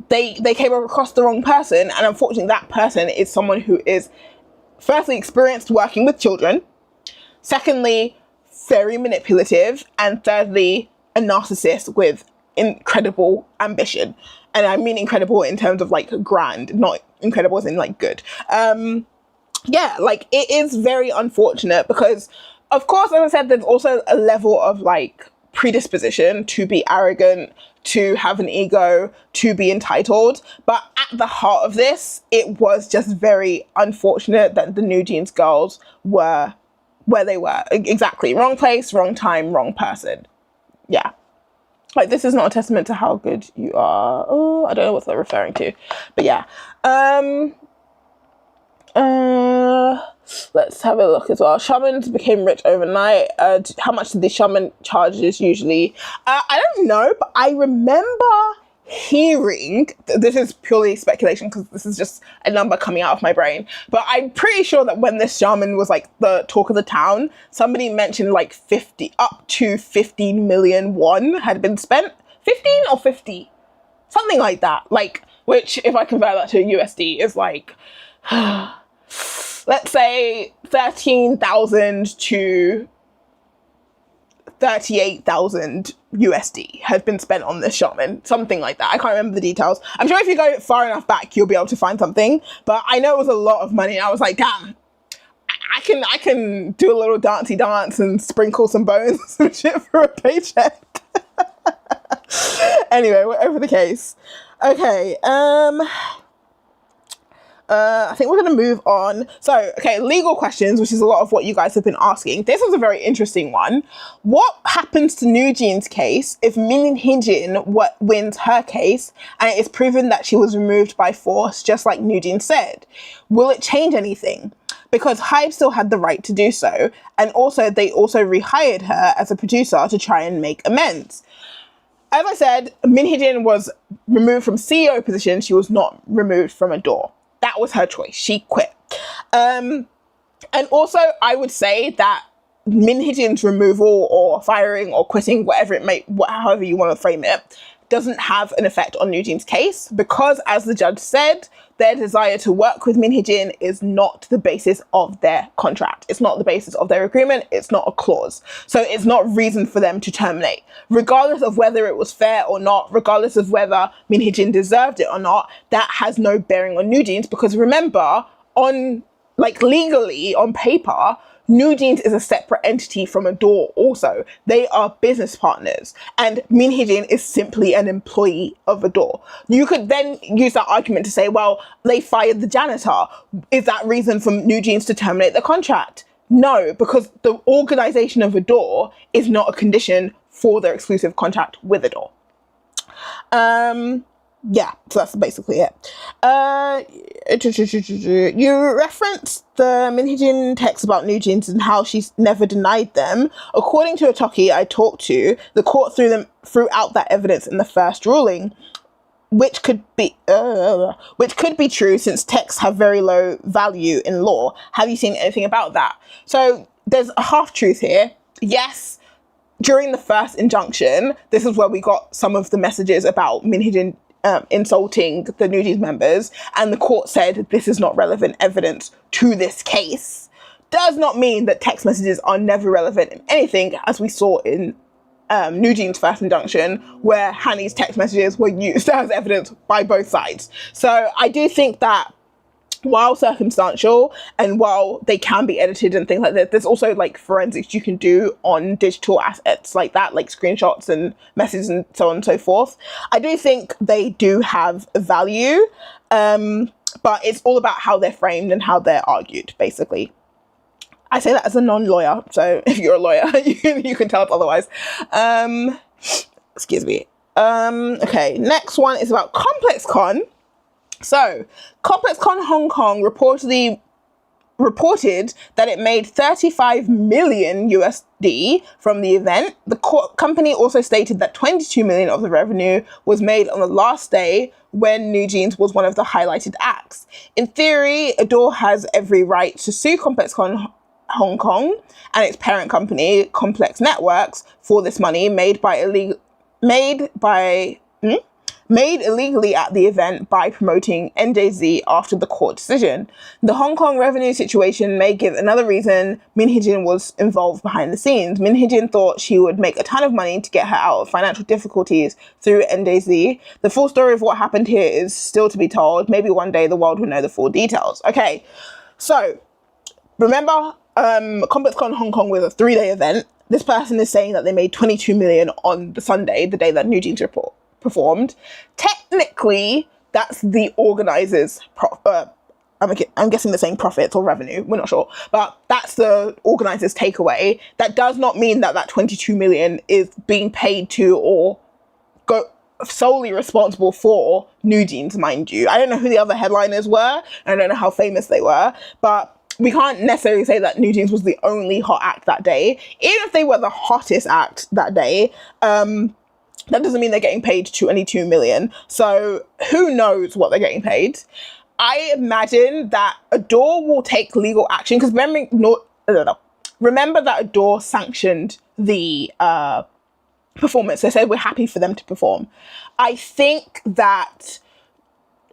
they came across the wrong person. And unfortunately, that person is someone who is firstly experienced working with children, secondly very manipulative, and thirdly a narcissist with incredible ambition. And I mean incredible in terms of like grand, not incredible as in like good. Yeah, like it is very unfortunate because, of course, as I said, there's also a level of like predisposition to be arrogant, to have an ego, to be entitled. But at the heart of this, it was just very unfortunate that the NewJeans girls were where they were. Exactly. Wrong place, wrong time, wrong person. Yeah. Like, this is not a testament to how good you are. Oh, I don't know what they're referring to. But yeah. Let's have a look as well. Shamans became rich overnight. How much did the shaman charges usually? I don't know, but I remember hearing, this is purely speculation because this is just a number coming out of my brain, but I'm pretty sure that when this shaman was like the talk of the town, somebody mentioned like up to 15 million won had been spent. 15 or 50? Something like that. Like, which if I convert that to USD is like, let's say 13,000 to 38,000 USD had been spent on this shaman, something like that. I can't remember the details. I'm sure if you go far enough back, you'll be able to find something, but I know it was a lot of money. I was like, damn, I can do a little dancey dance and sprinkle some bones and shit for a paycheck. Anyway, whatever the case. Okay, I think we're going to move on. So, okay, legal questions, which is a lot of what you guys have been asking. This was a very interesting one. What happens to NewJeans' case if Hee-jin wins her case and it is proven that she was removed by force, just like NewJeans said? Will it change anything? Because Hybe still had the right to do so, and also they also rehired her as a producer to try and make amends. As I said, Hee-jin was removed from CEO position. She was not removed from ADOR. That was her choice. She quit. And also, I would say that Hee-jin's removal or firing or quitting, however you want to frame it, doesn't have an effect on NewJeans' case because, as the judge said, their desire to work with Hee-jin is not the basis of their contract. It's not the basis of their agreement. It's not a clause. So it's not reason for them to terminate. Regardless of whether it was fair or not, regardless of whether Hee-jin deserved it or not, that has no bearing on NewJeans because remember, legally, on paper, NewJeans is a separate entity from ADOR also. They are business partners. And Hee-jin is simply an employee of ADOR. You could then use that argument to say, well, they fired the janitor. Is that reason for NewJeans to terminate the contract? No, because the organization of ADOR is not a condition for their exclusive contract with ADOR. Yeah, so that's basically it. You referenced the Hee-jin text about NewJeans and how she's never denied them. According to a talkie I talked to, the court threw out that evidence in the first ruling, which could be true since texts have very low value in law. Have you seen anything about that? So there's a half truth here. Yes, during the first injunction, this is where we got some of the messages about Hee-jin insulting the NewJeans members, and the court said this is not relevant evidence to this case. Does not mean that text messages are never relevant in anything, as we saw in NewJeans' first injunction, where Hani's text messages were used as evidence by both sides. So I do think that while circumstantial and while they can be edited and things like that, there's also like forensics you can do on digital assets like that, like screenshots and messages and so on and so forth. I do think they do have value, but it's all about how they're framed and how they're argued, basically. I say that as a non-lawyer, so if you're a lawyer, you can tell us otherwise. Excuse me. Okay, next one is about ComplexCon. So, ComplexCon Hong Kong reported that it made 35 million USD from the event. The company also stated that 22 million of the revenue was made on the last day when NewJeans was one of the highlighted acts. In theory, ADOR has every right to sue ComplexCon Hong Kong and its parent company, Complex Networks, for this money made illegally at the event by promoting NJZ after the court decision. The Hong Kong revenue situation may give another reason Hee-jin was involved behind the scenes. Hee-jin thought she would make a ton of money to get her out of financial difficulties through NJZ. The full story of what happened here is still to be told. Maybe one day the world will know the full details. Okay, so remember, ComplexCon Hong Kong was a 3-day event. This person is saying that they made 22 million on the Sunday, the day that NewJeans performed. Technically, that's the organizers' I'm guessing they're saying profits or revenue, we're not sure, but that's the organizers' takeaway. That does not mean that that 22 million is being paid to or solely responsible for NewJeans, mind you. I don't know who the other headliners were, and I don't know how famous they were, but we can't necessarily say that NewJeans was the only hot act that day. Even if they were the hottest act that day, that doesn't mean they're getting paid 22 million. So who knows what they're getting paid? I imagine that ADOR will take legal action because remember that ADOR sanctioned the performance. They said we're happy for them to perform. I think that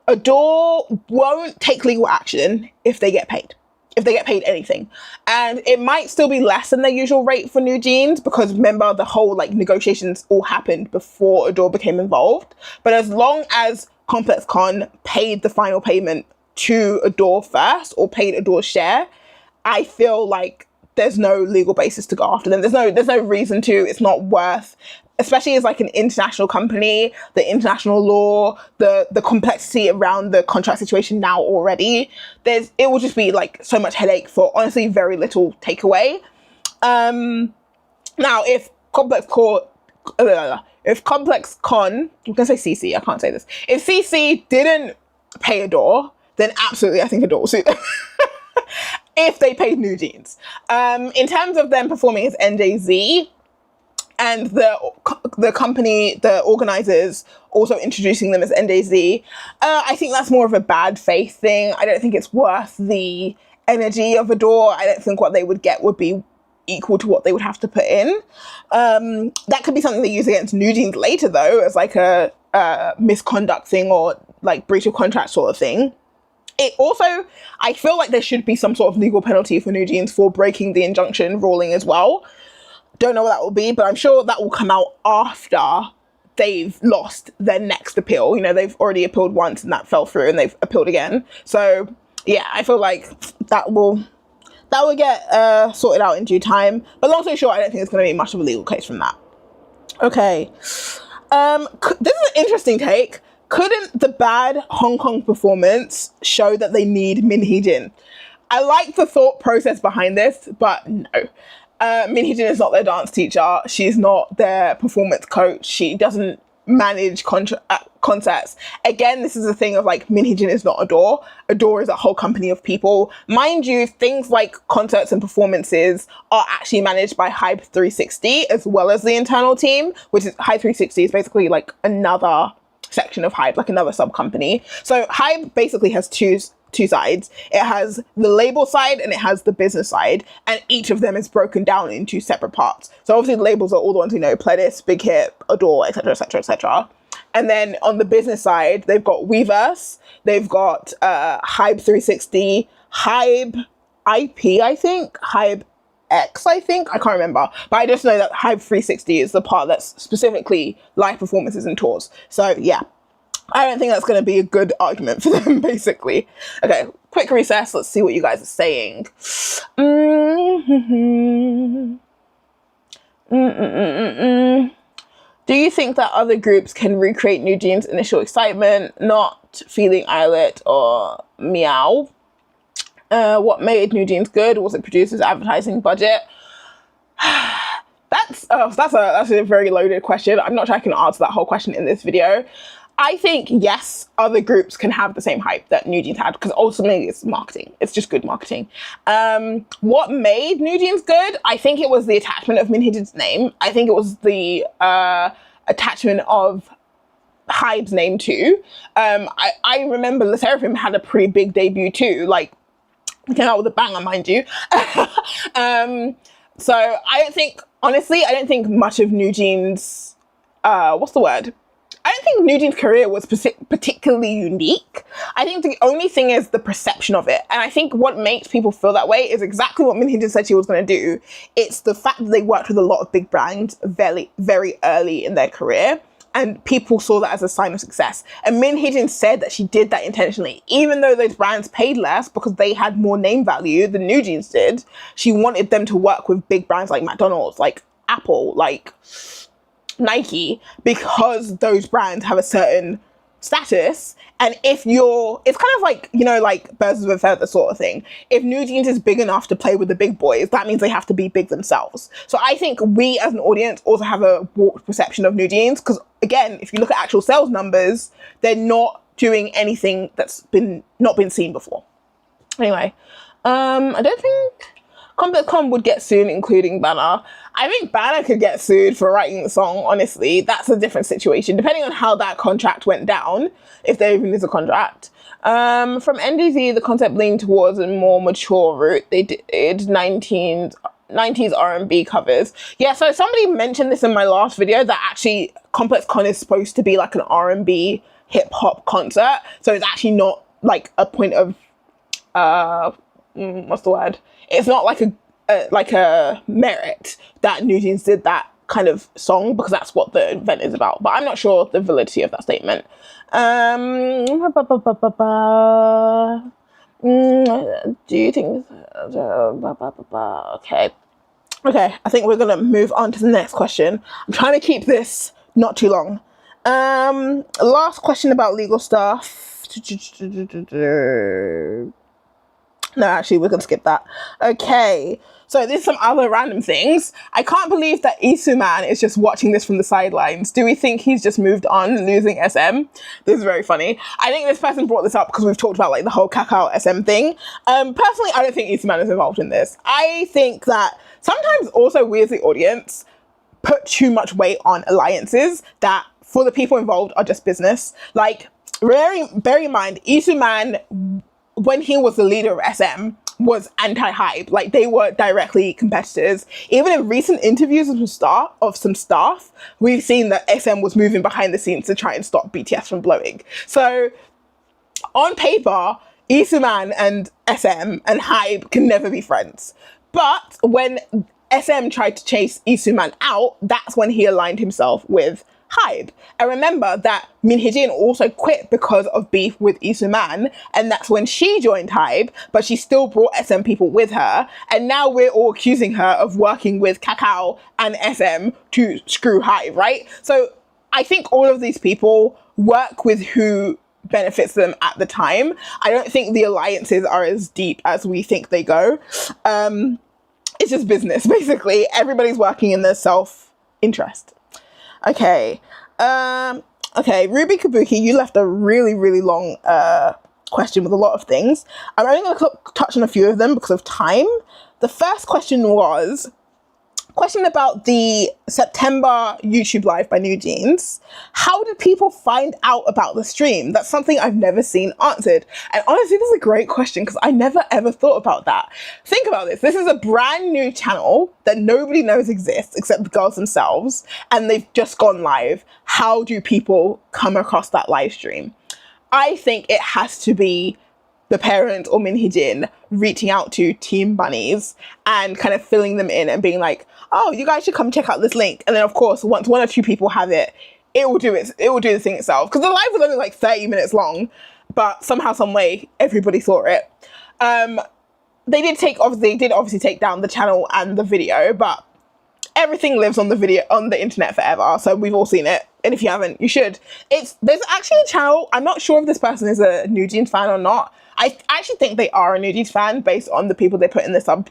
ADOR won't take legal action if they get paid. If they get paid anything. And it might still be less than their usual rate for NewJeans because remember the whole negotiations all happened before ADOR became involved. But as long as ComplexCon paid the final payment to ADOR first or paid ADOR's share, I feel like there's no legal basis to go after them. There's no reason to. It's not worth, especially as like an international company, the international law, the complexity around the contract situation now already. It will just be like so much headache for honestly very little takeaway. Now, if ComplexCon, I'm gonna say CC, I can't say this. If CC didn't pay ADOR, then absolutely I think ADOR will sue them. If they paid NewJeans. In terms of them performing as NJZ and the company, the organizers also introducing them as NJZ, I think that's more of a bad faith thing. I don't think it's worth the energy of ADOR. I don't think what they would get would be equal to what they would have to put in. That could be something they use against NewJeans later though, as like a misconduct thing or like breach of contract sort of thing. It also, I feel like there should be some sort of legal penalty for NewJeans for breaking the injunction ruling as well. Don't know what that will be, but I'm sure that will come out after they've lost their next appeal. You know, they've already appealed once and that fell through and they've appealed again. So yeah, I feel like that will get sorted out in due time. But long story short, I don't think there's going to be much of a legal case from that. Okay. This is an interesting take. Couldn't the bad Hong Kong performance show that they need Min Hee-jin? I like the thought process behind this, but no. Min Hee-jin is not their dance teacher. She's not their performance coach. She doesn't manage concerts. Again, this is a thing of like, Min Hee-jin is not ADOR. ADOR is a whole company of people. Mind you, things like concerts and performances are actually managed by Hybe 360 as well as the internal team, which is Hybe 360 is basically like another section of Hybe, like another sub company. So Hybe basically has two sides. It has the label side and it has the business side, and each of them is broken down into separate parts. So obviously the labels are all the ones we know: Pledis, Big Hit, ADOR, etc, etc, etc. And then on the business side, they've got Weverse, they've got Hybe 360, Hybe IP, I think, Hybe X, I think, I can't remember, but I just know that Hybe 360 is the part that's specifically live performances and tours. So yeah, I don't think that's going to be a good argument for them, basically. Okay, quick recess. Let's see what you guys are saying. Do you think that other groups can recreate NewJeans' initial excitement, not feeling Eyelet or Meow? What made NewJeans good? Was it producers' advertising budget? That's a very loaded question. I'm not sure I can answer that whole question in this video. I think, yes, other groups can have the same hype that NewJeans had, because ultimately it's marketing. It's just good marketing. What made NewJeans good? I think it was the attachment of Min Hee-jin's name. I think it was the attachment of Hybe's name too. I remember Le Sserafim had a pretty big debut too. Like, came out with a banger, mind you. So honestly, I don't think much of NewJeans, what's the word? I don't think NewJeans' career was particularly unique. I think the only thing is the perception of it. And I think what makes people feel that way is exactly what Min Hee-jin said she was going to do. It's the fact that they worked with a lot of big brands very, very early in their career, and people saw that as a sign of success. And Min Hee-jin said that she did that intentionally. Even though those brands paid less because they had more name value than NewJeans did, she wanted them to work with big brands like McDonald's, like Apple, like Nike, because those brands have a certain status. And if it's kind of like, you know, like birds of a feather sort of thing. If NewJeans is big enough to play with the big boys, that means they have to be big themselves. So I think we as an audience also have a warped perception of NewJeans, because again, if you look at actual sales numbers, they're not doing anything that's not been seen before. Anyway, I don't think ComplexCon would get sued, including Banner. I think Banner could get sued for writing the song, honestly. That's a different situation, depending on how that contract went down, if there even is a contract. From NDZ, the concept leaned towards a more mature route. They did 90s R&B covers. Yeah, so somebody mentioned this in my last video, that actually ComplexCon is supposed to be like an R&B hip-hop concert. So it's actually not like a point of, what's the word? It's not like a merit that NewJeans did that kind of song, because that's what the event is about. But I'm not sure the validity of that statement. Do you think... Okay, I think we're going to move on to the next question. I'm trying to keep this not too long. Last question about legal stuff. No, actually, we're going to skip that. Okay, so there's some other random things. I can't believe that Isuman is just watching this from the sidelines. Do we think he's just moved on, losing SM? This is very funny. I think this person brought this up because we've talked about like the whole Kakao SM thing. Personally, I don't think Isuman is involved in this. I think that sometimes also we as the audience put too much weight on alliances that for the people involved are just business. Like, bear in mind, Isuman, when he was the leader of SM, was anti-hype. Like, they were directly competitors. Even in recent interviews of some staff, we've seen that SM was moving behind the scenes to try and stop BTS from blowing. So, on paper, Isuman and SM and hype can never be friends. But when SM tried to chase Isuman out, that's when he aligned himself with hype. And remember that Hee-jin also quit because of beef with Isuman, and that's when she joined hype, but she still brought SM people with her, and now we're all accusing her of working with Kakao and SM to screw hype, right? So I think all of these people work with who benefits them at the time. I don't think the alliances are as deep as we think they go. It's just business, basically. Everybody's working in their self-interest. Okay. Okay, Ruby Kabuki, you left a really, really long question with a lot of things. I'm only going to touch on a few of them because of time. The first question was about the September YouTube live by NewJeans. How did people find out about the stream? That's something I've never seen answered. And honestly, this is a great question because I never ever thought about that. Think about this. This is a brand new channel that nobody knows exists except the girls themselves, and they've just gone live. How do people come across that live stream? I think it has to be the parent or Hee-jin reaching out to Team Bunnies and kind of filling them in and being like, oh, you guys should come check out this link. And then of course, once one or two people have it, it will do the thing itself. Because the live was only like 30 minutes long, but somehow, some way, everybody saw it. They did obviously take down the channel and the video, but everything lives on the internet forever. So we've all seen it. And if you haven't, you should. There's actually a channel. I'm not sure if this person is a NewJeans fan or not. I actually think they are a NewJeans fan based on the people they put in the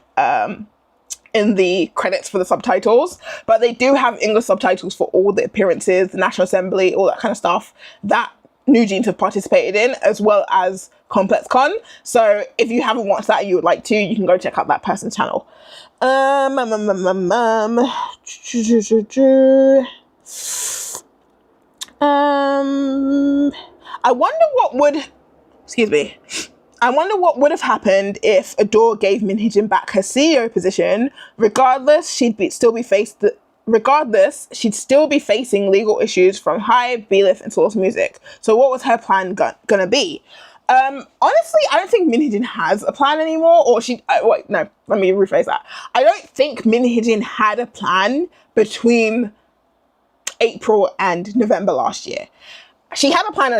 in the credits for the subtitles, but they do have English subtitles for all the appearances, the National Assembly, all that kind of stuff that NewJeans have participated in, as well as ComplexCon. So if you haven't watched that and you would like to, you can go check out that person's channel. I wonder what would have happened if ADOR gave Hee-jin back her CEO position. Regardless, she'd still be facing legal issues from Hive, Belief, and Source Music. So what was her plan gonna be? Honestly, I don't think Hee-jin has a plan anymore, or wait, no, let me rephrase that. I don't think Hee-jin had a plan between April and November last year. She had a plan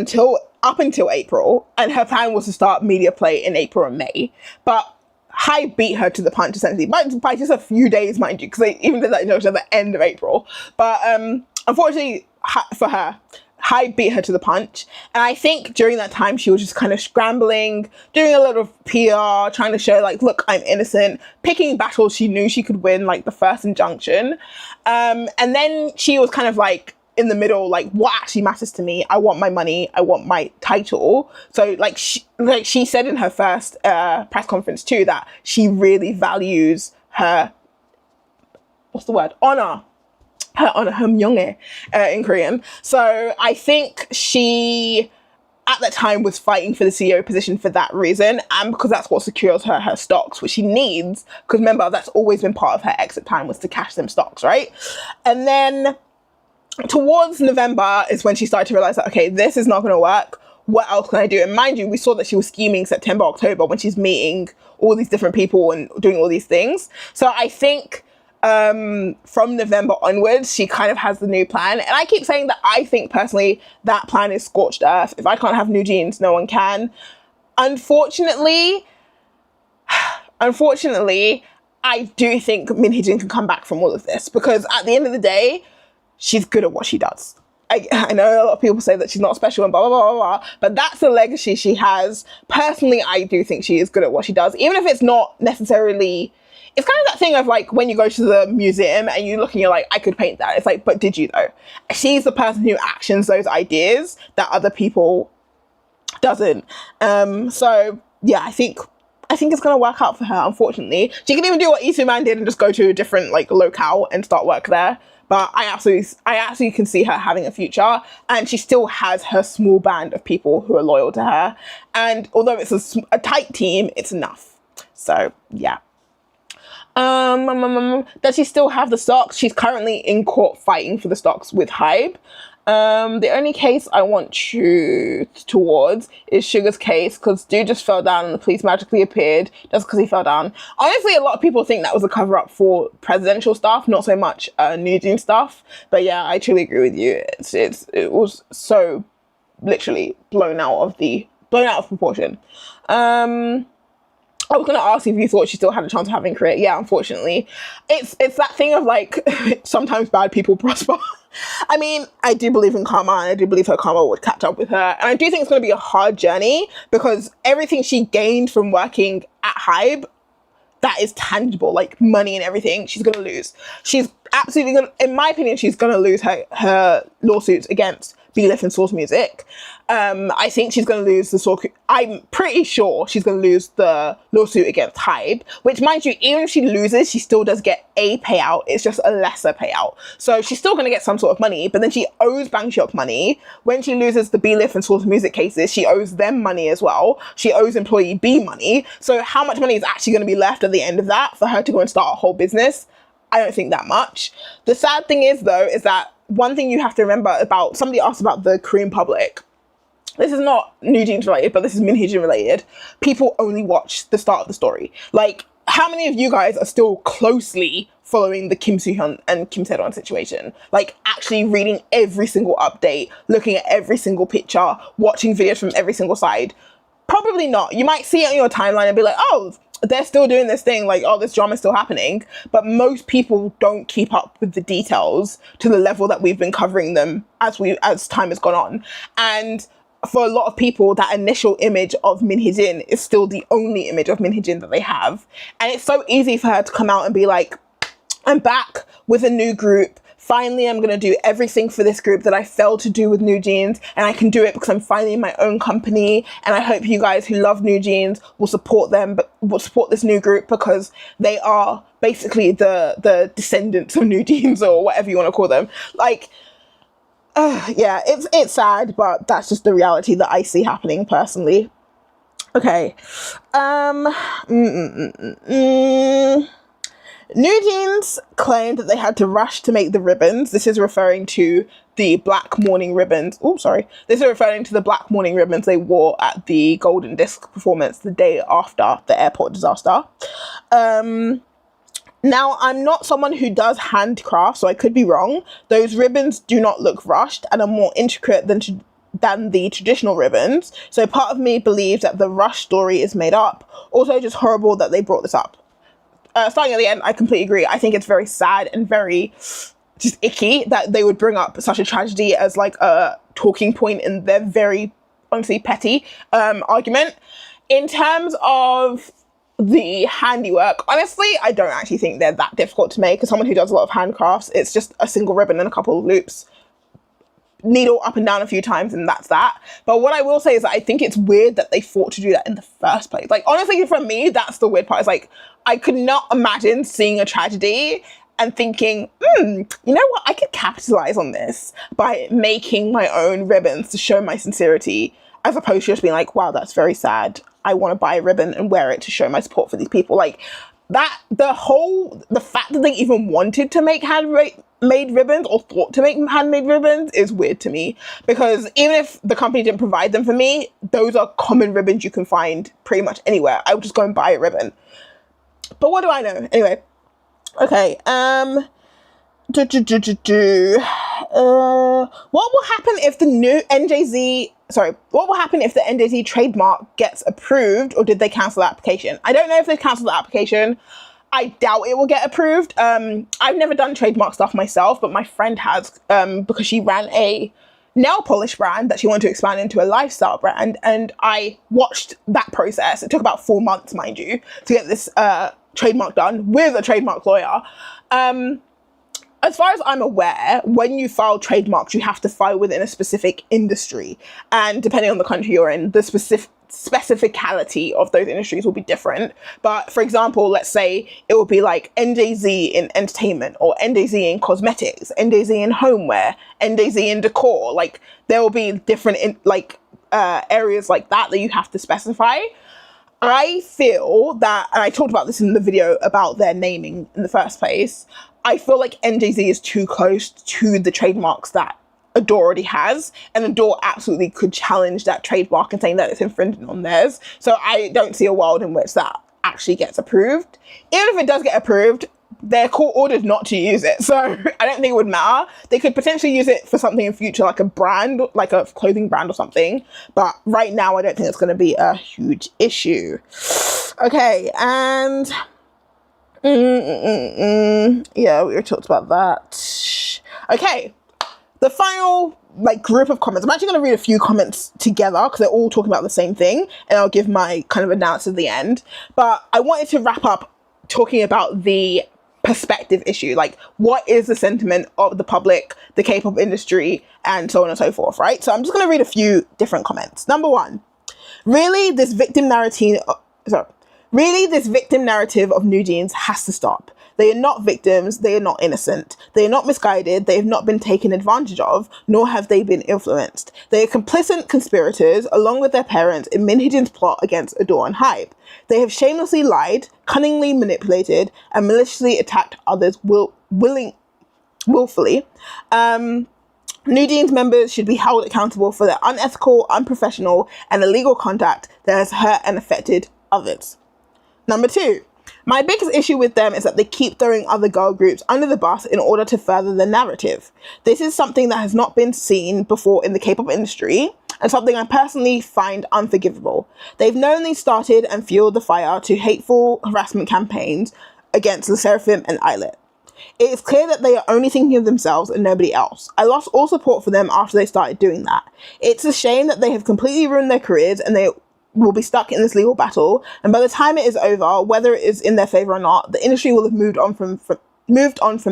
up until April, and her plan was to start Media Play in April and May. But Hive beat her to the punch, essentially, by just a few days, mind you, because they even did that at the end of April. But unfortunately for her, Hive beat her to the punch. And I think during that time, she was just kind of scrambling, doing a lot of PR, trying to show, like, look, I'm innocent, picking battles she knew she could win, like the first injunction. And then she was kind of like, in the middle, like, what actually matters to me? I want my money. I want my title. So like she said in her first press conference too, that she really values her, what's the word? Honor. Her honor, her myeonge in Korean. So I think she, at that time, was fighting for the CEO position for that reason, and because that's what secures her stocks, which she needs. Because remember, that's always been part of her exit plan, was to cash them stocks, right? And then towards November is when she started to realize that, okay, this is not going to work. What else can I do? And mind you, we saw that she was scheming September, October, when she's meeting all these different people and doing all these things. So I think from November onwards, she kind of has the new plan. And I keep saying that I think personally that plan is scorched earth. If I can't have NewJeans, no one can. unfortunately, I do think Hee-jin can come back from all of this, because at the end of the day, she's good at what she does. I know a lot of people say that she's not special and blah, blah, blah, blah, blah, but that's the legacy she has. Personally, I do think she is good at what she does, even if it's not necessarily... It's kind of that thing of like when you go to the museum and you look and you're like, I could paint that. It's like, but did you though? She's the person who actions those ideas that other people doesn't. So yeah, I think it's gonna work out for her, unfortunately. She can even do what Lee Man did and just go to a different like locale and start work there. But I absolutely can see her having a future, and she still has her small band of people who are loyal to her. And although it's a tight team, it's enough. So yeah. Does she still have the stocks? She's currently in court fighting for the stocks with Hybe. The only case I want towards is Sugar's case, because dude just fell down and the police magically appeared just because he fell down. Honestly, a lot of people think that was a cover-up for presidential stuff, not so much NewJeans stuff. But yeah, I truly agree with you. It was so literally blown out of proportion. I was going to ask if you thought she still had a chance of having a career. Yeah, unfortunately. It's that thing of like, sometimes bad people prosper. I mean, I do believe in karma, and I do believe her karma would catch up with her. And I do think it's going to be a hard journey, because everything she gained from working at Hybe, that is tangible, like money and everything, she's going to lose. She's absolutely going to, in my opinion, she's going to lose her lawsuits against B-Lif and Source Music. I think she's going to lose I'm pretty sure she's going to lose the lawsuit against Hybe, which, mind you, even if she loses, she still does get a payout. It's just a lesser payout. So she's still going to get some sort of money, but then she owes Bang Shop money. When she loses the B-Lif and Source Music cases, she owes them money as well. She owes employee B money. So how much money is actually going to be left at the end of that for her to go and start a whole business? I don't think that much. The sad thing is, though, is that one thing you have to remember about, somebody asked about the Korean public. This is not NewJeans related, but this is Hee-jin related. People only watch the start of the story. Like, how many of you guys are still closely following the Kim Soo-hyun and Kim Se-ron situation? Like, actually reading every single update, looking at every single picture, watching videos from every single side? Probably not. You might see it on your timeline and be like, oh, they're still doing this thing, like, oh, this drama's still happening. But most people don't keep up with the details to the level that we've been covering them as time has gone on. And for a lot of people, that initial image of Hee-jin is still the only image of Hee-jin that they have. And it's so easy for her to come out and be like, I'm back with a new group. Finally, I'm going to do everything for this group that I failed to do with NewJeans, and I can do it because I'm finally in my own company. And I hope you guys who love NewJeans will support them, but will support this new group, because they are basically the descendants of NewJeans, or whatever you want to call them. Like, yeah, it's sad, but that's just the reality that I see happening personally. Okay. NewJeans claimed that they had to rush to make the ribbons. This is referring to the black mourning ribbons. Oh, sorry. This is referring to the black mourning ribbons they wore at the Golden Disc performance the day after the airport disaster. Now, I'm not someone who does handcraft, so I could be wrong. Those ribbons do not look rushed and are more intricate than the traditional ribbons. So part of me believes that the rush story is made up. Also, just horrible that they brought this up. Starting at the end, I completely agree. I think it's very sad and very just icky that they would bring up such a tragedy as like a talking point in their very, honestly, petty argument. In terms of the handiwork, honestly, I don't actually think they're that difficult to make. As someone who does a lot of handcrafts, it's just a single ribbon and a couple of loops, needle up and down a few times, and that's that. But what I will say is that I think it's weird that they thought to do that in the first place. Like, honestly, for me, that's the weird part. It's like, I could not imagine seeing a tragedy and thinking, you know what, I could capitalize on this by making my own ribbons to show my sincerity, as opposed to just being like, wow, that's very sad. I want to buy a ribbon and wear it to show my support for these people. Like, that, the fact that they even wanted to make handmade ribbons or thought to make handmade ribbons is weird to me, because even if the company didn't provide them for me, those are common ribbons you can find pretty much anywhere. I would just go and buy a ribbon. But what do I know? Anyway, okay. What will happen if the new what will happen if the NJZ trademark gets approved, or did they cancel the application? I don't know if they canceled the application. I doubt it will get approved. I've never done trademark stuff myself, but my friend has, because she ran a nail polish brand that she wanted to expand into a lifestyle brand, and I watched that process. It took about 4 months, mind you, to get this trademark done with a trademark lawyer. As far as I'm aware, when you file trademarks, you have to file within a specific industry. And depending on the country you're in, the specificality of those industries will be different. But for example, let's say it will be like NJZ in entertainment, or NJZ in cosmetics, NJZ in homeware, NJZ in decor. Like, there will be different areas like that you have to specify. I feel that, and I talked about this in the video about their naming in the first place, I feel like NJZ is too close to the trademarks that ADOR already has, and ADOR absolutely could challenge that trademark and saying that it's infringing on theirs. So I don't see a world in which that actually gets approved. Even if it does get approved, they're court ordered not to use it. So I don't think it would matter. They could potentially use it for something in future, like a brand, like a clothing brand or something. But right now, I don't think it's going to be a huge issue. Okay, and yeah, we already talked about that. Okay, the final group of comments. I'm actually going to read a few comments together because they're all talking about the same thing, and I'll give my kind of analysis at the end. But I wanted to wrap up talking about the perspective issue. Like, what is the sentiment of the public, the K-pop industry, and so on and so forth, right? So I'm just going to read a few different comments. Number one, really, this victim narrative of NewJeans has to stop. They are not victims, they are not innocent. They are not misguided, they have not been taken advantage of, nor have they been influenced. They are complicit conspirators, along with their parents, in Hee-jin's plot against ADOR and HYBE. They have shamelessly lied, cunningly manipulated, and maliciously attacked others willfully. NewJeans members should be held accountable for their unethical, unprofessional, and illegal conduct that has hurt and affected others. Number two, my biggest issue with them is that they keep throwing other girl groups under the bus in order to further the narrative. This is something that has not been seen before in the K-pop industry, and something I personally find unforgivable. They've knowingly started and fueled the fire to hateful harassment campaigns against LE SSERAFIM and Islet. It is clear that they are only thinking of themselves and nobody else. I lost all support for them after they started doing that. It's a shame that they have completely ruined their careers and they will be stuck in this legal battle, and by the time it is over, whether it is in their favor or not, the industry will have moved on from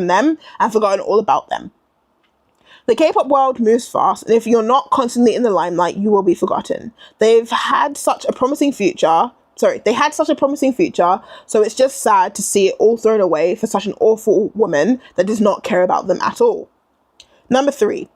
them and forgotten all about them. The K-pop world moves fast, and if you're not constantly in the limelight, you will be forgotten. They had such a promising future, so it's just sad to see it all thrown away for such an awful woman that does not care about them at all. Number three.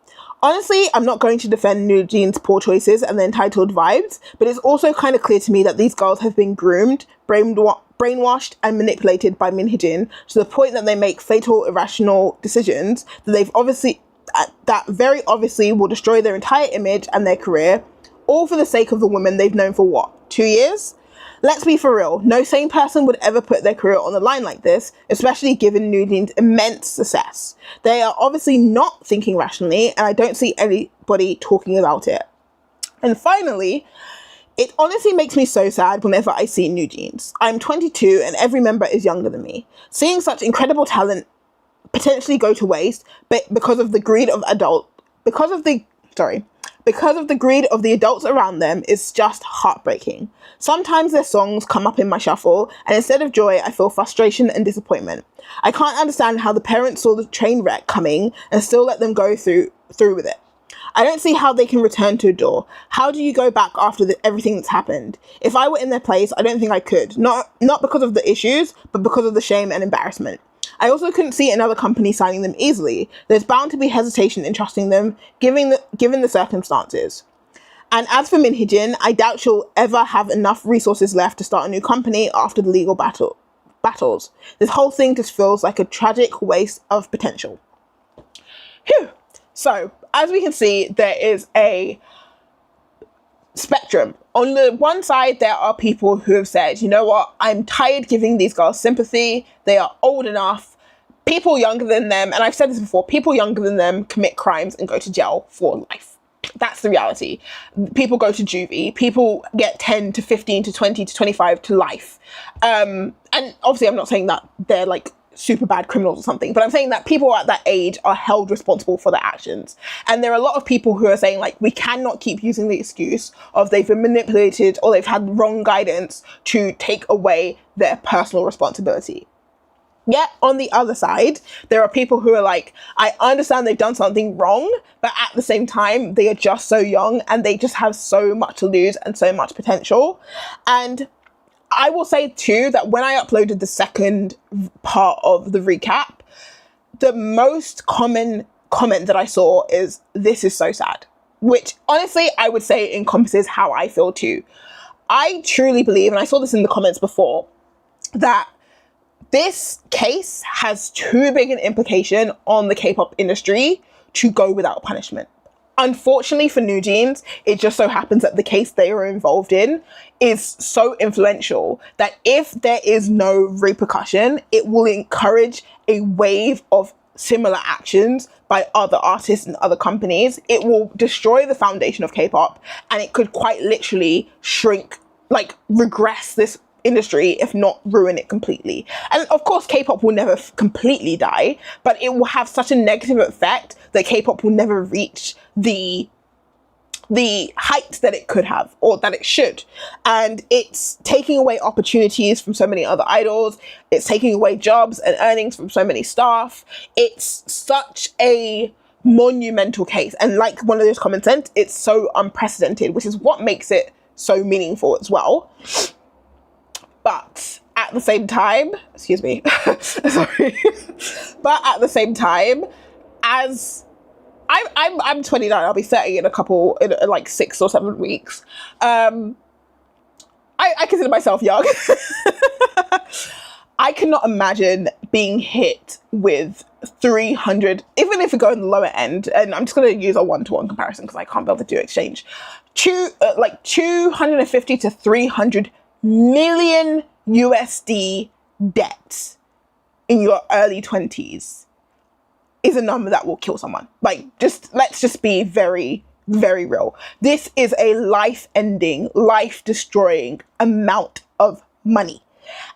Honestly, I'm not going to defend NewJeans' poor choices and the entitled vibes, but it's also kind of clear to me that these girls have been groomed, brainwashed, and manipulated by Hee-jin to the point that they make fatal, irrational decisions that very obviously will destroy their entire image and their career, all for the sake of the woman they've known for what, 2 years? Let's be for real, no sane person would ever put their career on the line like this, especially given NewJeans' immense success. They are obviously not thinking rationally, and I don't see anybody talking about it. And finally, it honestly makes me so sad whenever I see NewJeans. I'm 22 and every member is younger than me. Seeing such incredible talent potentially go to waste, but because of the greed of the adults around them is just heartbreaking. Sometimes their songs come up in my shuffle, and instead of joy, I feel frustration and disappointment. I can't understand how the parents saw the train wreck coming and still let them go through with it. I don't see how they can return to ADOR. How do you go back after everything that's happened? If I were in their place, I don't think I could. Not because of the issues, but because of the shame and embarrassment. I also couldn't see another company signing them easily. There's bound to be hesitation in trusting them, given the circumstances. And as for Hee-jin, I doubt she'll ever have enough resources left to start a new company after the legal battles. This whole thing just feels like a tragic waste of potential. Phew. So, as we can see, there is a spectrum. On the one side, there are people who have said, you know what, I'm tired giving these girls sympathy. They are old enough. people younger than them, and I've said this before, people younger than them commit crimes and go to jail for life. That's the reality. People go to juvie. People get 10 to 15 to 20 to 25 to life. And obviously I'm not saying that they're like super bad criminals or something, but I'm saying that people at that age are held responsible for their actions. And there are a lot of people who are saying like, we cannot keep using the excuse of they've been manipulated or they've had wrong guidance to take away their personal responsibility. Yet on the other side, there are people who are like, I understand they've done something wrong, but at the same time, they are just so young and they just have so much to lose and so much potential. And I will say too, that when I uploaded the second part of the recap, the most common comment that I saw is, this is so sad, which honestly, I would say encompasses how I feel too. I truly believe, and I saw this in the comments before, that this case has too big an implication on the K-pop industry to go without punishment. Unfortunately for NewJeans, it just so happens that the case they are involved in is so influential that if there is no repercussion, it will encourage a wave of similar actions by other artists and other companies. It will destroy the foundation of K-pop, and it could quite literally shrink, like regress this industry, if not ruin it completely. And of course, K-pop will never completely die, but it will have such a negative effect that K-pop will never reach the heights that it could have, or that it should. And it's taking away opportunities from so many other idols. It's taking away jobs and earnings from so many staff. It's such a monumental case. And like one of those comments said, it's so unprecedented, which is what makes it so meaningful as well. But at the same time, excuse me, sorry. But at the same time, as I'm 29, I'll be 30 in like 6 or 7 weeks. I consider myself young. I cannot imagine being hit with 300, even if we go in the lower end, and I'm just going to use a one-to-one comparison because I can't be able to do exchange. Like 250 to 300 million USD debt in your early 20s is a number that will kill someone. Like, let's just be very, very real. This is a life-ending, life-destroying amount of money.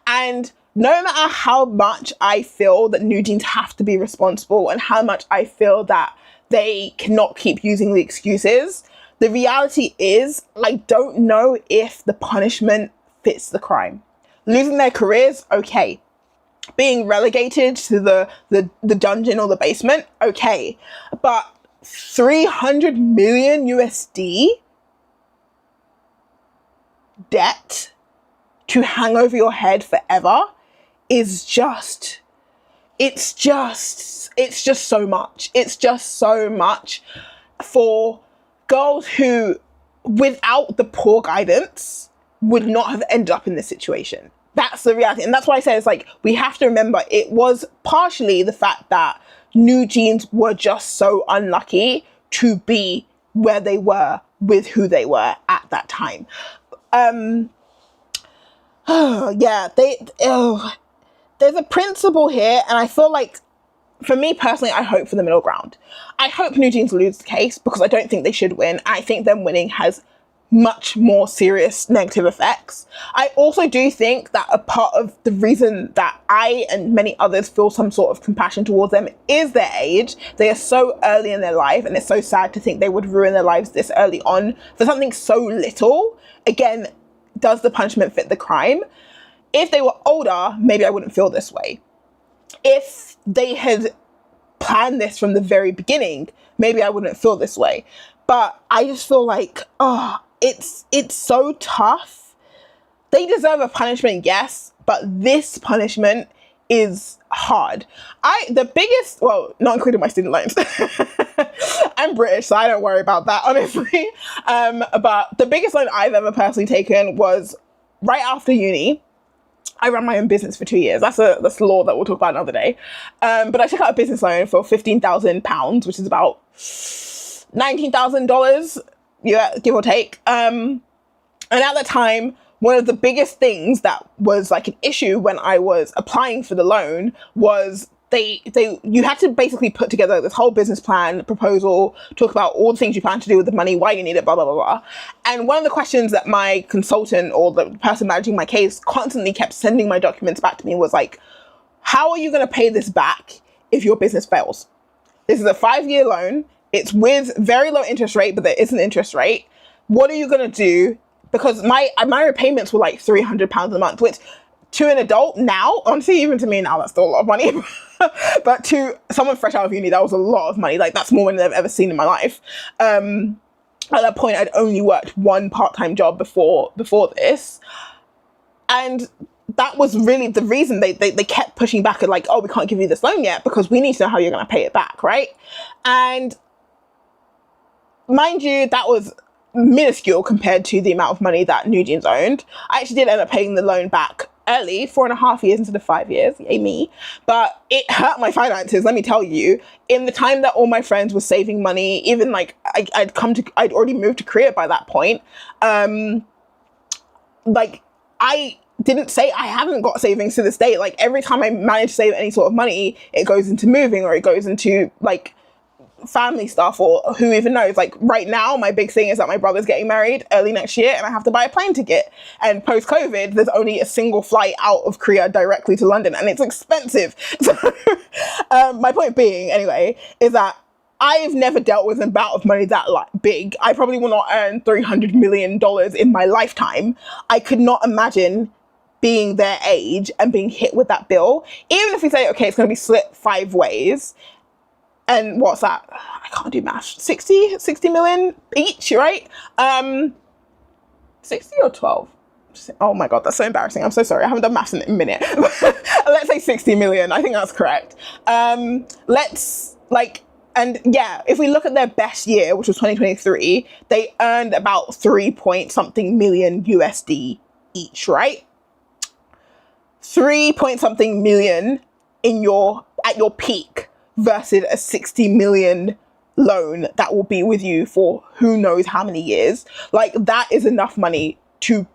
And no matter how much I feel that NewJeans have to be responsible and how much I feel that they cannot keep using the excuses, the reality is I don't know if the punishment fits the crime. Losing their careers, okay. Being relegated to the dungeon or the basement, okay. But 300 million USD debt to hang over your head forever is just, it's just so much. It's just so much for girls who, without the poor guidance, would not have ended up in this situation. That's the reality. And that's why I say it's like, we have to remember it was partially the fact that NewJeans were just so unlucky to be where they were with who they were at that time. There's a principle here, and I feel like, for me personally, I hope for the middle ground. I hope NewJeans lose the case because I don't think they should win. I think them winning has much more serious negative effects. I also do think that a part of the reason that I and many others feel some sort of compassion towards them is their age. They are so early in their life, and it's so sad to think they would ruin their lives this early on for something so little. Again, does the punishment fit the crime? If they were older, maybe I wouldn't feel this way. If they had planned this from the very beginning, maybe I wouldn't feel this way. But I just feel like, it's so tough. They deserve a punishment, yes, but this punishment is hard. Well, not including my student loans. I'm British, so I don't worry about that, honestly. But the biggest loan I've ever personally taken was right after uni. I ran my own business for 2 years. That's a law that we'll talk about another day. But I took out a business loan for £15,000, which is about $19,000, give or take. And at that time, one of the biggest things that was like an issue when I was applying for the loan was you had to basically put together this whole business plan, proposal, talk about all the things you plan to do with the money, why you need it, blah, blah, blah, blah. And one of the questions that my consultant or the person managing my case constantly kept sending my documents back to me was like, how are you going to pay this back if your business fails? This is a 5-year loan. It's with very low interest rate, but there is an interest rate. What are you going to do? Because my repayments were like £300 a month, which to an adult now, honestly, even to me now, that's still a lot of money. But to someone fresh out of uni, that was a lot of money. Like, that's more than I've ever seen in my life. At that point, I'd only worked one part-time job before this. And that was really the reason they kept pushing back and like, oh, we can't give you this loan yet because we need to know how you're going to pay it back, right? And mind you, that was minuscule compared to the amount of money that NewJeans owned. I actually did end up paying the loan back early, 4.5 years instead of 5 years, yay me. But it hurt my finances, let me tell you. In the time that all my friends were saving money, even like I'd already moved to Korea by that point. Like, I didn't say I haven't got savings to this day. Like, every time I manage to save any sort of money, it goes into moving or it goes into like family stuff or who even knows. Like, right now, my big thing is that my brother's getting married early next year and I have to buy a plane ticket. And post-COVID, there's only a single flight out of Korea directly to London and it's expensive. So my point being, anyway, is that I've never dealt with an amount of money that big. I probably will not earn $300 million in my lifetime. I could not imagine being their age and being hit with that bill. Even if we say, okay, it's going to be split 5 ways. And what's that? I can't do math. 60 million each, right? 60 or 12? Oh my God, that's so embarrassing. I'm so sorry. I haven't done maths in a minute. Let's say 60 million. I think that's correct. And yeah, if we look at their best year, which was 2023, they earned about 3 point something million USD each, right? 3 point something million at your peak versus a 60 million loan that will be with you for who knows how many years. Like, that is enough money to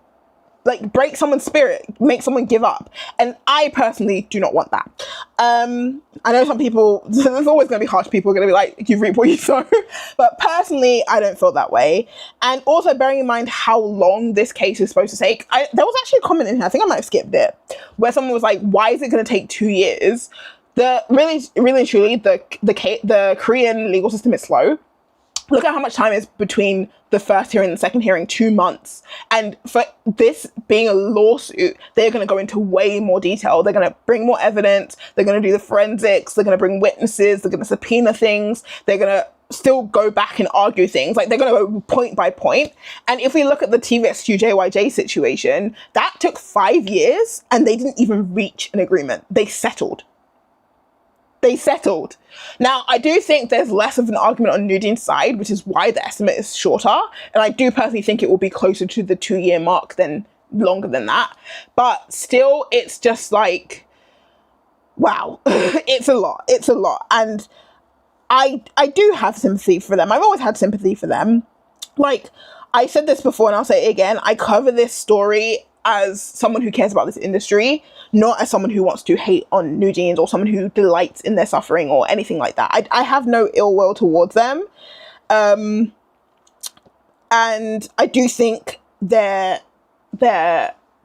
like break someone's spirit, make someone give up. And I personally do not want that. I know some people, there's always going to be harsh people going to be like, you reap what you sow. But personally, I don't feel that way. And also bearing in mind how long this case is supposed to take. There was actually a comment in here, I think I might have skipped it, where someone was like, why is it going to take 2 years? Really and truly, the Korean legal system is slow. Look at how much time is between the first hearing and the second hearing, 2 months. And for this being a lawsuit, they're going to go into way more detail. They're going to bring more evidence. They're going to do the forensics. They're going to bring witnesses. They're going to subpoena things. They're going to still go back and argue things. Like, they're going to go point by point. And if we look at the TVXQ JYJ situation, that took 5 years and they didn't even reach an agreement. They settled. Now, I do think there's less of an argument on NewJeans' side, which is why the estimate is shorter. And I do personally think it will be closer to the 2-year mark than longer than that. But still, it's just like, wow, it's a lot. And I do have sympathy for them. I've always had sympathy for them. Like, I said this before and I'll say it again. I cover this story as someone who cares about this industry, not as someone who wants to hate on NewJeans or someone who delights in their suffering or anything like that. I have no ill will towards them. And I do think their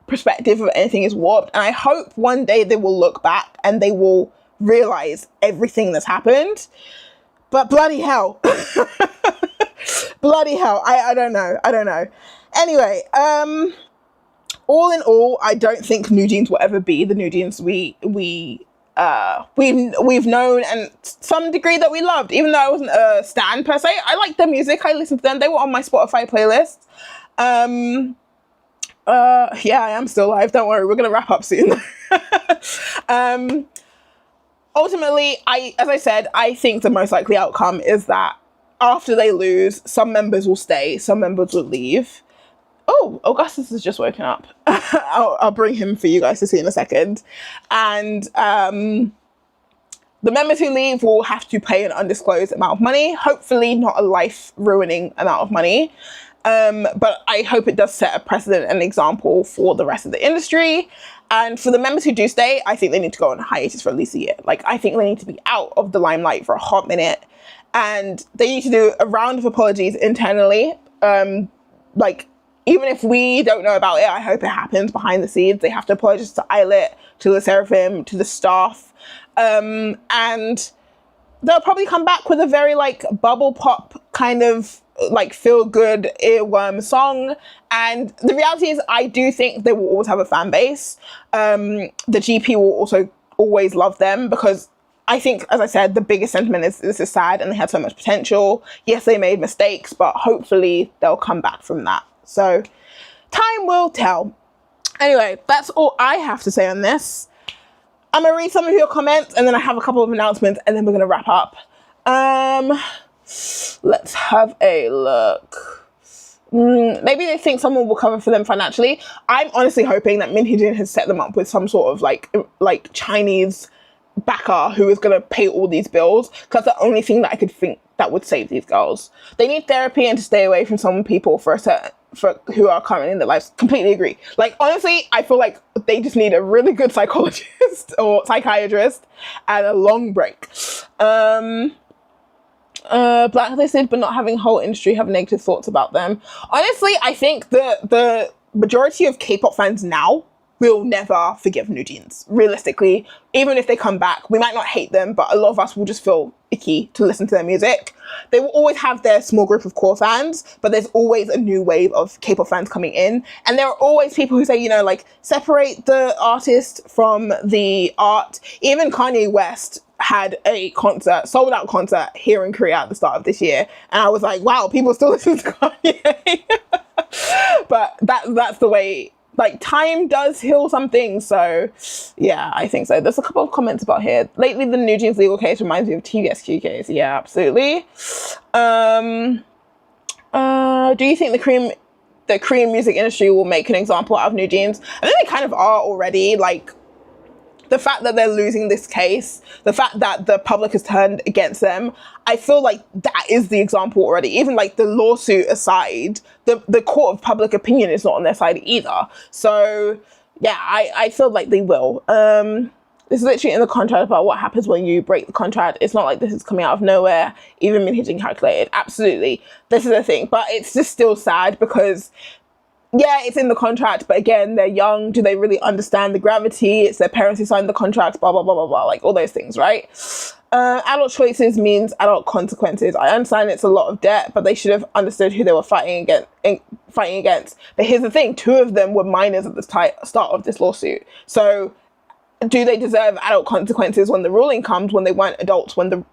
perspective of anything is warped. And I hope one day they will look back and they will realize everything that's happened. But bloody hell. Bloody hell. I don't know. Anyway, all in all, I don't think NewJeans will ever be the NewJeans we've known and some degree that we loved. Even though I wasn't a stan per se, I liked their music. I listened to them. They were on my Spotify playlist. Yeah, I am still live. Don't worry, we're gonna wrap up soon. Ultimately, as I said, I think the most likely outcome is that after they lose, some members will stay, some members will leave. Oh, Augustus has just woken up. I'll bring him for you guys to see in a second. And the members who leave will have to pay an undisclosed amount of money. Hopefully not a life-ruining amount of money. But I hope it does set a precedent and example for the rest of the industry. And for the members who do stay, I think they need to go on hiatus for at least a year. Like, I think they need to be out of the limelight for a hot minute. And they need to do a round of apologies internally. Like, even if we don't know about it, I hope it happens behind the scenes. They have to apologize to Eyelet, to the Seraphim, to the staff. And they'll probably come back with a very, like, bubble pop kind of, like, feel good earworm song. And the reality is, I do think they will always have a fan base. The GP will also always love them, because I think, as I said, the biggest sentiment is this is sad and they had so much potential. Yes, they made mistakes, but hopefully they'll come back from that. So time will tell. Anyway, that's all I have to say on this. I'm gonna read some of your comments and then I have a couple of announcements and then we're gonna wrap up. Let's have a look. Maybe they think someone will cover for them financially. I'm honestly hoping that Hee-jin has set them up with some sort of like Chinese backer who is going to pay all these bills, because the only thing that I could think that would save these girls. They need therapy and to stay away from some people for who are currently in their lives. Completely agree. Like, honestly, I feel like they just need a really good psychologist or psychiatrist and a long break. Blacklisted but not having whole industry have negative thoughts about them. Honestly, I think the majority of K-pop fans now will never forgive NewJeans. Realistically, even if they come back, we might not hate them, but a lot of us will just feel icky to listen to their music. They will always have their small group of core fans, but there's always a new wave of K-pop fans coming in. And there are always people who say, you know, like, separate the artist from the art. Even Kanye West had a concert, sold out concert here in Korea at the start of this year. And I was like, wow, people still listen to Kanye. But that's the way. Like, time does heal some things, so yeah, I think so. There's a couple of comments about here. Lately, the NewJeans legal case reminds me of TVSQ case. Yeah, absolutely. Do you think the Korean music industry will make an example out of NewJeans? I think they kind of are already. Like, the fact that they're losing this case, the fact that the public has turned against them, I feel like that is the example already. Even like the lawsuit aside, the court of public opinion is not on their side either. So yeah, I feel like they will. This is literally in the contract about what happens when you break the contract. It's not like this is coming out of nowhere. Even Hee-jin calculated. Absolutely. This is the thing. But it's just still sad because, yeah, it's in the contract, but again, they're young. Do they really understand the gravity? It's their parents who signed the contract, blah, blah, blah, blah, blah, like all those things, right? Adult choices means adult consequences. I understand it's a lot of debt, but they should have understood who they were fighting against. But here's the thing, 2 of them were minors at the start of this lawsuit. So do they deserve adult consequences when the ruling comes, when they weren't adults, when the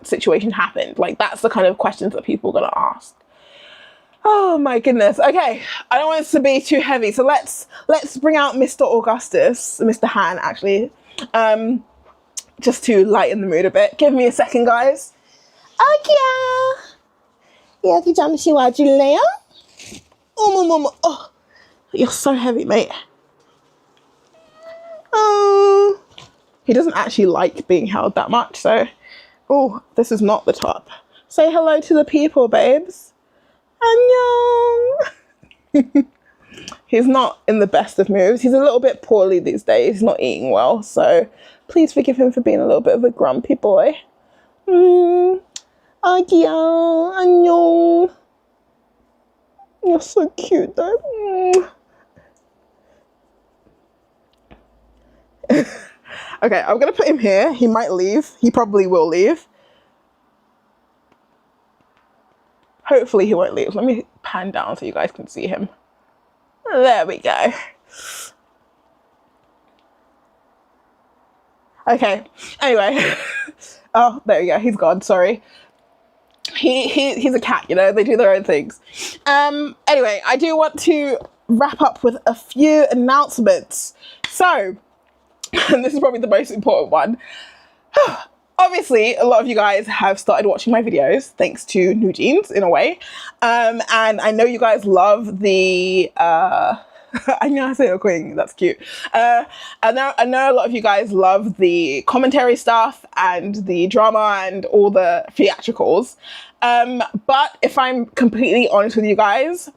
situation happened? Like, that's the kind of questions that people are going to ask. Oh my goodness. Okay, I don't want this to be too heavy, so let's bring out Mr. Augustus, Mr. Han, actually, just to lighten the mood a bit. Give me a second, guys. Okay. 여기 잠시 와줄래요? 어머머머. Oh, you're so heavy, mate. Oh, he doesn't actually like being held that much, so. Oh, this is not the top. Say hello to the people, babes. Annyeong. He's not in the best of moods. He's a little bit poorly these days. He's not eating well, so please forgive him for being a little bit of a grumpy boy. 아기야, 안녕. You're so cute though. Okay, I'm gonna put him here. He might leave. He probably will leave. Hopefully he won't leave. Let me pan down so you guys can see him. There we go. Okay, anyway. Oh, there we go. He's gone, sorry. He's a cat, you know, they do their own things. Anyway, I do want to wrap up with a few announcements. So, and this is probably the most important one. Obviously, a lot of you guys have started watching my videos thanks to NewJeans in a way. And I know you guys love the, I know I say a queen, that's cute. I know a lot of you guys love the commentary stuff and the drama and all the theatricals. But if I'm completely honest with you guys,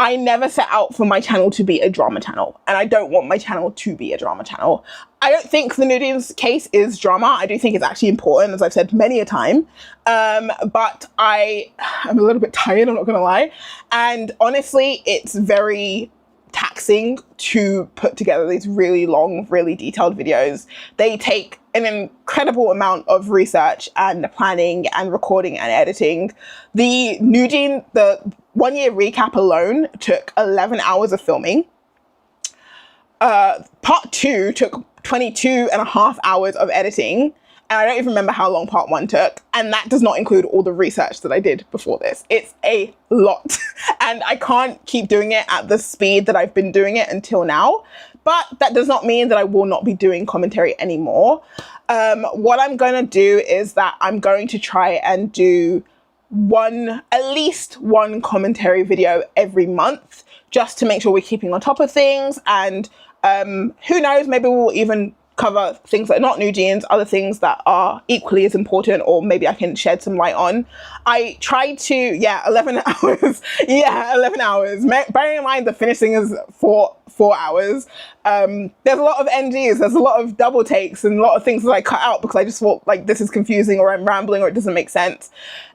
I never set out for my channel to be a drama channel, and I don't want my channel to be a drama channel. I don't think the NewJeans case is drama. I do think it's actually important, as I've said many a time. But I'm a little bit tired, I'm not gonna lie. And honestly, it's very taxing to put together these really long, really detailed videos. They take an incredible amount of research and planning and recording and editing. The NewJeans, the 1 year recap alone took 11 hours of filming. Part 2 took 22.5 hours of editing. And I don't even remember how long part 1 took. And that does not include all the research that I did before this. It's a lot. And I can't keep doing it at the speed that I've been doing it until now. But that does not mean that I will not be doing commentary anymore. What I'm going to do is that I'm going to try and do at least one commentary video every month, just to make sure we're keeping on top of things. And who knows, maybe we'll even cover things that are not NewJeans, other things that are equally as important, or maybe I can shed some light on. I tried to, 11 hours. 11 hours. Bearing in mind the finishing is 4 hours. There's a lot of NGs, there's a lot of double takes and a lot of things that I cut out because I just thought like this is confusing, or I'm rambling, or it doesn't make sense.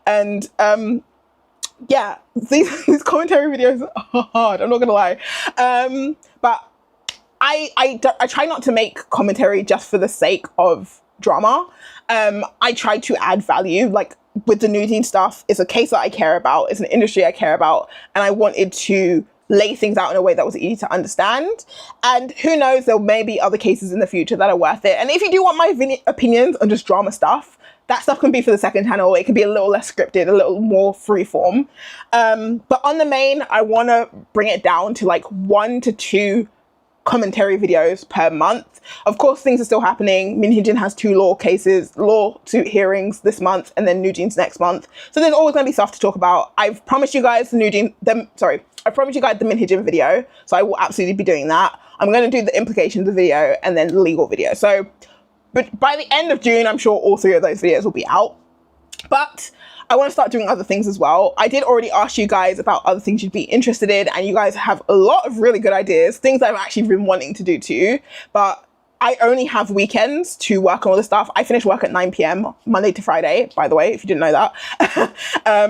And these commentary videos are hard, I'm not gonna lie. But I try not to make commentary just for the sake of drama. I try to add value. Like with the NewJeans stuff, it's a case that I care about, it's an industry I care about, and I wanted to lay things out in a way that was easy to understand. And who knows, there may be other cases in the future that are worth it. And if you do want my opinions on just drama stuff, that stuff can be for the second channel. It can be a little less scripted, a little more freeform. But on the main, I want to bring it down to like 1 to 2 commentary videos per month. Of course, things are still happening. Hee-jin has 2 lawsuit hearings this month, and then NewJeans next month. So there's always going to be stuff to talk about. I've promised you guys I promised you guys the Hee-jin video, so I will absolutely be doing that. I'm going to do the implications video and then the legal video. So, but by the end of June, I'm sure all 3 of those videos will be out. But I want to start doing other things as well. I did already ask you guys about other things you'd be interested in, and you guys have a lot of really good ideas, things I've actually been wanting to do too. But I only have weekends to work on all this stuff. I finish work at 9 p.m. Monday to Friday, by the way, if you didn't know that.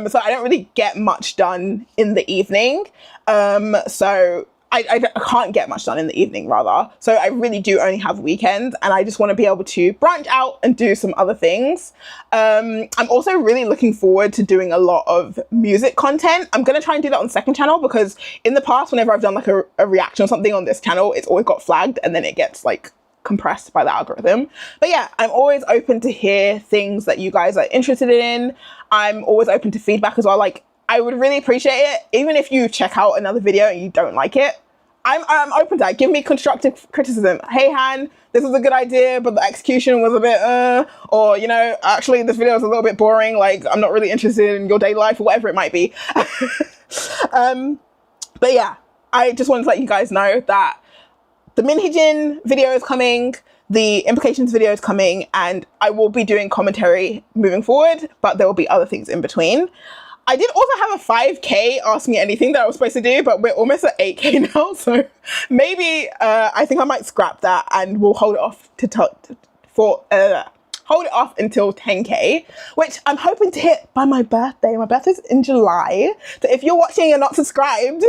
So I don't really get much done in the evening. So I can't get much done in the evening, rather. So I really do only have weekends, and I just want to be able to branch out and do some other things. I'm also really looking forward to doing a lot of music content. I'm going to try and do that on the second channel, because in the past, whenever I've done like a reaction or something on this channel, it's always got flagged and then it gets like compressed by the algorithm. But yeah, I'm always open to hear things that you guys are interested in. I'm always open to feedback as well. Like, I would really appreciate it, even if you check out another video and you don't like it. I'm open to that. Give me constructive criticism. Hey, Han, this was a good idea, but the execution was a bit, or, you know, actually this video is a little bit boring. Like, I'm not really interested in your daily life, or whatever it might be. But yeah, I just wanted to let you guys know that the Hee-jin video is coming, the implications video is coming, and I will be doing commentary moving forward, but there will be other things in between. I did also have a 5K Ask Me Anything that I was supposed to do, but we're almost at 8K now, so maybe I think I might scrap that and we'll hold it off hold it off until 10K, which I'm hoping to hit by my birthday. My birthday's in July, so if you're watching and you're not subscribed,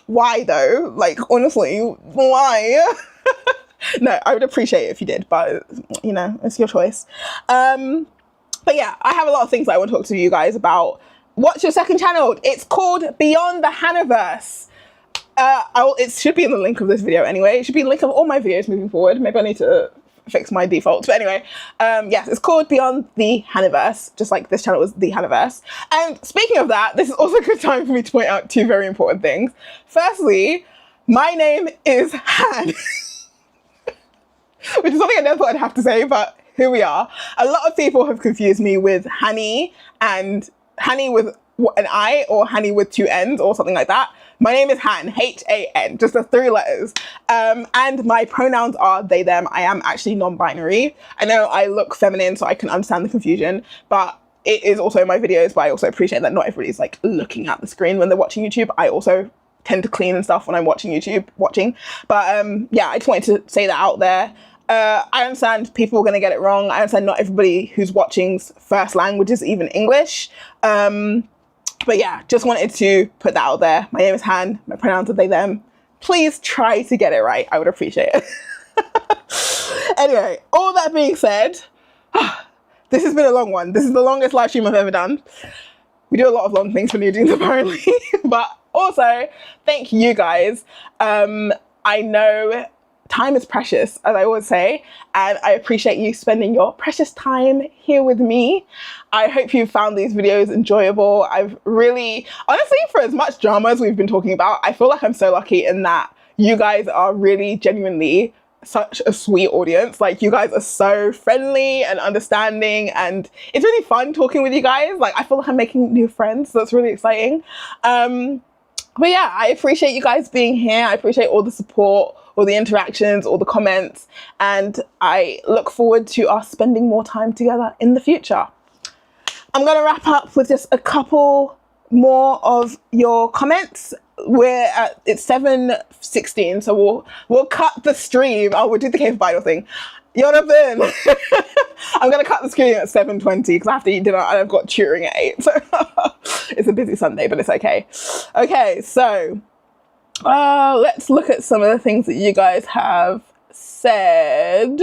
why though? Like, honestly, why? No, I would appreciate it if you did, but you know, it's your choice. But yeah, I have a lot of things that I want to talk to you guys about. What's your second channel? It's called Beyond the Haniverse. It should be in the link of this video anyway. It should be in the link of all my videos moving forward. Maybe I need to fix my defaults. But anyway, yes, it's called Beyond the Haniverse, just like this channel was the Haniverse. And speaking of that, this is also a good time for me to point out 2 very important things. Firstly, my name is Han, which is something I never thought I'd have to say, but here we are. A lot of people have confused me with Hani, and Hani with an I, or Hani with 2 N's, or something like that. My name is Han, H-A-N, just the 3 letters. And my pronouns are they, them. I am actually non-binary. I know I look feminine, so I can understand the confusion, but it is also my videos, but I also appreciate that not everybody's like looking at the screen when they're watching YouTube. I also tend to clean and stuff when I'm watching. But yeah, I just wanted to say that out there. I understand people are going to get it wrong. I understand not everybody who's watching's first language is even English. But yeah, just wanted to put that out there. My name is Han. My pronouns are they, them. Please try to get it right. I would appreciate it. Anyway, all that being said, this has been a long one. This is the longest live stream I've ever done. We do a lot of long things for NewJeans apparently. But also, thank you guys. I know time is precious, as I always say, and I appreciate you spending your precious time here with me. I hope you found these videos enjoyable. I've really, honestly, for as much drama as we've been talking about, I feel like I'm so lucky in that you guys are really genuinely such a sweet audience. Like, you guys are so friendly and understanding, and it's really fun talking with you guys. Like, I feel like I'm making new friends, so it's really exciting. But yeah, I appreciate you guys being here. I appreciate all the support, all the interactions, all the comments, and I look forward to us spending more time together in the future. I'm gonna wrap up with just a couple more of your comments. It's 7:16, so we'll cut the stream. Oh, we'll do the cave bridal thing. 여러분, I'm gonna cut the stream at 7:20 because I have to eat dinner and I've got tutoring at 8. So it's a busy Sunday, but it's okay. Okay, so let's look at some of the things that you guys have said.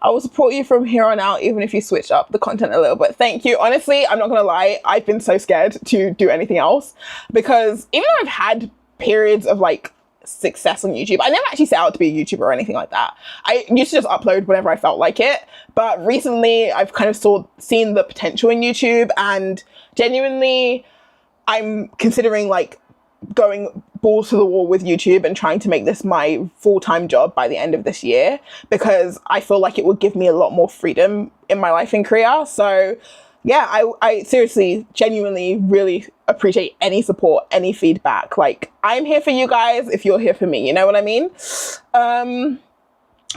I will support you from here on out, even if you switch up the content a little bit. Thank you. Honestly, I'm not gonna lie, I've been so scared to do anything else because even though I've had periods of like success on YouTube, I never actually set out to be a YouTuber or anything like that. I used to just upload whenever I felt like it. But recently I've kind of seen the potential in YouTube, and genuinely I'm considering like going balls to the wall with YouTube and trying to make this my full-time job by the end of this year, because I feel like it would give me a lot more freedom in my life and career. So yeah, I seriously, genuinely really appreciate any support, any feedback. Like, I'm here for you guys if you're here for me, you know what I mean?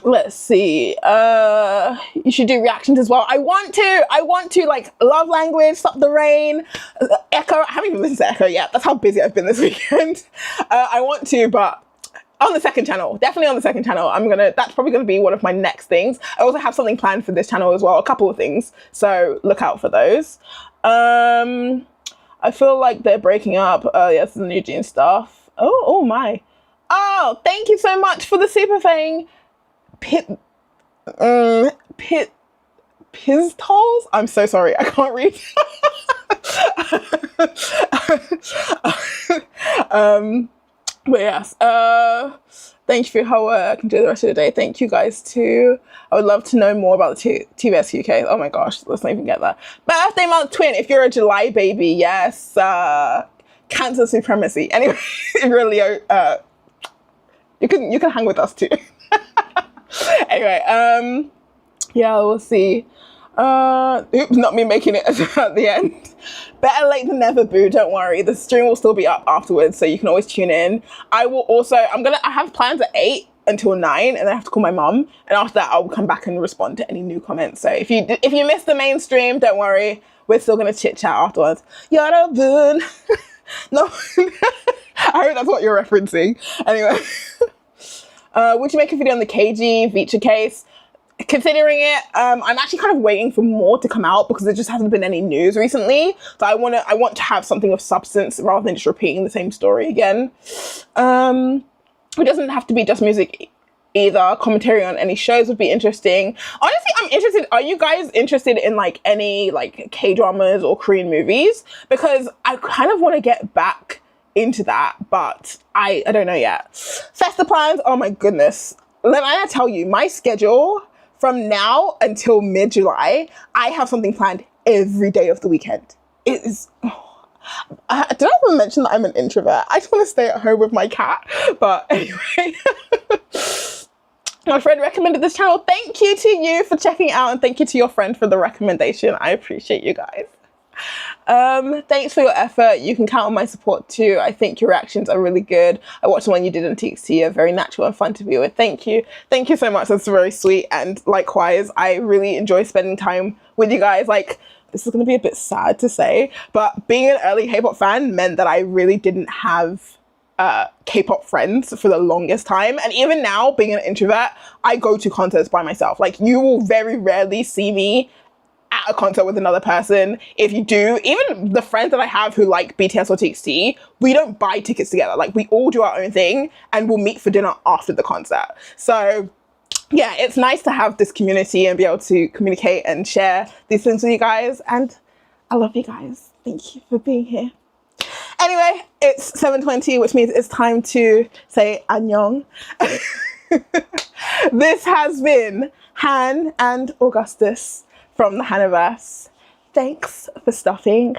Let's see. You should do reactions as well. I want to like love language, stop the rain, Echo. I haven't even listened to Echo yet. That's how busy I've been this weekend. I want to, but on the second channel, definitely on the second channel. That's probably gonna be one of my next things. I also have something planned for this channel as well, a couple of things. So look out for those. I feel like they're breaking up. Yes, the NewJeans stuff. Oh my. Oh, thank you so much for the super thing. Pistols? I'm so sorry, I can't read. But yes, thank you for your hard work. Enjoy the rest of the day. Thank you guys too. I would love to know more about the TVS UK. Oh my gosh, let's not even get that. Birthday month twin, if you're a July baby, yes. Cancer supremacy. Anyway, if you're a Leo, you can hang with us too. Anyway, yeah, we'll see. Oops, not me making it at the end. Better late than never, boo. Don't worry, the stream will still be up afterwards, so you can always tune in. I will also, I have plans at 8 until 9, and then I have to call my mum, and after that I'll come back and respond to any new comments. So if you missed the main stream, don't worry, we're still gonna chit chat afterwards. 여러분. No, I hope that's what you're referencing. Anyway. Would you make a video on the KG feature case? Considering it, I'm actually kind of waiting for more to come out because there just hasn't been any news recently. So I want to have something of substance rather than just repeating the same story again. It doesn't have to be just music either. Commentary on any shows would be interesting. Honestly, I'm interested. Are you guys interested in like any like K-dramas or Korean movies? Because I kind of want to get back into that, but I don't know yet. Festa plans, oh my goodness. Let me tell you, my schedule from now until mid-July, I have something planned every day of the weekend. It is, did I ever mention that I'm an introvert? I just want to stay at home with my cat, but anyway. My friend recommended this channel. Thank you to you for checking it out, and thank you to your friend for the recommendation. I appreciate you guys. Thanks for your effort. You can count on my support too. I think your reactions are really good. I watched the one you did on TXT, very natural and fun to be with. Thank you so much. That's very sweet, and likewise, I really enjoy spending time with you guys. Like, this is going to be a bit sad to say, but being an early K-pop fan meant that I really didn't have K-pop friends for the longest time. And even now, being an introvert, I go to concerts by myself. Like, you will very rarely see me at a concert with another person. If you do, even the friends that I have who like BTS or TXT, we don't buy tickets together. Like, we all do our own thing and we'll meet for dinner after the concert. So yeah, it's nice to have this community and be able to communicate and share these things with you guys. And I love you guys. Thank you for being here. Anyway, it's 7:20, which means it's time to say annyeong. This has been Han and Augustus from the Haniverse. Thanks for stuffing.